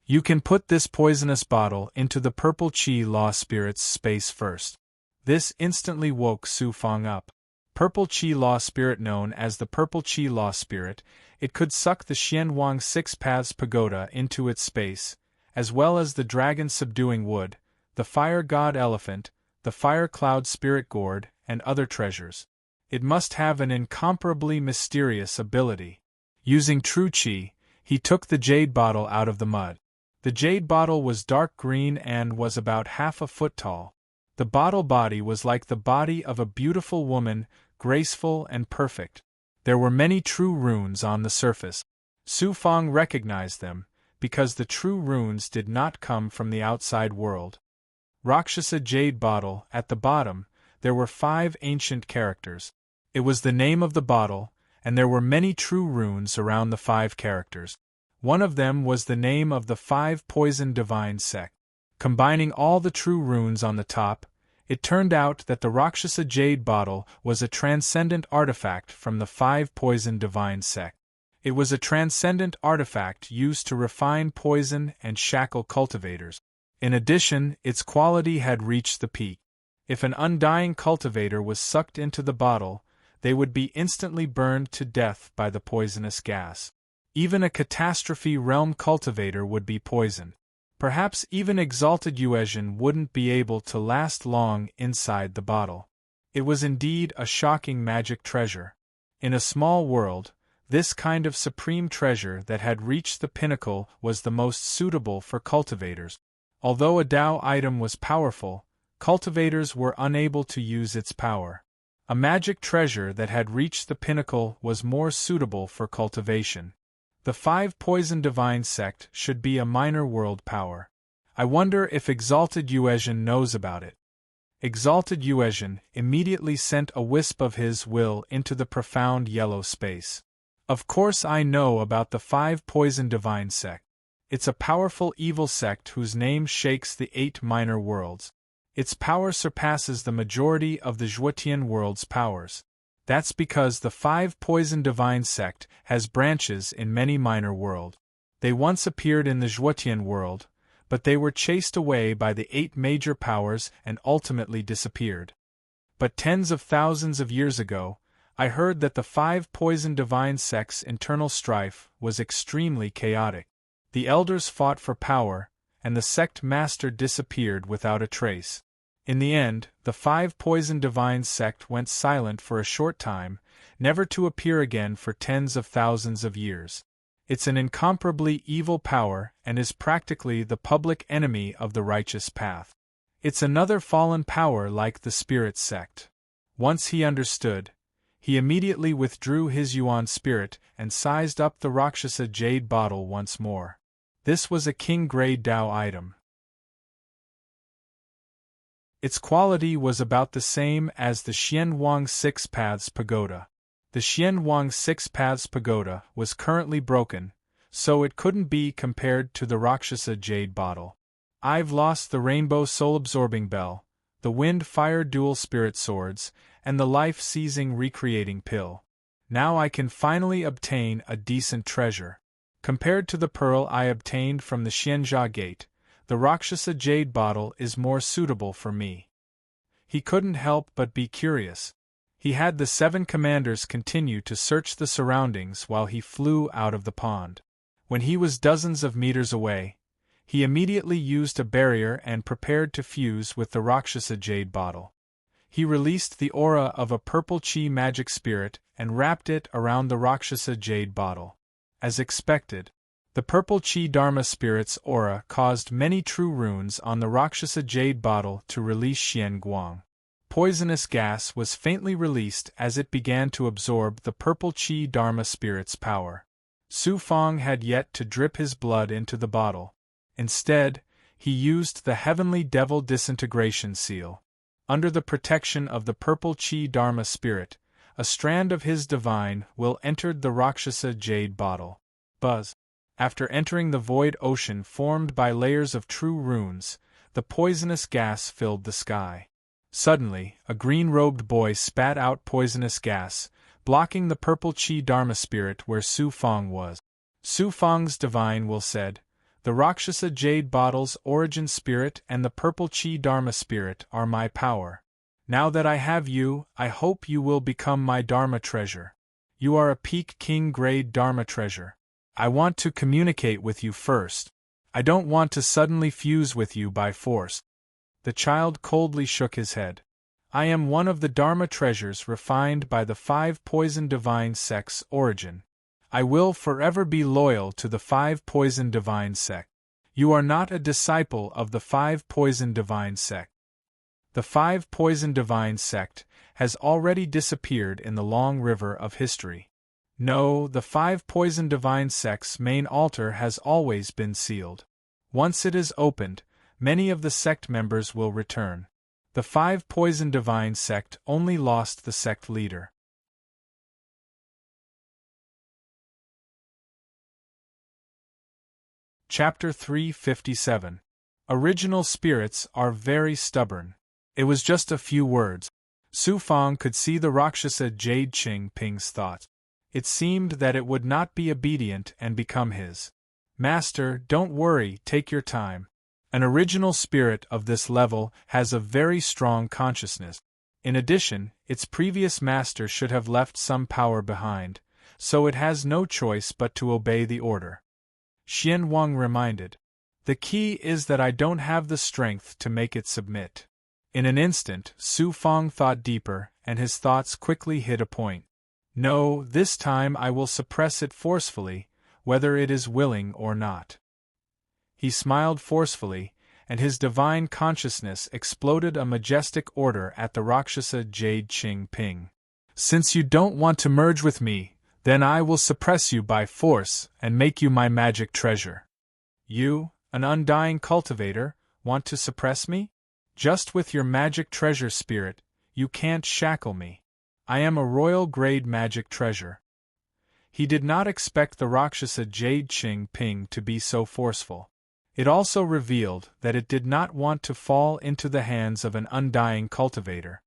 You can put this poisonous bottle into the purple Qi Law spirit's space first." This instantly woke Su Fang up. Purple Qi Law spirit, known as the purple Qi Law spirit, it could suck the Xianhuang Six Paths Pagoda into its space, as well as the dragon subduing wood, the fire god elephant, the fire cloud spirit gourd, and other treasures. It must have an incomparably mysterious ability. Using true chi, he took the jade bottle out of the mud. The jade bottle was dark green and was about half a foot tall. The bottle body was like the body of a beautiful woman, graceful and perfect. There were many true runes on the surface. Su Fang recognized them, because the true runes did not come from the outside world. Rakshasa jade bottle, at the bottom, there were 5 ancient characters. It was the name of the bottle, and there were many true runes around the 5 characters. One of them was the name of the 5 poison divine sect. Combining all the true runes on the top, it turned out that the Rakshasa jade bottle was a transcendent artifact from the 5 poison divine sect. It was a transcendent artifact used to refine poison and shackle cultivators. In addition, its quality had reached the peak. If an undying cultivator was sucked into the bottle, they would be instantly burned to death by the poisonous gas. Even a catastrophe realm cultivator would be poisoned. Perhaps even exalted Yuezhan wouldn't be able to last long inside the bottle. It was indeed a shocking magic treasure. In a small world, this kind of supreme treasure that had reached the pinnacle was the most suitable for cultivators. Although a Tao item was powerful, cultivators were unable to use its power. A magic treasure that had reached the pinnacle was more suitable for cultivation. The 5 poison divine sect should be a minor world power. I wonder if exalted Yuezhan knows about it. Exalted Yuezhan immediately sent a wisp of his will into the profound yellow space. Of course I know about the 5 poison divine sect. It's a powerful evil sect whose name shakes the 8 minor worlds. Its power surpasses the majority of the Zhuotian world's powers. That's because the 5 poison divine sect has branches in many minor worlds. They once appeared in the Zhuotian world, but they were chased away by the 8 major powers and ultimately disappeared. But tens of thousands of years ago, I heard that the 5 poison divine sect's internal strife was extremely chaotic. The elders fought for power, and the sect master disappeared without a trace. In the end, the 5 poison divine sect went silent for a short time, never to appear again for tens of thousands of years. It's an incomparably evil power and is practically the public enemy of the righteous path. It's another fallen power like the spirit sect. Once he understood, he immediately withdrew his Yuan spirit and sized up the Rakshasa jade bottle once more. This was a king-grade Tao item. Its quality was about the same as the Xianwang Six Paths Pagoda. The Xianwang Six Paths Pagoda was currently broken, so it couldn't be compared to the Rakshasa jade bottle. I've lost the rainbow soul-absorbing bell, the wind-fire dual spirit swords, and the life-seizing recreating pill. Now I can finally obtain a decent treasure. Compared to the pearl I obtained from the Xianjia Gate, the Rakshasa jade bottle is more suitable for me. He couldn't help but be curious. He had the 7 commanders continue to search the surroundings while he flew out of the pond. When he was dozens of meters away, he immediately used a barrier and prepared to fuse with the Rakshasa jade bottle. He released the aura of a purple chi magic spirit and wrapped it around the Rakshasa jade bottle. As expected, the purple chi dharma spirit's aura caused many true runes on the Rakshasa jade bottle to release Xian Guang. Poisonous gas was faintly released as it began to absorb the purple chi dharma spirit's power. Su Fang had yet to drip his blood into the bottle. Instead, he used the heavenly devil disintegration seal. Under the protection of the purple chi dharma spirit, a strand of his divine will entered the Rakshasa jade bottle. Buzz. After entering the void ocean formed by layers of true runes, the poisonous gas filled the sky. Suddenly, a green-robed boy spat out poisonous gas, blocking the purple chi dharma spirit where Su Fang was. Su Fang's divine will said, "The Rakshasa jade bottle's origin spirit and the purple chi dharma spirit are my power. Now that I have you, I hope you will become my dharma treasure. You are a peak king-grade dharma treasure. I want to communicate with you first. I don't want to suddenly fuse with you by force." The child coldly shook his head. I am one of the Dharma treasures refined by the 5 poison divine sects' origin. I will forever be loyal to the 5 poison divine sect. You are not a disciple of the 5 poison divine sect. The 5 poison divine sect has already disappeared in the long river of history. No, the 5 poison divine sect's main altar has always been sealed. Once it is opened, many of the sect members will return. The 5 poison divine sect only lost the sect leader. Chapter 357. Original spirits are very stubborn. It was just a few words. Su Fang could see the Rakshasa Jade Qing Ping's thoughts. It seemed that it would not be obedient and become his. Master, don't worry, take your time. An original spirit of this level has a very strong consciousness. In addition, its previous master should have left some power behind, so it has no choice but to obey the order. Xian Wang reminded. The key is that I don't have the strength to make it submit. In an instant, Su Fang thought deeper, and his thoughts quickly hit a point. No, this time I will suppress it forcefully, whether it is willing or not. He smiled forcefully, and his divine consciousness exploded a majestic order at the Rakshasa Jade Qing Ping. Since you don't want to merge with me, then I will suppress you by force and make you my magic treasure. You, an undying cultivator, want to suppress me? Just with your magic treasure spirit, you can't shackle me. I am a royal-grade magic treasure. He did not expect the Rakshasa Jade Qing Ping to be so forceful. It also revealed that it did not want to fall into the hands of an undying cultivator.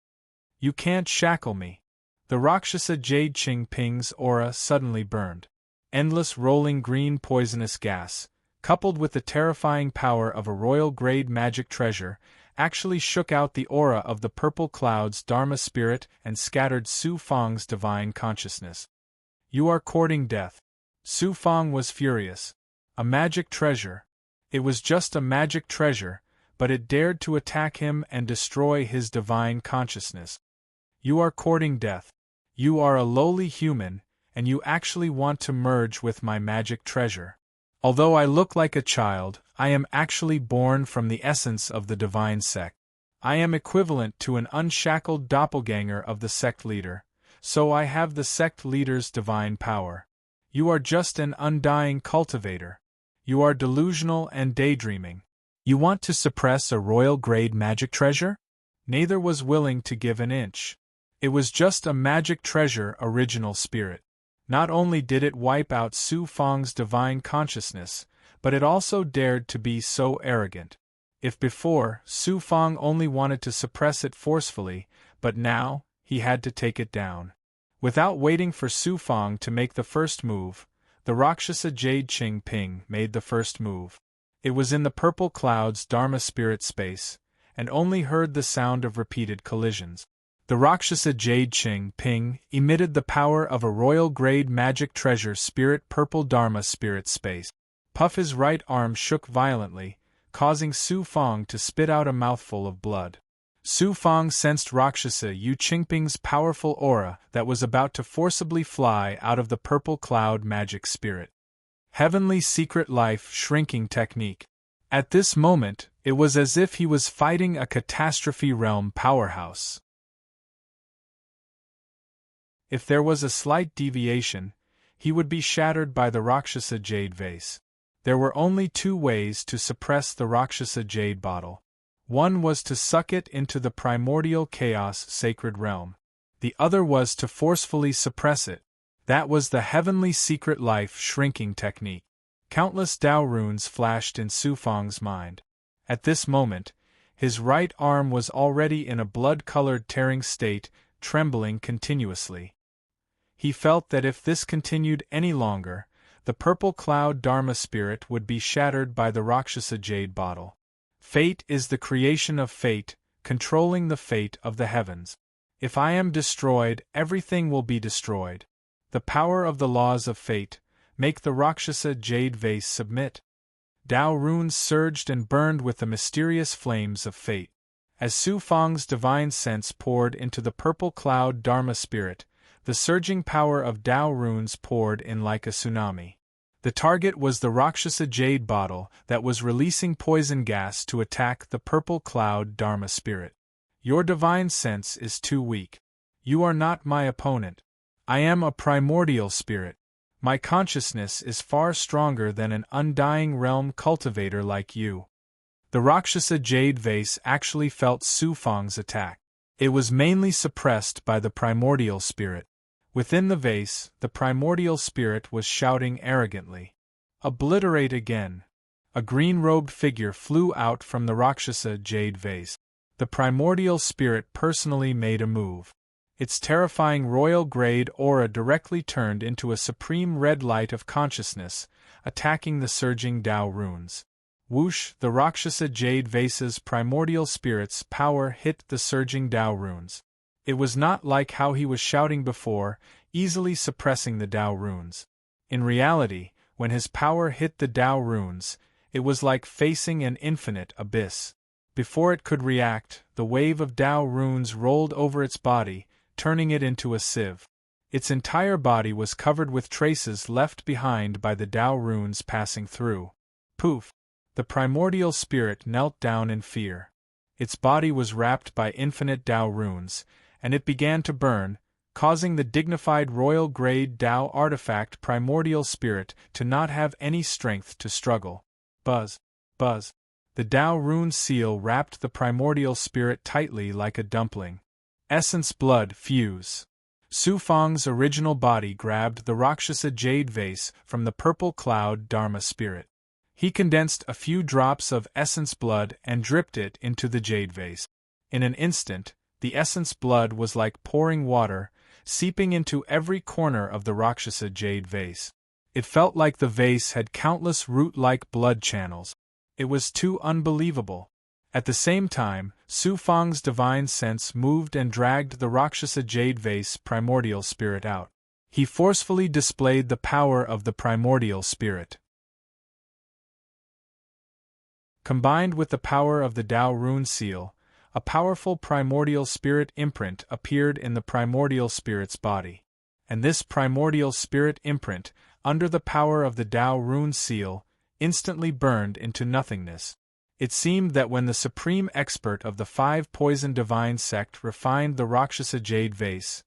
You can't shackle me. The Rakshasa Jade Qing Ping's aura suddenly burned. Endless rolling green poisonous gas, coupled with the terrifying power of a royal-grade magic treasure, actually shook out the aura of the purple cloud's Dharma spirit and scattered Su Fang's divine consciousness. You are courting death. Su Fang was furious. A magic treasure. It was just a magic treasure, but it dared to attack him and destroy his divine consciousness. You are courting death. You are a lowly human, and you actually want to merge with my magic treasure. Although I look like a child, I am actually born from the essence of the divine sect. I am equivalent to an unshackled doppelganger of the sect leader, so I have the sect leader's divine power. You are just an undying cultivator. You are delusional and daydreaming. You want to suppress a royal-grade magic treasure? Neither was willing to give an inch. It was just a magic treasure original spirit. Not only did it wipe out Su Fang's divine consciousness, but it also dared to be so arrogant. If before, Su Fang only wanted to suppress it forcefully, but now, he had to take it down. Without waiting for Su Fang to make the first move, the Rakshasa Jade Qing Ping made the first move. It was in the purple cloud's Dharma spirit space, and only heard the sound of repeated collisions. The Rakshasa Jade Qing Ping emitted the power of a royal-grade magic treasure spirit purple Dharma spirit space. Puff his right arm shook violently, causing Su Fang to spit out a mouthful of blood. Su Fang sensed Rakshasa Yu Qingping's powerful aura that was about to forcibly fly out of the purple cloud magic spirit. Heavenly secret life shrinking technique. At this moment, it was as if he was fighting a catastrophe realm powerhouse. If there was a slight deviation, he would be shattered by the Rakshasa Jade Vase. There were only 2 ways to suppress the Rakshasa Jade Bottle. One was to suck it into the primordial chaos sacred realm. The other was to forcefully suppress it. That was the heavenly secret life shrinking technique. Countless Dao runes flashed in Su Fang's mind. At this moment, his right arm was already in a blood-colored tearing state, trembling continuously. He felt that if this continued any longer, the purple cloud Dharma spirit would be shattered by the Rakshasa Jade Bottle. Fate is the creation of fate, controlling the fate of the heavens. If I am destroyed, everything will be destroyed. The power of the laws of fate, make the Rakshasa Jade Vase submit. Dao runes surged and burned with the mysterious flames of fate. As Su Fang's divine sense poured into the purple cloud Dharma spirit, the surging power of Tao runes poured in like a tsunami. The target was the Rakshasa jade bottle that was releasing poison gas to attack the purple cloud Dharma spirit. Your divine sense is too weak. You are not my opponent. I am a primordial spirit. My consciousness is far stronger than an undying realm cultivator like you. The Rakshasa jade vase actually felt Su Fang's attack. It was mainly suppressed by the primordial spirit. Within the vase, the primordial spirit was shouting arrogantly, "Obliterate again!" A green-robed figure flew out from the Rakshasa jade vase. The primordial spirit personally made a move. Its terrifying royal-grade aura directly turned into a supreme red light of consciousness, attacking the surging Tao runes. Whoosh! The Rakshasa jade vase's primordial spirit's power hit the surging Tao runes. It was not like how he was shouting before, easily suppressing the Tao runes. In reality, when his power hit the Tao runes, it was like facing an infinite abyss. Before it could react, the wave of Tao runes rolled over its body, turning it into a sieve. Its entire body was covered with traces left behind by the Tao runes passing through. Poof! The primordial spirit knelt down in fear. Its body was wrapped by infinite Tao runes, and it began to burn, causing the dignified royal-grade Tao artifact primordial spirit to not have any strength to struggle. Buzz! Buzz! The Tao rune seal wrapped the primordial spirit tightly like a dumpling. Essence blood fuse. Su Fang's original body grabbed the Rakshasa jade vase from the purple cloud Dharma spirit. He condensed a few drops of essence blood and dripped it into the jade vase. In an instant, the essence blood was like pouring water, seeping into every corner of the Rakshasa jade vase. It felt like the vase had countless root-like blood channels. It was too unbelievable. At the same time, Su Fang's divine sense moved and dragged the Rakshasa jade vase primordial spirit out. He forcefully displayed the power of the primordial spirit. Combined with the power of the Tao rune seal, a powerful primordial spirit imprint appeared in the primordial spirit's body. And this primordial spirit imprint, under the power of the Tao rune seal, instantly burned into nothingness. It seemed that when the supreme expert of the 5 poison divine sect refined the Rakshasa jade vase,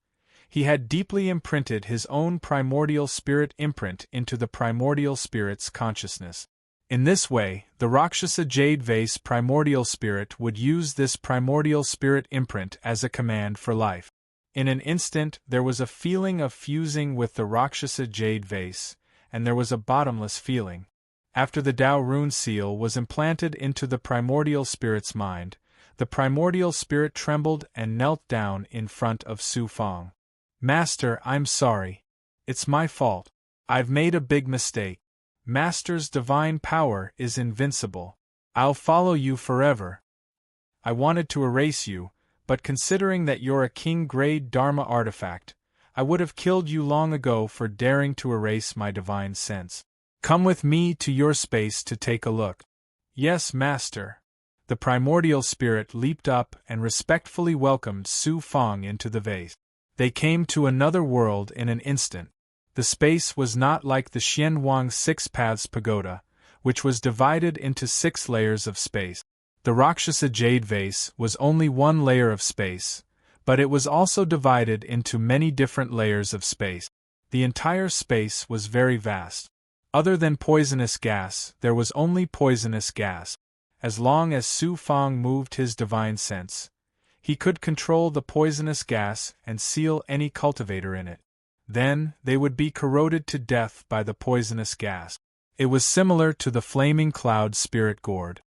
he had deeply imprinted his own primordial spirit imprint into the primordial spirit's consciousness. In this way, the Rakshasa jade vase primordial spirit would use this primordial spirit imprint as a command for life. In an instant, there was a feeling of fusing with the Rakshasa jade vase, and there was a bottomless feeling. After the Tao rune seal was implanted into the primordial spirit's mind, the primordial spirit trembled and knelt down in front of Su Fang. "Master, I'm sorry. It's my fault. I've made a big mistake. Master's divine power is invincible. I'll follow you forever. I wanted to erase you, but considering that you're a king-grade Dharma artifact, I would have killed you long ago for daring to erase my divine sense. Come with me to your space to take a look." "Yes, Master." The primordial spirit leaped up and respectfully welcomed Su Fang into the vase. They came to another world in an instant. The space was not like the Xianwang Six Paths Pagoda, which was divided into 6 layers of space. The Rakshasa jade vase was only one layer of space, but it was also divided into many different layers of space. The entire space was very vast. Other than poisonous gas, there was only poisonous gas. As long as Su Fang moved his divine sense, he could control the poisonous gas and seal any cultivator in it. Then, they would be corroded to death by the poisonous gas. It was similar to the flaming cloud spirit gourd.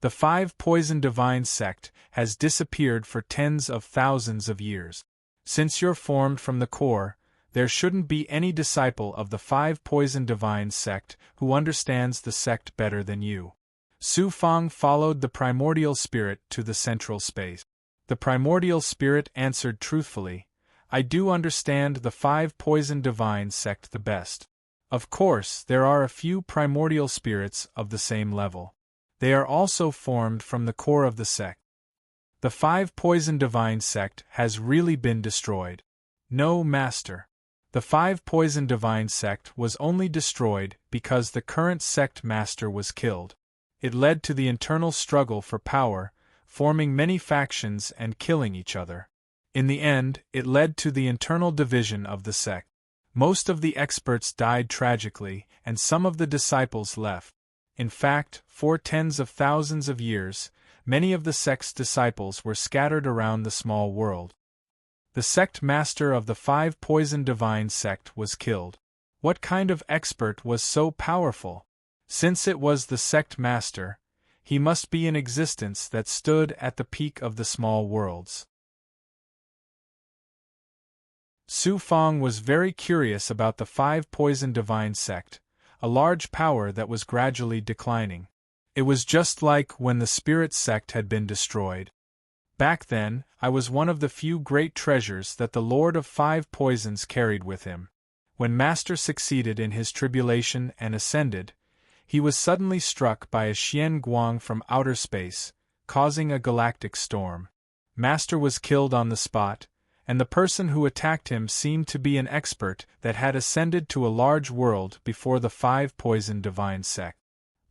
The 5 poison divine sect has disappeared for tens of thousands of years. Since you're formed from the core, there shouldn't be any disciple of the 5 poison divine sect who understands the sect better than you. Su Fang followed the primordial spirit to the central space. The primordial spirit answered truthfully, "I do understand the 5 poison divine sect the best. Of course, there are a few primordial spirits of the same level. They are also formed from the core of the sect. The five poison divine sect has really been destroyed. No, Master. The five poison divine sect was only destroyed because the current sect master was killed. It led to the internal struggle for power, forming many factions and killing each other. In the end, it led to the internal division of the sect. Most of the experts died tragically, and some of the disciples left. In fact, for tens of thousands of years, many of the sect's disciples were scattered around the small world. The sect master of the five poison divine sect was killed. What kind of expert was so powerful? Since it was the sect master, he must be in existence that stood at the peak of the small worlds. Su Fang was very curious about the five poison divine sect, a large power that was gradually declining. It was just like when the spirit sect had been destroyed. Back then, I was one of the few great treasures that the Lord of Five Poisons carried with him. When Master succeeded in his tribulation and ascended, he was suddenly struck by a Xian Guang from outer space, causing a galactic storm. Master was killed on the spot, and the person who attacked him seemed to be an expert that had ascended to a large world before the five poison divine sect.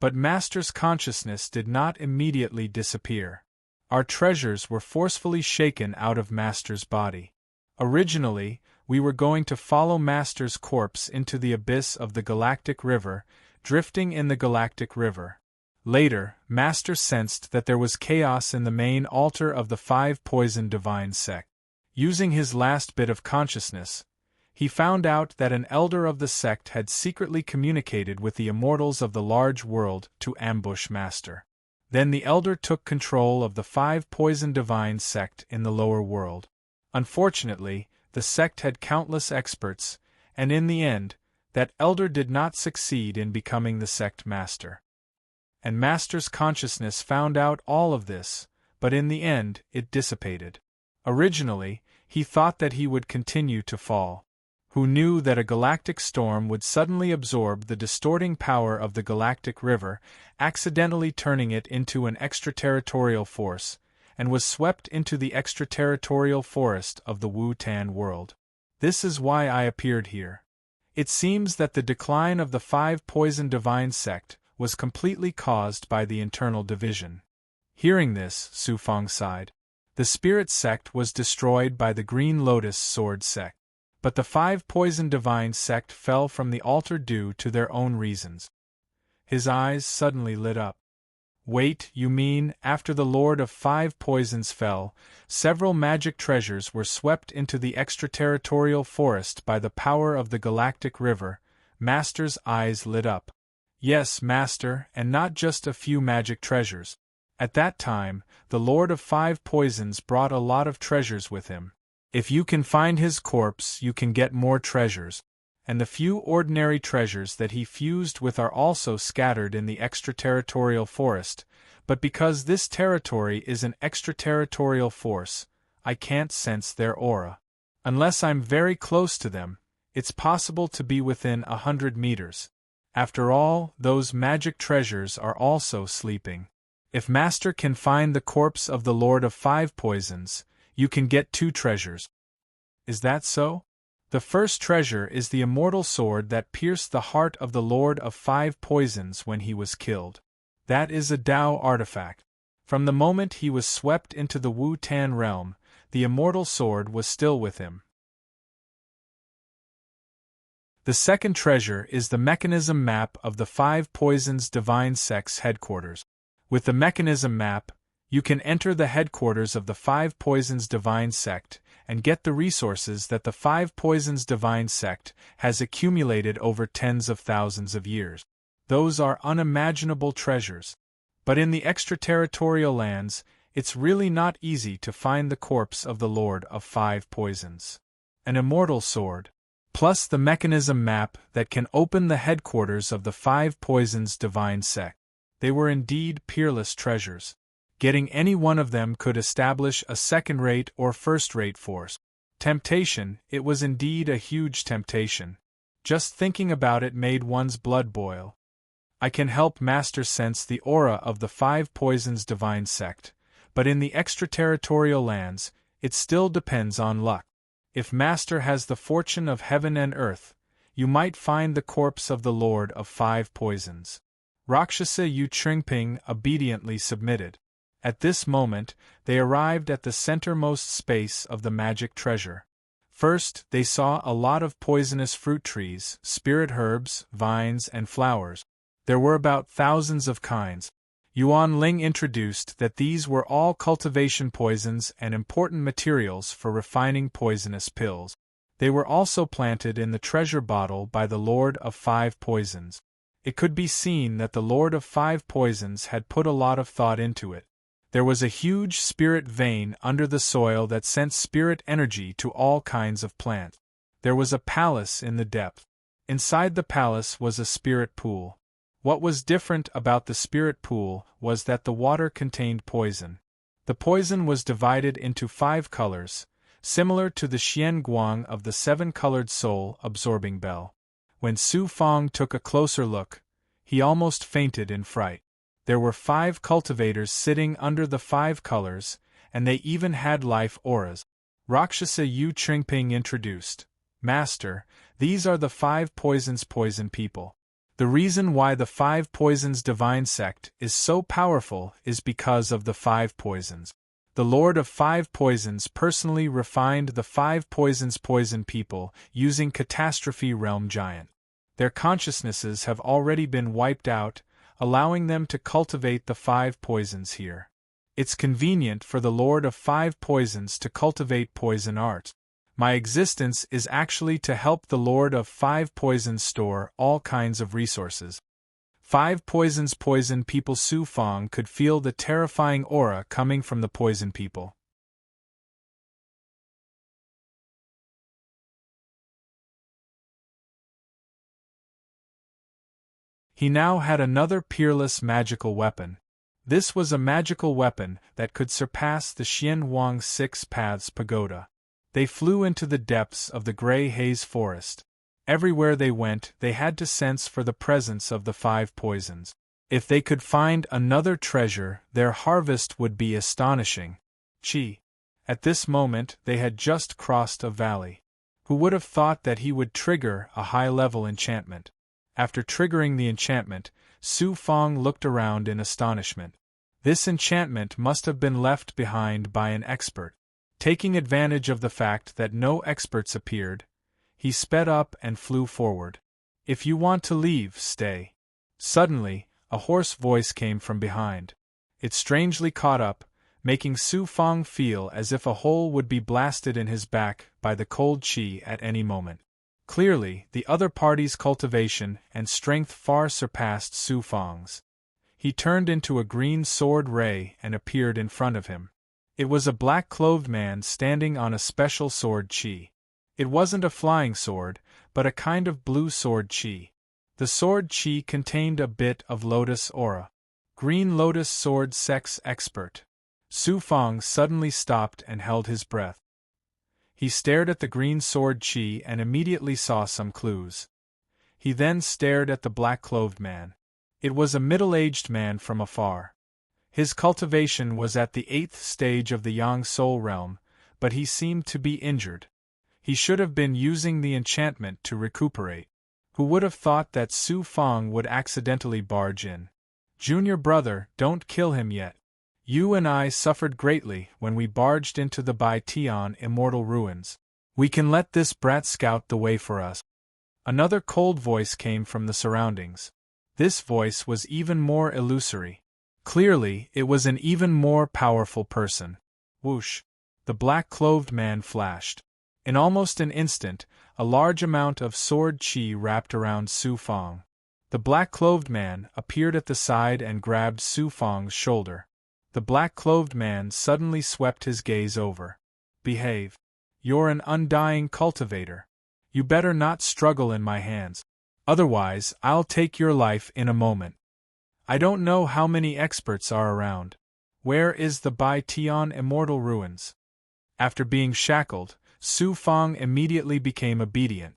But Master's consciousness did not immediately disappear. Our treasures were forcefully shaken out of Master's body. Originally, we were going to follow Master's corpse into the abyss of the galactic river, drifting in the galactic river. Later, Master sensed that there was chaos in the main altar of the five poison divine sect. Using his last bit of consciousness, he found out that an elder of the sect had secretly communicated with the immortals of the large world to ambush Master. Then the elder took control of the five poison divine sect in the lower world. Unfortunately, the sect had countless experts, and in the end, that elder did not succeed in becoming the sect master. And Master's consciousness found out all of this, but in the end, it dissipated. Originally, he thought that he would continue to fall. Who knew that a galactic storm would suddenly absorb the distorting power of the galactic river, accidentally turning it into an extraterritorial force, and was swept into the extraterritorial forest of the Wu-Tan world. This is why I appeared here. It seems that the decline of the five poison divine sect was completely caused by the internal division. Hearing this, Su Fang sighed. The spirit sect was destroyed by the Green Lotus Sword sect. But the five poison divine sect fell from the altar due to their own reasons. His eyes suddenly lit up. Wait, you mean, after the Lord of Five Poisons fell, several magic treasures were swept into the extraterritorial forest by the power of the galactic river? Master's eyes lit up. Yes, Master, and not just a few magic treasures. At that time, the Lord of Five Poisons brought a lot of treasures with him. If you can find his corpse, you can get more treasures. And the few ordinary treasures that he fused with are also scattered in the extraterritorial forest, but because this territory is an extraterritorial force, I can't sense their aura. Unless I'm very close to them, it's possible to be within 100 meters. After all, those magic treasures are also sleeping. If Master can find the corpse of the Lord of Five Poisons, you can get 2 treasures. Is that so? The first treasure is the immortal sword that pierced the heart of the Lord of Five Poisons when he was killed. That is a Dao artifact. From the moment he was swept into the Wu-Tan realm, the immortal sword was still with him. The second treasure is the mechanism map of the Five Poisons Divine Sect's headquarters. With the mechanism map, you can enter the headquarters of the Five Poisons Divine Sect and get the resources that the Five Poisons Divine Sect has accumulated over tens of thousands of years. Those are unimaginable treasures. But in the extraterritorial lands, it's really not easy to find the corpse of the Lord of Five Poisons. An immortal sword, plus the mechanism map that can open the headquarters of the Five Poisons Divine Sect. They were indeed peerless treasures. Getting any one of them could establish a second-rate or first-rate force. Temptation, it was indeed a huge temptation. Just thinking about it made one's blood boil. I can help Master sense the aura of the Five Poisons Divine Sect, but in the extraterritorial lands, it still depends on luck. If Master has the fortune of heaven and earth, you might find the corpse of the Lord of Five Poisons. Rakshasa Yu Tringping obediently submitted. At this moment, they arrived at the centermost space of the magic treasure. First, they saw a lot of poisonous fruit trees, spirit herbs, vines, and flowers. There were about thousands of kinds. Yuan Ling introduced that these were all cultivation poisons and important materials for refining poisonous pills. They were also planted in the treasure bottle by the Lord of Five Poisons. It could be seen that the Lord of Five Poisons had put a lot of thought into it. There was a huge spirit vein under the soil that sent spirit energy to all kinds of plants. There was a palace in the depth. Inside the palace was a spirit pool. What was different about the spirit pool was that the water contained poison. The poison was divided into 5 colors, similar to the Xian Guang of the 7-colored soul-absorbing bell. When Su Fong took a closer look, he almost fainted in fright. There were 5 cultivators sitting under the 5 colors, and they even had life auras. Rakshasa Yu Tringping introduced, "Master, these are the 5 poisons poison people. The reason why the 5 poisons divine sect is so powerful is because of the 5 poisons. The Lord of Five Poisons personally refined the 5 poisons poison people using Catastrophe Realm Giant. Their consciousnesses have already been wiped out, allowing them to cultivate the 5 poisons here. It's convenient for the Lord of Five Poisons to cultivate poison art. My existence is actually to help the Lord of Five Poisons store all kinds of resources." 5 poisons poison people. Su Fong could feel the terrifying aura coming from the poison people. He now had another peerless magical weapon. This was a magical weapon that could surpass the Xian Huang 6 Paths Pagoda. They flew into the depths of the gray haze forest. Everywhere they went, they had to sense for the presence of the 5 poisons. If they could find another treasure, their harvest would be astonishing. Chi. At this moment, they had just crossed a valley. Who would have thought that he would trigger a high-level enchantment? After triggering the enchantment, Su Fong looked around in astonishment. This enchantment must have been left behind by an expert. Taking advantage of the fact that no experts appeared, he sped up and flew forward. "If you want to leave, stay." Suddenly, a hoarse voice came from behind. It strangely caught up, making Su Fong feel as if a hole would be blasted in his back by the cold chi at any moment. Clearly, the other party's cultivation and strength far surpassed Su Fong's. He turned into a green sword ray and appeared in front of him. It was a black-clothed man standing on a special sword chi. It wasn't a flying sword, but a kind of blue sword chi. The sword chi contained a bit of lotus aura. Green lotus sword sex expert. Su Fong suddenly stopped and held his breath. He stared at the green sword chi and immediately saw some clues. He then stared at the black-clothed man. It was a middle-aged man from afar. His cultivation was at the 8th stage of the Yang Soul realm, but he seemed to be injured. He should have been using the enchantment to recuperate. Who would have thought that Su Fong would accidentally barge in? "Junior brother, don't kill him yet. You and I suffered greatly when we barged into the Bai Tian immortal ruins. We can let this brat scout the way for us." Another cold voice came from the surroundings. This voice was even more illusory. Clearly, it was an even more powerful person. Whoosh! The black-clothed man flashed. In almost an instant, a large amount of sword chi wrapped around Su Fong. The black-clothed man appeared at the side and grabbed Su Fong's shoulder. The black-clothed man suddenly swept his gaze over. "Behave. You're an undying cultivator. You better not struggle in my hands. Otherwise, I'll take your life in a moment. I don't know how many experts are around. Where is the Bai Tian immortal ruins?" After being shackled, Su Fong immediately became obedient.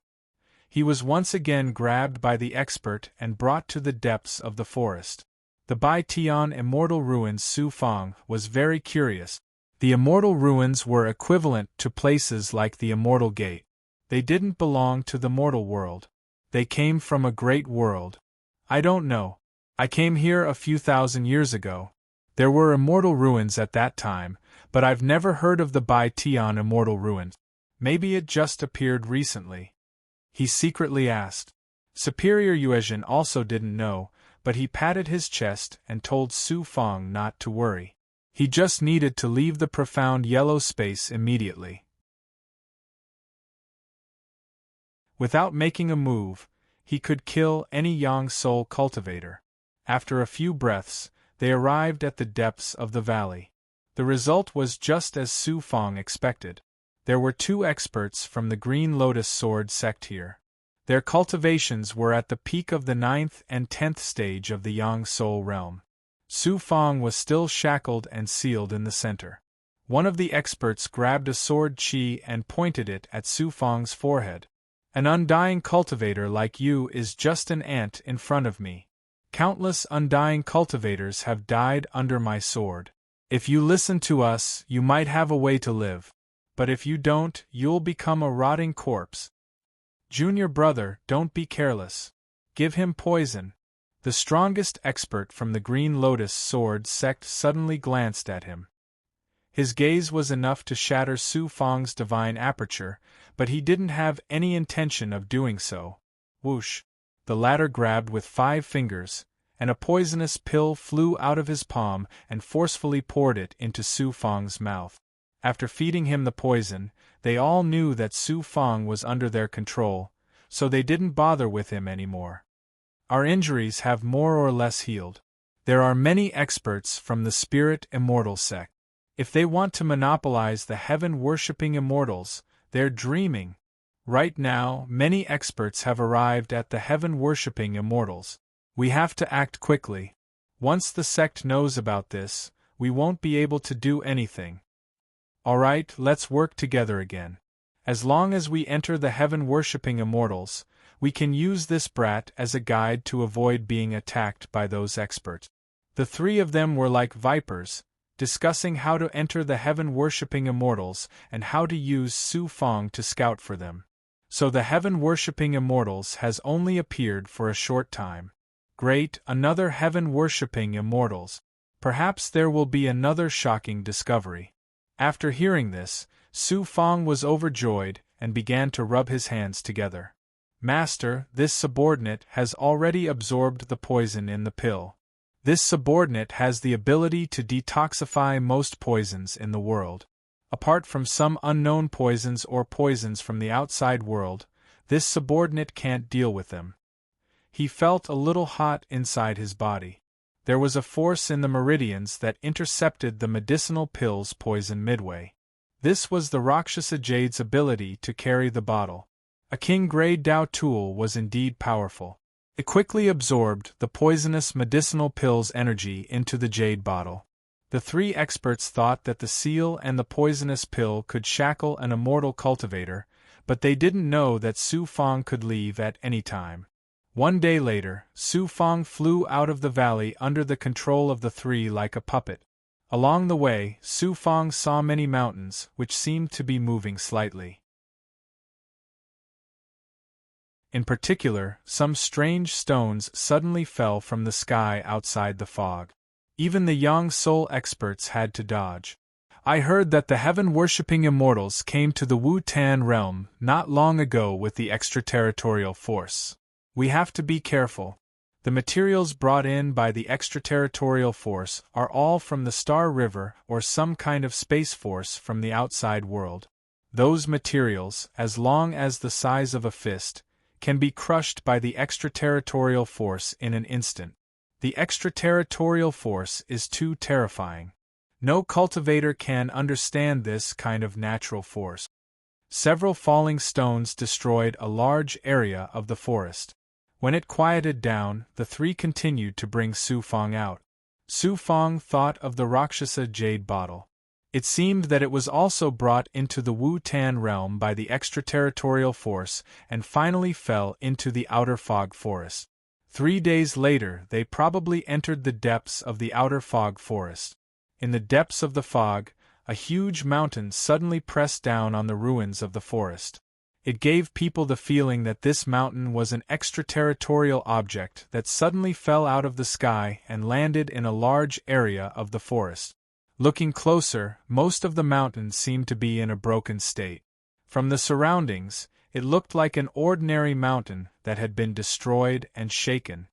He was once again grabbed by the expert and brought to the depths of the forest. The Bai Tian Immortal Ruins. Su Fang was very curious. The Immortal Ruins were equivalent to places like the Immortal Gate. They didn't belong to the mortal world. They came from a great world. I don't know. I came here a few thousand years ago. There were immortal ruins at that time, but I've never heard of the Bai Tian Immortal Ruins. Maybe it just appeared recently. He secretly asked. Superior Yuezhan also didn't know, but he patted his chest and told Su Fang not to worry. He just needed to leave the profound yellow space immediately. Without making a move, he could kill any Yang Soul cultivator. After a few breaths, they arrived at the depths of the valley. The result was just as Su Fang expected. There were 2 experts from the Green Lotus Sword sect here. Their cultivations were at the peak of the 9th and 10th stage of the Yang Soul realm. Su Fang was still shackled and sealed in the center. One of the experts grabbed a sword chi and pointed it at Su Fang's forehead. An undying cultivator like you is just an ant in front of me. Countless undying cultivators have died under my sword. If you listen to us, you might have a way to live. But if you don't, you'll become a rotting corpse. Junior brother, don't be careless. Give him poison. The strongest expert from the Green Lotus Sword sect suddenly glanced at him. His gaze was enough to shatter Su Fang's divine aperture, but he didn't have any intention of doing so. Whoosh! The latter grabbed with 5 fingers, and a poisonous pill flew out of his palm and forcefully poured it into Su Fang's mouth. After feeding him the poison, they all knew that Su Fang was under their control, so they didn't bother with him anymore. Our injuries have more or less healed. There are many experts from the Spirit Immortal sect. If they want to monopolize the heaven-worshipping immortals, they're dreaming. Right now, many experts have arrived at the heaven-worshipping immortals. We have to act quickly. Once the sect knows about this, we won't be able to do anything. Alright, let's work together again. As long as we enter the heaven-worshipping immortals, we can use this brat as a guide to avoid being attacked by those experts. The 3 of them were like vipers, discussing how to enter the heaven-worshipping immortals and how to use Su Fang to scout for them. So the heaven-worshipping immortals has only appeared for a short time. Great, another heaven-worshipping immortals. Perhaps there will be another shocking discovery. After hearing this, Su Fang was overjoyed and began to rub his hands together. Master, this subordinate has already absorbed the poison in the pill. This subordinate has the ability to detoxify most poisons in the world. Apart from some unknown poisons or poisons from the outside world, this subordinate can't deal with them. He felt a little hot inside his body. There was a force in the meridians that intercepted the medicinal pill's poison midway. This was the Rakshasa Jade's ability to carry the bottle. A King Grey Dao tool was indeed powerful. It quickly absorbed the poisonous medicinal pill's energy into the jade bottle. The 3 experts thought that the seal and the poisonous pill could shackle an immortal cultivator, but they didn't know that Su Fang could leave at any time. One day later, Su Fang flew out of the valley under the control of the 3 like a puppet. Along the way, Su Fang saw many mountains, which seemed to be moving slightly. In particular, some strange stones suddenly fell from the sky outside the fog. Even the Yang Soul experts had to dodge. I heard that the heaven-worshipping immortals came to the Wu-Tan realm not long ago with the extraterritorial force. We have to be careful. The materials brought in by the extraterritorial force are all from the Star River or some kind of space force from the outside world. Those materials, as long as the size of a fist, can be crushed by the extraterritorial force in an instant. The extraterritorial force is too terrifying. No cultivator can understand this kind of natural force. Several falling stones destroyed a large area of the forest. When it quieted down, the 3 continued to bring Su Fang out. Su Fang thought of the Rakshasa Jade bottle. It seemed that it was also brought into the Wu-Tan realm by the extraterritorial force and finally fell into the outer fog forest. 3 days later they probably entered the depths of the outer fog forest. In the depths of the fog, a huge mountain suddenly pressed down on the ruins of the forest. It gave people the feeling that this mountain was an extraterritorial object that suddenly fell out of the sky and landed in a large area of the forest. Looking closer, most of the mountain seemed to be in a broken state. From the surroundings, it looked like an ordinary mountain that had been destroyed and shaken.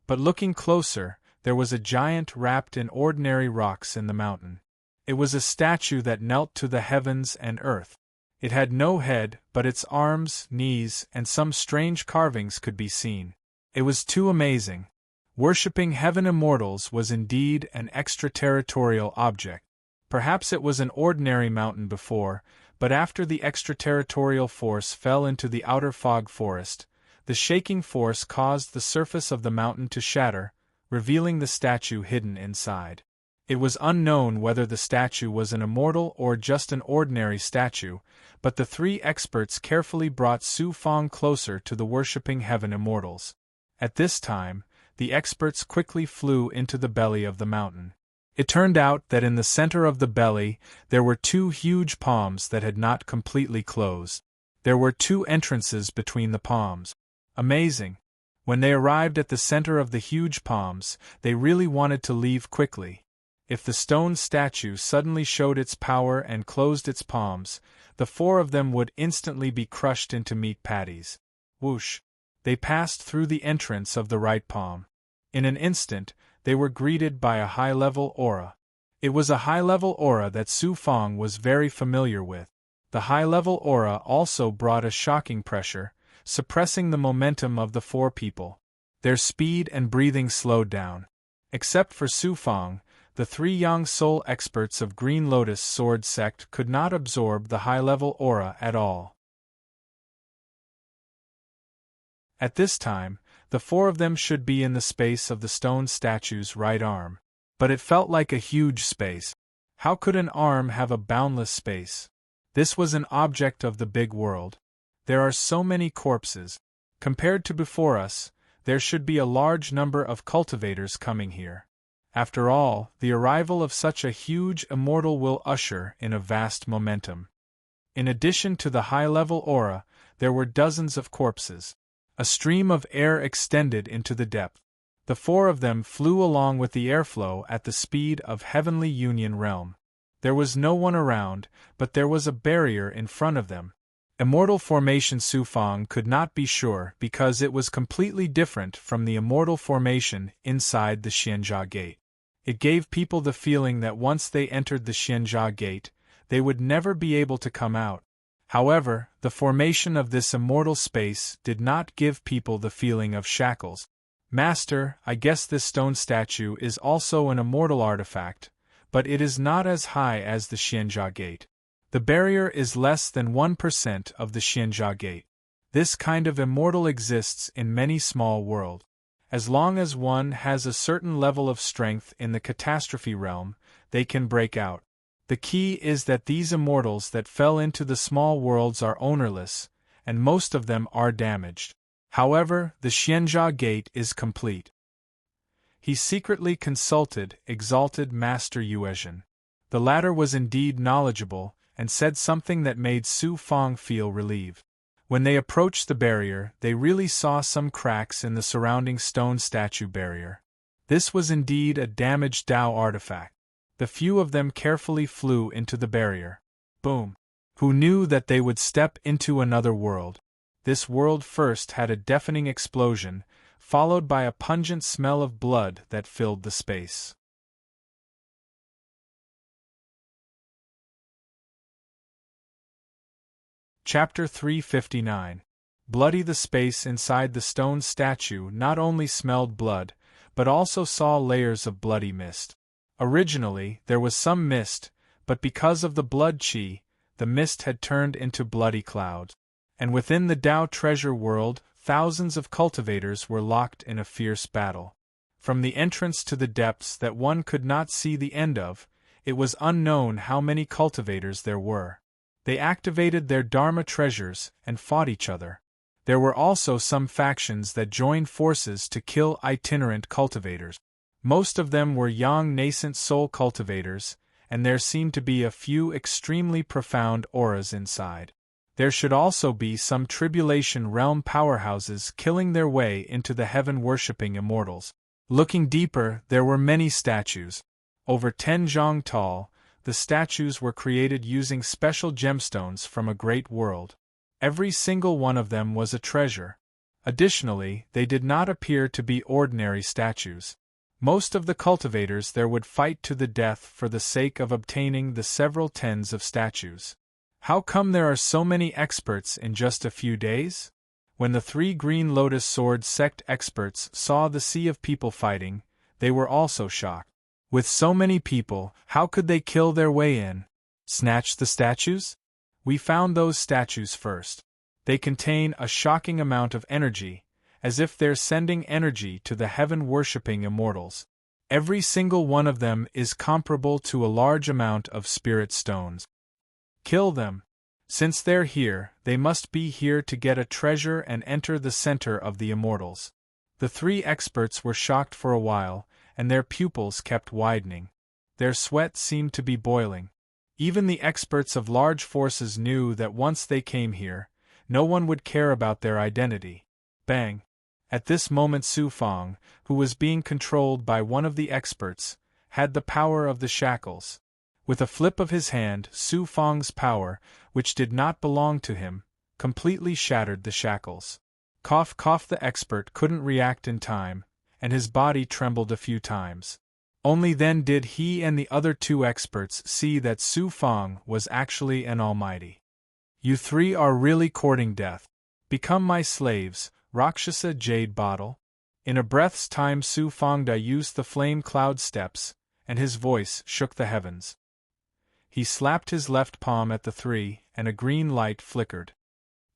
But looking closer, there was a giant wrapped in ordinary rocks in the mountain. It was a statue that knelt to the heavens and earth. It had no head, but its arms, knees, and some strange carvings could be seen. It was too amazing. Worshipping heaven immortals was indeed an extraterritorial object. Perhaps it was an ordinary mountain before, but after the extraterritorial force fell into the outer fog forest, the shaking force caused the surface of the mountain to shatter, revealing the statue hidden inside. It was unknown whether the statue was an immortal or just an ordinary statue, but the 3 experts carefully brought Su Fang closer to the worshipping heaven immortals. At this time, the experts quickly flew into the belly of the mountain. It turned out that in the center of the belly there were 2 huge palms that had not completely closed. There were 2 entrances between the palms. Amazing! When they arrived at the center of the huge palms, they really wanted to leave quickly. If the stone statue suddenly showed its power and closed its palms, the 4 of them would instantly be crushed into meat patties. Whoosh! They passed through the entrance of the right palm. In an instant, they were greeted by a high-level aura. It was a high-level aura that Su Fang was very familiar with. The high-level aura also brought a shocking pressure, suppressing the momentum of the 4 people. Their speed and breathing slowed down. Except for Su Fang, the 3 young soul experts of Green Lotus Sword Sect could not absorb the high-level aura at all. At this time, the 4 of them should be in the space of the stone statue's right arm. But it felt like a huge space. How could an arm have a boundless space? This was an object of the big world. There are so many corpses. Compared to before us, there should be a large number of cultivators coming here. After all, the arrival of such a huge immortal will usher in a vast momentum. In addition to the high-level aura, there were dozens of corpses. A stream of air extended into the depth. The 4 of them flew along with the airflow at the speed of Heavenly Union Realm. There was no one around, but there was a barrier in front of them. Immortal formation Su Fang could not be sure because it was completely different from the immortal formation inside the Xianjia Gate. It gave people the feeling that once they entered the Xianjia Gate, they would never be able to come out. However, the formation of this immortal space did not give people the feeling of shackles. Master, I guess this stone statue is also an immortal artifact, but it is not as high as the Xianjia Gate. The barrier is less than 1% of the Xianjia Gate. This kind of immortal exists in many small worlds. As long as one has a certain level of strength in the catastrophe realm, they can break out. The key is that these immortals that fell into the small worlds are ownerless, and most of them are damaged. However, the Xianjia Gate is complete. He secretly consulted Exalted Master Yuezhen. The latter was indeed knowledgeable, and said something that made Su Fang feel relieved. When they approached the barrier, they really saw some cracks in the surrounding stone statue barrier. This was indeed a damaged Dao artifact. The few of them carefully flew into the barrier. Boom! Who knew that they would step into another world? This world first had a deafening explosion, followed by a pungent smell of blood that filled the space. Chapter 359. Bloody. The space inside the stone statue not only smelled blood, but also saw layers of bloody mist. Originally, there was some mist, but because of the blood qi, the mist had turned into bloody clouds. And within the Dao treasure world, thousands of cultivators were locked in a fierce battle. From the entrance to the depths that one could not see the end of, it was unknown how many cultivators there were. They activated their Dharma treasures and fought each other. There were also some factions that joined forces to kill itinerant cultivators. Most of them were young nascent soul cultivators, and there seemed to be a few extremely profound auras inside. There should also be some tribulation realm powerhouses killing their way into the heaven-worshipping immortals. Looking deeper, there were many statues. Over 10 zhang tall, the statues were created using special gemstones from a great world. Every single one of them was a treasure. Additionally, they did not appear to be ordinary statues. Most of the cultivators there would fight to the death for the sake of obtaining the several tens of statues. How come there are so many experts in just a few days? When the 3 Green Lotus Sword sect experts saw the sea of people fighting, they were also shocked. With so many people, how could they kill their way in? Snatch the statues? We found those statues first. They contain a shocking amount of energy, as if they're sending energy to the heaven-worshipping immortals. Every single one of them is comparable to a large amount of spirit stones. Kill them. Since they're here, they must be here to get a treasure and enter the center of the immortals. The 3 experts were shocked for a while, and their pupils kept widening. Their sweat seemed to be boiling. Even the experts of large forces knew that once they came here, no one would care about their identity. Bang! At this moment Su Fang, who was being controlled by one of the experts, had the power of the shackles. With a flip of his hand, Su Fang's power, which did not belong to him, completely shattered the shackles. Cough cough, the expert couldn't react in time, and his body trembled a few times. Only then did he and the other 2 experts see that Su Fang was actually an almighty. You 3 are really courting death. Become my slaves, Rakshasa Jade Bottle. In a breath's time Su Fangda used the flame cloud steps, and his voice shook the heavens. He slapped his left palm at the 3, and a green light flickered.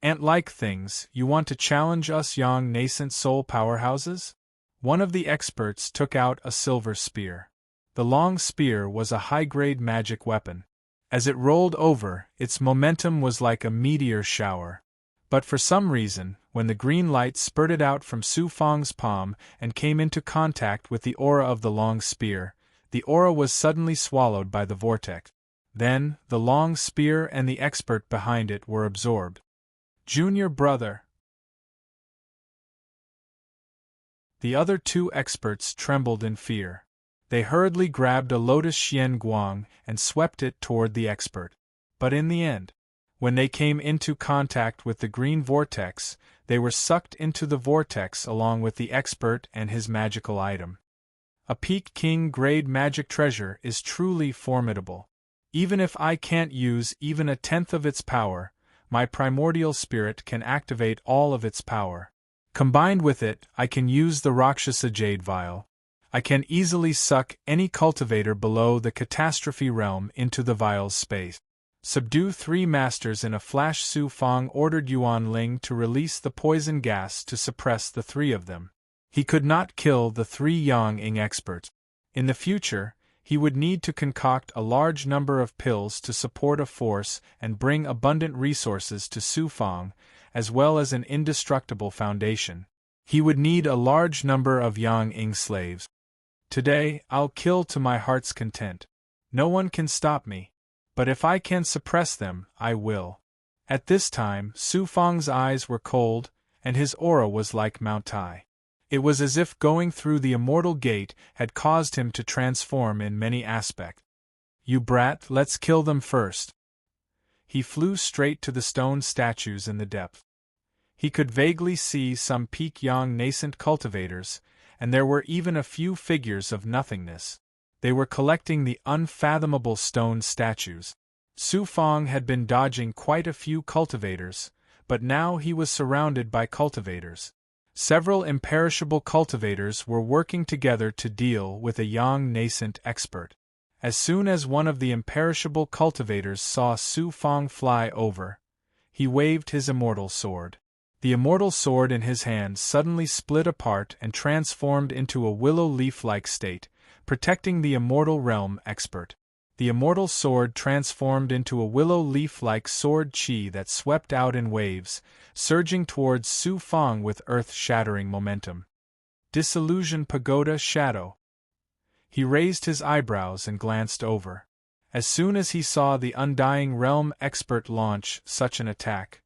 Ant-like things, you want to challenge us young nascent soul powerhouses? One of the experts took out a silver spear. The long spear was a high-grade magic weapon. As it rolled over, its momentum was like a meteor shower. But for some reason, when the green light spurted out from Su Fang's palm and came into contact with the aura of the long spear, the aura was suddenly swallowed by the vortex. Then, the long spear and the expert behind it were absorbed. Junior brother. The other 2 experts trembled in fear. They hurriedly grabbed a lotus Xian Guang and swept it toward the expert. But in the end, when they came into contact with the green vortex, they were sucked into the vortex along with the expert and his magical item. A Peak King grade magic treasure is truly formidable. Even if I can't use even a tenth of its power, my primordial spirit can activate all of its power. Combined with it, I can use the Rakshasa Jade Vial. I can easily suck any cultivator below the catastrophe realm into the vial's space. Subdue 3 masters in a flash. Su Fang ordered Yuan Ling to release the poison gas to suppress the 3 of them. He could not kill the 3 Yang Ing experts. In the future, he would need to concoct a large number of pills to support a force and bring abundant resources to Su Fang, as well as an indestructible foundation. He would need a large number of Yang Ing slaves. Today, I'll kill to my heart's content. No one can stop me. But if I can suppress them, I will. At this time, Su Fang's eyes were cold, and his aura was like Mount Tai. It was as if going through the immortal gate had caused him to transform in many aspects. You brat, let's kill them first. He flew straight to the stone statues in the depth. He could vaguely see some peak young nascent cultivators, and there were even a few figures of nothingness. They were collecting the unfathomable stone statues. Su Fang had been dodging quite a few cultivators, but now he was surrounded by cultivators. Several imperishable cultivators were working together to deal with a young nascent expert. As soon as one of the imperishable cultivators saw Su Fang fly over, he waved his immortal sword. The immortal sword in his hand suddenly split apart and transformed into a willow leaf-like state, protecting the immortal realm expert. The immortal sword transformed into a willow leaf-like sword chi that swept out in waves, surging towards Su Fang with earth-shattering momentum. Disillusion Pagoda Shadow. He raised his eyebrows and glanced over. As soon as he saw the Undying Realm expert launch such an attack,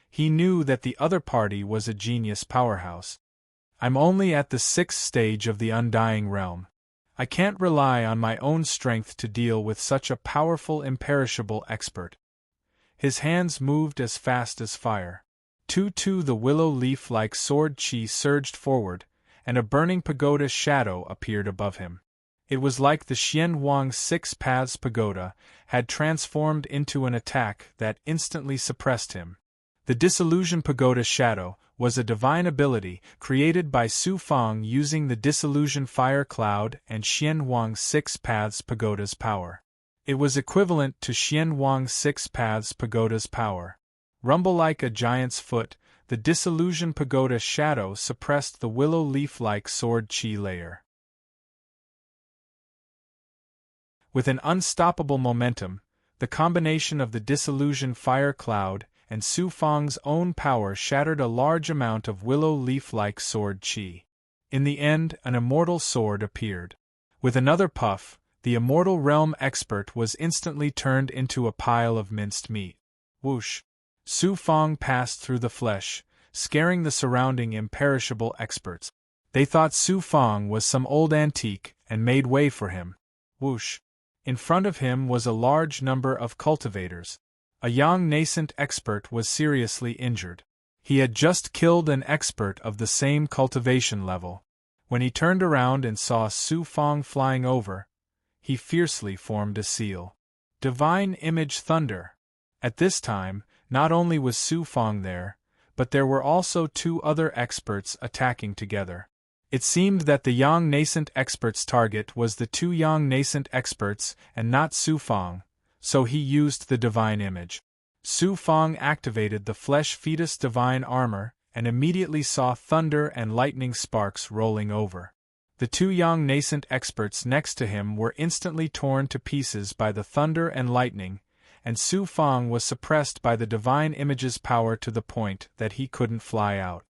he knew that the other party was a genius powerhouse. I'm only at the 6th stage of the Undying Realm. I can't rely on my own strength to deal with such a powerful imperishable expert. His hands moved as fast as fire. The willow leaf-like sword chi surged forward, and a burning pagoda shadow appeared above him. It was like the Xian Wang 6 Paths Pagoda had transformed into an attack that instantly suppressed him. The Disillusion Pagoda Shadow was a divine ability created by Su Fang using the Disillusion Fire Cloud and Xian Wang 6 Paths Pagoda's power. It was equivalent to Xian Wang 6 Paths Pagoda's power. Rumble like a giant's foot, the Disillusion Pagoda Shadow suppressed the willow leaf-like sword chi layer. With an unstoppable momentum, the combination of the Disillusion Fire Cloud and Su Fang's own power shattered a large amount of willow leaf-like sword chi. In the end, an immortal sword appeared. With another puff, the immortal realm expert was instantly turned into a pile of minced meat. Whoosh! Su Fang passed through the flesh, scaring the surrounding imperishable experts. They thought Su Fang was some old antique and made way for him. Whoosh! In front of him was a large number of cultivators. A young nascent expert was seriously injured. He had just killed an expert of the same cultivation level. When he turned around and saw Su Fang flying over, he fiercely formed a seal. Divine Image Thunder. At this time, not only was Su Fang there, but there were also 2 other experts attacking together. It seemed that the young nascent expert's target was the 2 young nascent experts and not Su Fang, so he used the Divine Image. Su Fang activated the Flesh Fetus Divine Armor and immediately saw thunder and lightning sparks rolling over. The 2 young nascent experts next to him were instantly torn to pieces by the thunder and lightning, and Su Fang was suppressed by the Divine Image's power to the point that he couldn't fly out.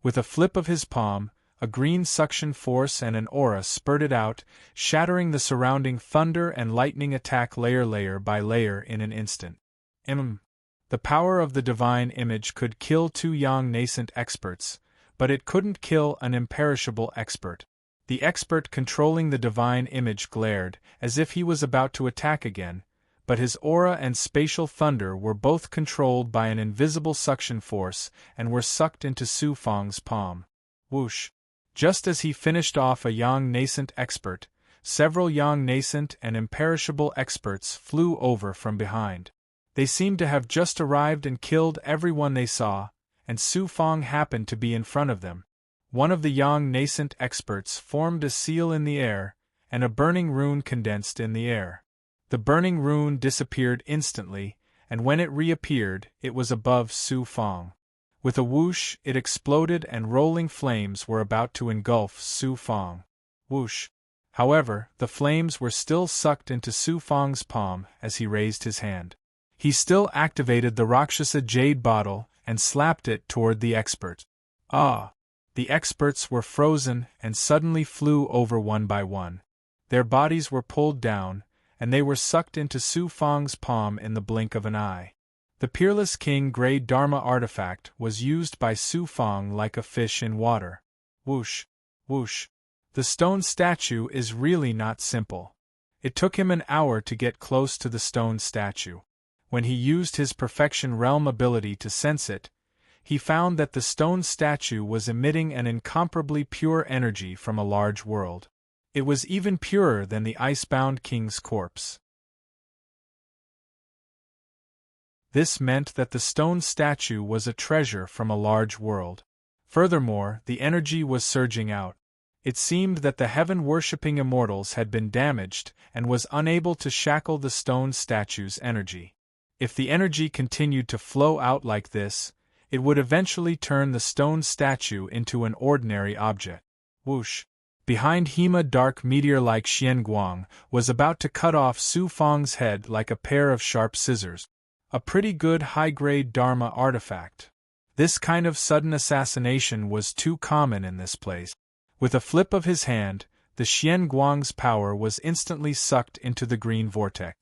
With a flip of his palm, a green suction force and an aura spurted out, shattering the surrounding thunder and lightning attack layer by layer in an instant. The power of the Divine Image could kill 2 young nascent experts, but it couldn't kill an imperishable expert. The expert controlling the Divine Image glared, as if he was about to attack again, but his aura and spatial thunder were both controlled by an invisible suction force and were sucked into Su Fang's palm. Whoosh! Just as he finished off a young nascent expert, several young nascent and imperishable experts flew over from behind. They seemed to have just arrived and killed everyone they saw, and Su Fang happened to be in front of them. One of the young nascent experts formed a seal in the air, and a burning rune condensed in the air. The burning rune disappeared instantly, and when it reappeared, it was above Su Fang. With a whoosh, it exploded and rolling flames were about to engulf Su Fang. Whoosh! However, the flames were still sucked into Su Fang's palm as he raised his hand. He still activated the Rakshasa Jade Bottle and slapped it toward the expert. Ah! The experts were frozen and suddenly flew over one by one. Their bodies were pulled down, and they were sucked into Su Fang's palm in the blink of an eye. The Peerless King Grey Dharma artifact was used by Su Fang like a fish in water. Whoosh! Whoosh! The stone statue is really not simple. It took him an hour to get close to the stone statue. When he used his Perfection Realm ability to sense it, he found that the stone statue was emitting an incomparably pure energy from a large world. It was even purer than the icebound king's corpse. This meant that the stone statue was a treasure from a large world. Furthermore, the energy was surging out. It seemed that the heaven-worshipping immortals had been damaged and was unable to shackle the stone statue's energy. If the energy continued to flow out like this, it would eventually turn the stone statue into an ordinary object. Whoosh! Behind him a dark meteor like Xian Guang was about to cut off Su Fang's head like a pair of sharp scissors. A pretty good high-grade Dharma artifact. This kind of sudden assassination was too common in this place. With a flip of his hand, the Xian Guang's power was instantly sucked into the green vortex.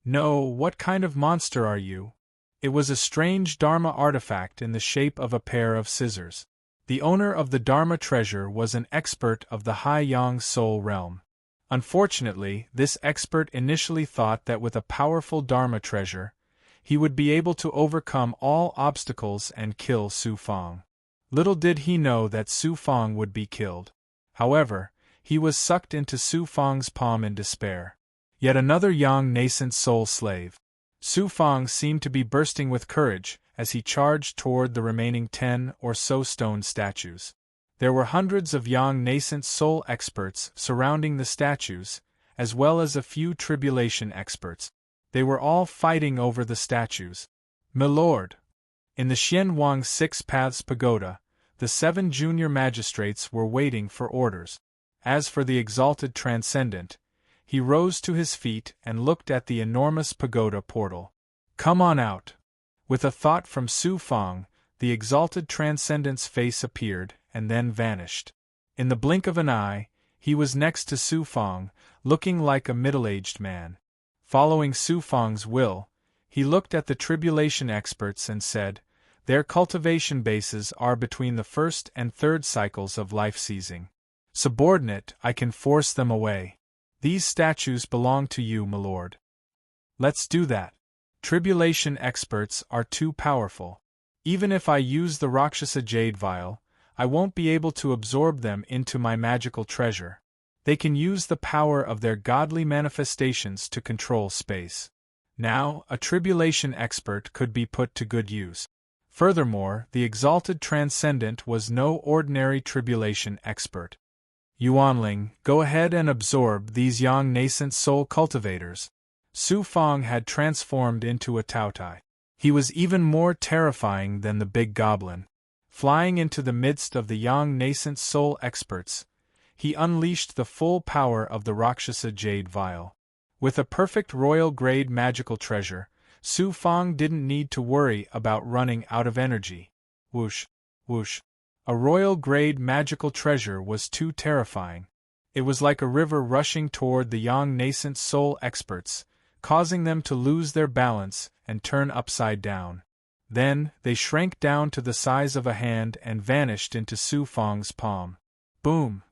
No, what kind of monster are you? It was a strange Dharma artifact in the shape of a pair of scissors. The owner of the Dharma treasure was an expert of the Hai Yang soul realm. Unfortunately, this expert initially thought that with a powerful Dharma treasure, he would be able to overcome all obstacles and kill Su Fang. Little did he know that Su Fang would be killed. However, he was sucked into Su Fang's palm in despair. Yet another young nascent soul slave. Su Fang seemed to be bursting with courage as he charged toward the remaining 10 or so stone statues. There were hundreds of young nascent soul experts surrounding the statues, as well as a few tribulation experts. They were all fighting over the statues. "Milord!" In the Xianwang Six Paths Pagoda, the 7 junior magistrates were waiting for orders. As for the exalted transcendent, he rose to his feet and looked at the enormous pagoda portal. "Come on out." With a thought from Su Fang, the exalted transcendent's face appeared and then vanished. In the blink of an eye, he was next to Su Fang, looking like a middle-aged man. Following Su Fang's will, he looked at the tribulation experts and said, "Their cultivation bases are between the first and third cycles of life seizing. Subordinate, I can force them away. These statues belong to you, milord." "Let's do that. Tribulation experts are too powerful. Even if I use the Rakshasa Jade Vial, I won't be able to absorb them into my magical treasure. They can use the power of their godly manifestations to control space. Now, a tribulation expert could be put to good use." Furthermore, the exalted transcendent was no ordinary tribulation expert. "Yuanling, go ahead and absorb these young nascent soul cultivators." Su Fang had transformed into a Taotai. He was even more terrifying than the big goblin. Flying into the midst of the young nascent soul experts, he unleashed the full power of the Rakshasa Jade Vial. With a perfect royal-grade magical treasure, Su Fang didn't need to worry about running out of energy. Whoosh, whoosh. A royal-grade magical treasure was too terrifying. It was like a river rushing toward the young nascent soul experts, causing them to lose their balance and turn upside down. Then, they shrank down to the size of a hand and vanished into Su Fang's palm. Boom!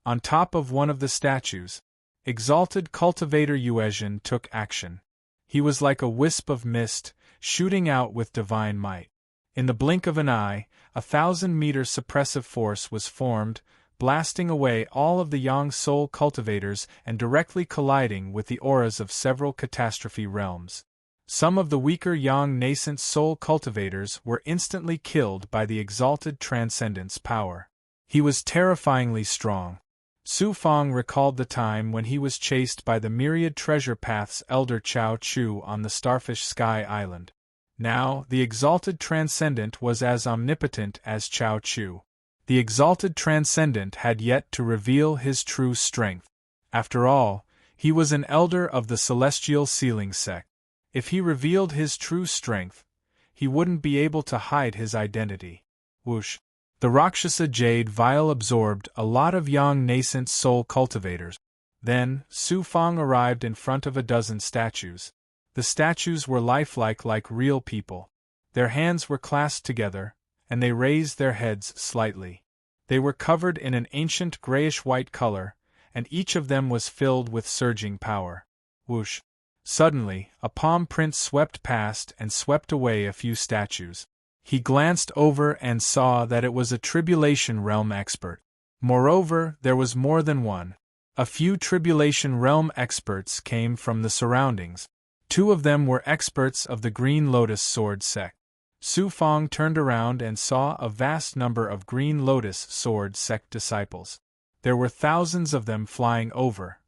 On top of one of the statues, exalted cultivator Yuezhen took action. He was like a wisp of mist, shooting out with divine might. In the blink of an eye, 1,000-meter suppressive force was formed, blasting away all of the Yang soul cultivators and directly colliding with the auras of several catastrophe realms. Some of the weaker Yang nascent soul cultivators were instantly killed by the exalted transcendent's power. He was terrifyingly strong. Su Fang recalled the time when he was chased by the myriad treasure path's elder Chao Chu on the Starfish Sky Island. Now, the exalted transcendent was as omnipotent as Chao Chu. The exalted transcendent had yet to reveal his true strength. After all, he was an elder of the celestial sealing sect. If he revealed his true strength, he wouldn't be able to hide his identity. Whoosh! The Rakshasa Jade Vial absorbed a lot of young nascent soul cultivators. Then, Su Fang arrived in front of a dozen statues. The statues were lifelike like real people. Their hands were clasped together, and they raised their heads slightly. They were covered in an ancient grayish-white color, and each of them was filled with surging power. Whoosh! Suddenly, a palm print swept past and swept away a few statues. He glanced over and saw that it was a Tribulation Realm expert. Moreover, there was more than one. A few Tribulation Realm experts came from the surroundings. 2 of them were experts of the Green Lotus Sword sect. Su Fang turned around and saw a vast number of Green Lotus Sword sect disciples. There were thousands of them flying over.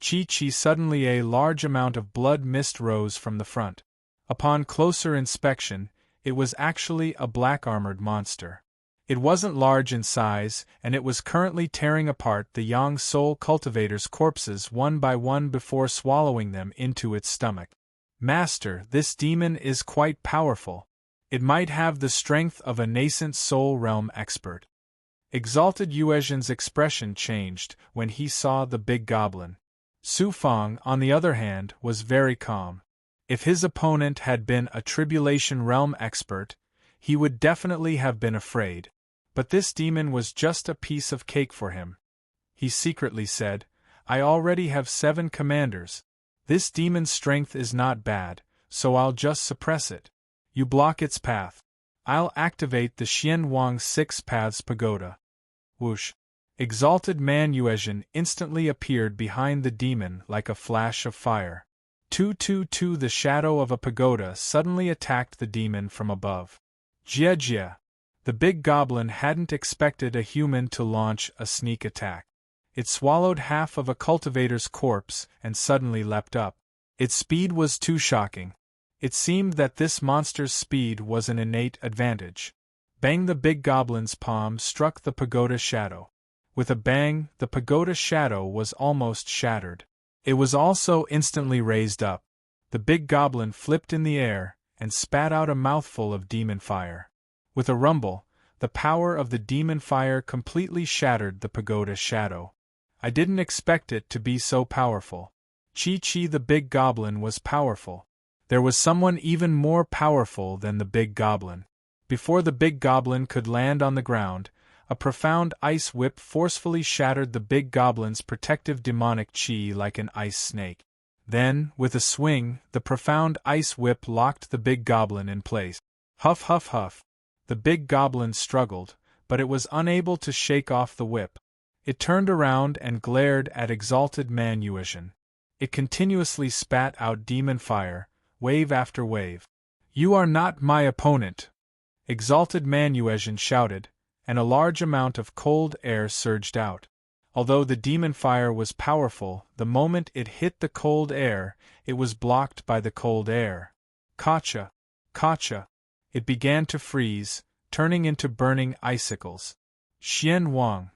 Chi-Chi suddenly a large amount of blood mist rose from the front. Upon closer inspection, it was actually a black-armored monster. It wasn't large in size, and it was currently tearing apart the Yang Soul cultivators' corpses one by one before swallowing them into its stomach. Master, this demon is quite powerful. It might have the strength of a nascent soul realm expert. Exalted Yuezhan's expression changed when he saw the big goblin. Su Fang, on the other hand, was very calm. If his opponent had been a tribulation realm expert, he would definitely have been afraid. But this demon was just a piece of cake for him. He secretly said, I already have 7 commanders. This demon's strength is not bad, so I'll just suppress it. You block its path. I'll activate the Xian Wang 6 Paths Pagoda. Whoosh! Exalted Man Yuezhan instantly appeared behind the demon like a flash of fire. 222 The shadow of a pagoda suddenly attacked the demon from above. Jia Jia! The big goblin hadn't expected a human to launch a sneak attack. It swallowed half of a cultivator's corpse and suddenly leapt up. Its speed was too shocking. It seemed that this monster's speed was an innate advantage. Bang! The big goblin's palm struck the pagoda shadow. With a bang, the pagoda shadow was almost shattered. It was also instantly raised up. The big goblin flipped in the air and spat out a mouthful of demon fire. With a rumble, the power of the demon fire completely shattered the pagoda shadow. I didn't expect it to be so powerful. Chi-Chi the big goblin was powerful. There was someone even more powerful than the big goblin. Before the big goblin could land on the ground, a profound ice whip forcefully shattered the big goblin's protective demonic chi like an ice snake. Then, with a swing, the profound ice whip locked the big goblin in place. Huff huff huff. The big goblin struggled, but it was unable to shake off the whip. It turned around and glared at Exalted Man Yuezhan. It continuously spat out demon fire, wave after wave. You are not my opponent! Exalted Man Yuezhan shouted, and a large amount of cold air surged out. Although the demon fire was powerful, the moment it hit the cold air, it was blocked by the cold air. Kacha! Kacha! It began to freeze, turning into burning icicles. Xian Wang!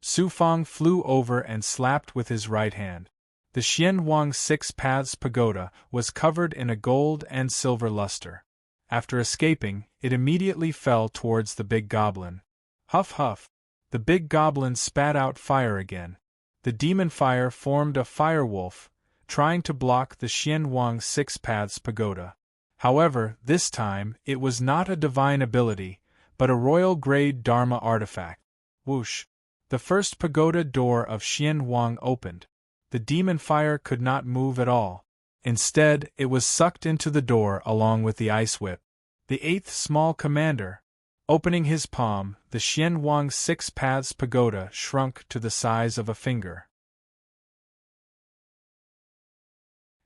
Su Fang flew over and slapped with his right hand. The Xian Wang 6 Paths Pagoda was covered in a gold and silver luster. After escaping, it immediately fell towards the big goblin. Huff huff! The big goblin spat out fire again. The demon fire formed a fire wolf, trying to block the Xian Wang 6 Paths Pagoda. However, this time, it was not a divine ability, but a royal-grade Dharma artifact. Whoosh! The first pagoda door of Xian Wang opened. The demon fire could not move at all. Instead, it was sucked into the door along with the ice whip. The 8th small commander. Opening his palm, the Xian Wang 6 Paths Pagoda shrunk to the size of a finger.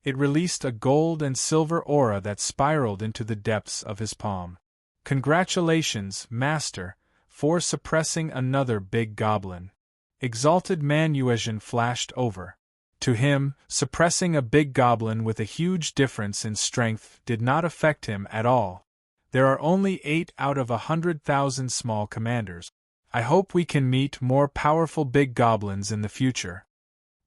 It released a gold and silver aura that spiraled into the depths of his palm. Congratulations, Master, for suppressing another big goblin. Exalted Man Yuezhan flashed over. To him, suppressing a big goblin with a huge difference in strength did not affect him at all. There are only 8 out of 100,000 small commanders. I hope we can meet more powerful big goblins in the future.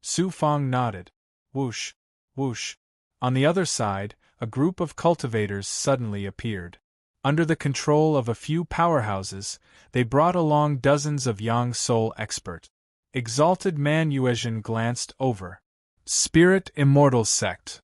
Su Fang nodded. Whoosh! Whoosh! On the other side, a group of cultivators suddenly appeared. Under the control of a few powerhouses, they brought along dozens of Yang Soul experts. Exalted Man Yuezhan glanced over. Spirit Immortal Sect.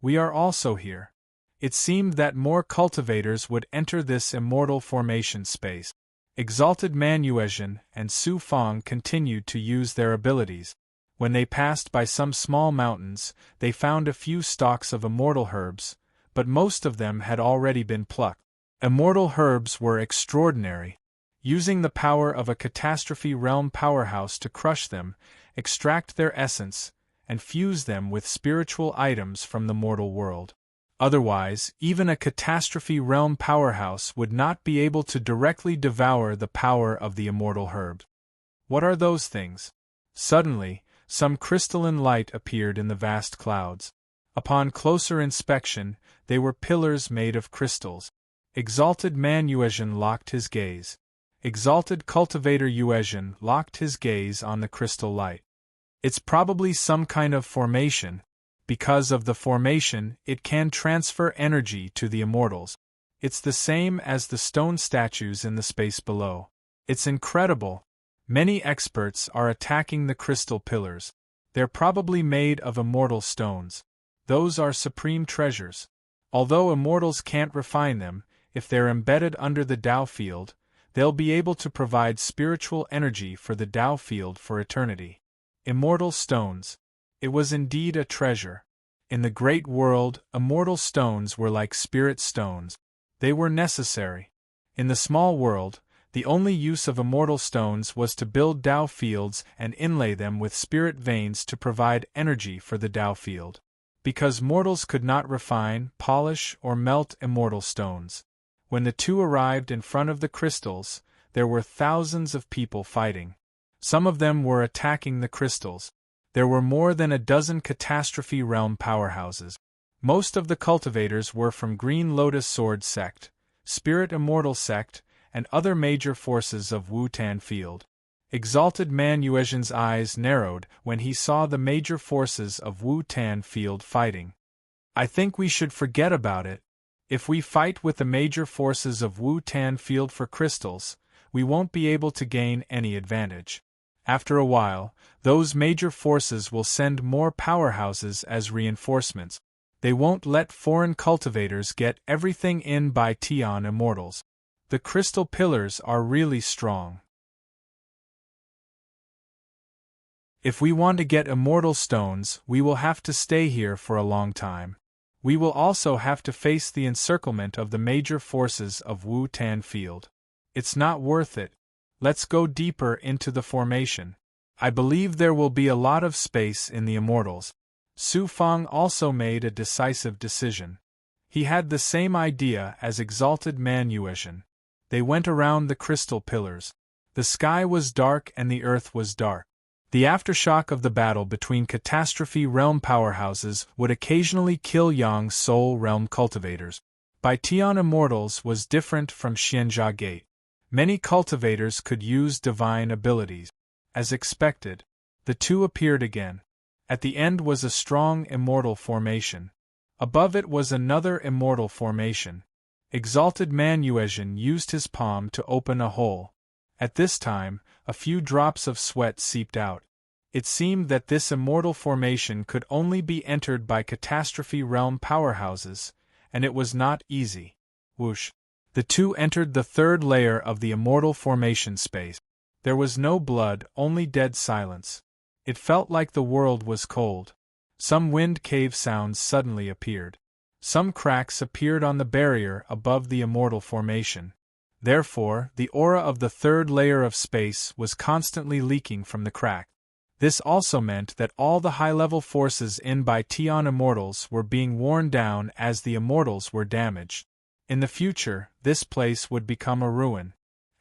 We are also here. It seemed that more cultivators would enter this immortal formation space. Exalted Man Yuezhan and Su Fang continued to use their abilities. When they passed by some small mountains, they found a few stalks of immortal herbs, but most of them had already been plucked. Immortal herbs were extraordinary. Using the power of a catastrophe realm powerhouse to crush them, extract their essence, and fuse them with spiritual items from the mortal world. Otherwise, even a catastrophe realm powerhouse would not be able to directly devour the power of the immortal herb. What are those things? Suddenly, Some crystalline light appeared in the vast clouds. Upon closer inspection, they were pillars made of crystals. Exalted man Yuezhan locked his gaze. Exalted cultivator Yuezhan locked his gaze on the crystal light. It's probably some kind of formation. Because of the formation, it can transfer energy to the immortals. It's the same as the stone statues in the space below. It's incredible. Many experts are attacking the crystal pillars. They're probably made of immortal stones. Those are supreme treasures. Although immortals can't refine them, if they're embedded under the Tao field, they'll be able to provide spiritual energy for the Tao field for eternity. Immortal stones. It was indeed a treasure. In the great world, immortal stones were like spirit stones. They were necessary. In the small world, the only use of immortal stones was to build Tao fields and inlay them with spirit veins to provide energy for the Tao field. Because mortals could not refine, polish, or melt immortal stones. When the two arrived in front of the crystals, there were thousands of people fighting. Some of them were attacking the crystals. There were more than a dozen catastrophe realm powerhouses. Most of the cultivators were from Green Lotus Sword Sect, Spirit Immortal Sect, and other major forces of Wu-Tan Field. Exalted man Yuezhan's eyes narrowed when he saw the major forces of Wu-Tan Field fighting. I think we should forget about it. If we fight with the major forces of Wu-Tan Field for crystals, we won't be able to gain any advantage. After a while, those major forces will send more powerhouses as reinforcements. They won't let foreign cultivators get everything in by Tian immortals. The crystal pillars are really strong. If we want to get immortal stones, we will have to stay here for a long time. We will also have to face the encirclement of the major forces of Wu-Tan Field. It's not worth it. Let's go deeper into the formation. I believe there will be a lot of space in the immortals. Su Fang also made a decisive decision. He had the same idea as Exalted Man Yuezhan. They went around the crystal pillars. The sky was dark and the earth was dark. The aftershock of the battle between catastrophe realm powerhouses would occasionally kill Yang Soul realm cultivators. By Tian immortals was different from Xianjia Gate. Many cultivators could use divine abilities. As expected, the two appeared again. At the end was a strong immortal formation. Above it was another immortal formation. Exalted Man Yuezhan used his palm to open a hole. At this time, a few drops of sweat seeped out. It seemed that this immortal formation could only be entered by catastrophe realm powerhouses, and it was not easy. Whoosh! The two entered the third layer of the immortal formation space. There was no blood, only dead silence. It felt like the world was cold. Some wind cave sounds suddenly appeared. Some cracks appeared on the barrier above the immortal formation. Therefore, the aura of the third layer of space was constantly leaking from the crack. This also meant that all the high-level forces in by Tian immortals were being worn down as the immortals were damaged. In the future, this place would become a ruin.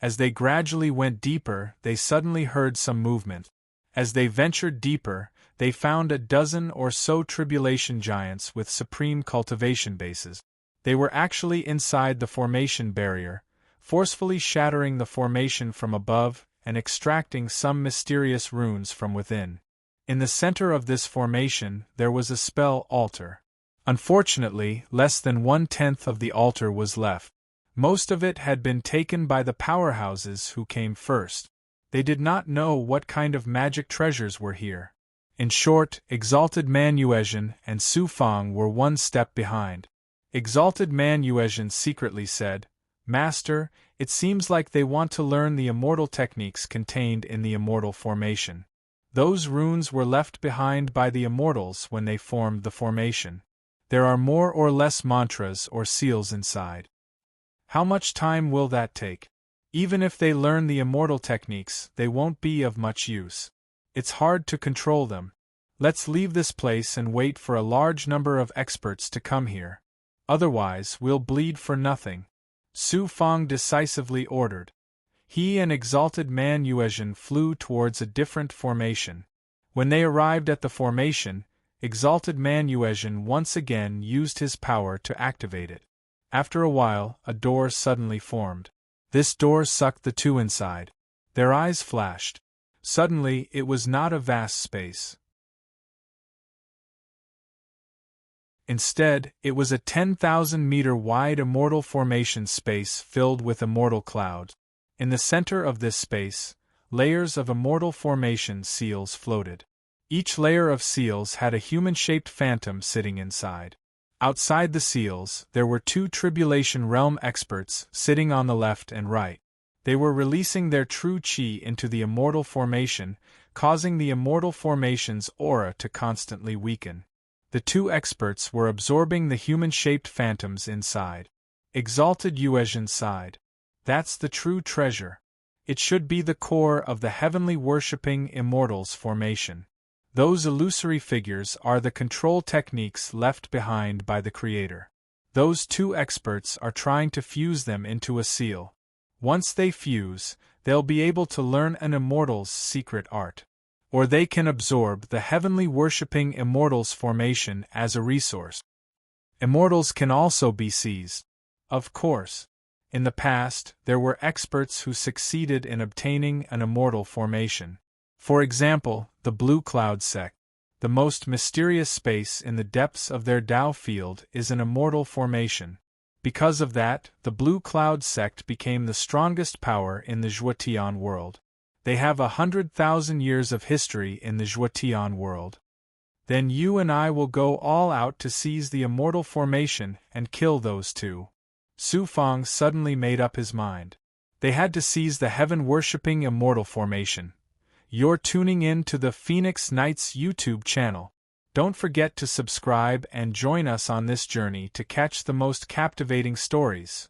As they gradually went deeper, they suddenly heard some movement. As they ventured deeper, they found a dozen or so tribulation giants with supreme cultivation bases. They were actually inside the formation barrier, forcefully shattering the formation from above and extracting some mysterious runes from within. In the center of this formation, there was a spell altar. Unfortunately, less than 1/10 of the altar was left. Most of it had been taken by the powerhouses who came first. They did not know what kind of magic treasures were here. In short, Exalted Man Yuezhan and Su Fang were one step behind. Exalted Man Yuezhan secretly said, "Master, it seems like they want to learn the immortal techniques contained in the immortal formation. Those runes were left behind by the immortals when they formed the formation. There are more or less mantras or seals inside. How much time will that take? Even if they learn the immortal techniques, they won't be of much use. It's hard to control them. Let's leave this place and wait for a large number of experts to come here. Otherwise, we'll bleed for nothing," Su Fang decisively ordered. He and Exalted Man Yuezhan flew towards a different formation. When they arrived at the formation, exalted man Yuezhan once again used his power to activate it. After a while, a door suddenly formed. This door sucked the two inside. Their eyes flashed. Suddenly, it was not a vast space. Instead, it was a 10,000-meter wide immortal formation space filled with immortal clouds. In the center of this space, layers of immortal formation seals floated. Each layer of seals had a human-shaped phantom sitting inside. Outside the seals, there were two Tribulation Realm experts sitting on the left and right. They were releasing their true chi into the immortal formation, causing the immortal formation's aura to constantly weaken. The two experts were absorbing the human-shaped phantoms inside. Exalted Yuezhan sighed. That's the true treasure. It should be the core of the heavenly worshipping immortals formation. Those illusory figures are the control techniques left behind by the Creator. Those two experts are trying to fuse them into a seal. Once they fuse, they'll be able to learn an immortal's secret art. Or they can absorb the heavenly worshipping immortals formation as a resource. Immortals can also be seized. Of course. In the past, there were experts who succeeded in obtaining an immortal formation. For example, the Blue Cloud sect. The most mysterious space in the depths of their Tao field is an immortal formation. Because of that, the Blue Cloud sect became the strongest power in the Zhuotian world. They have 100,000 years of history in the Zhuotian world. Then you and I will go all out to seize the immortal formation and kill those two. Su Fang suddenly made up his mind. They had to seize the heaven-worshipping immortal formation. You're tuning in to the Phoenix Knights YouTube channel. Don't forget to subscribe and join us on this journey to catch the most captivating stories.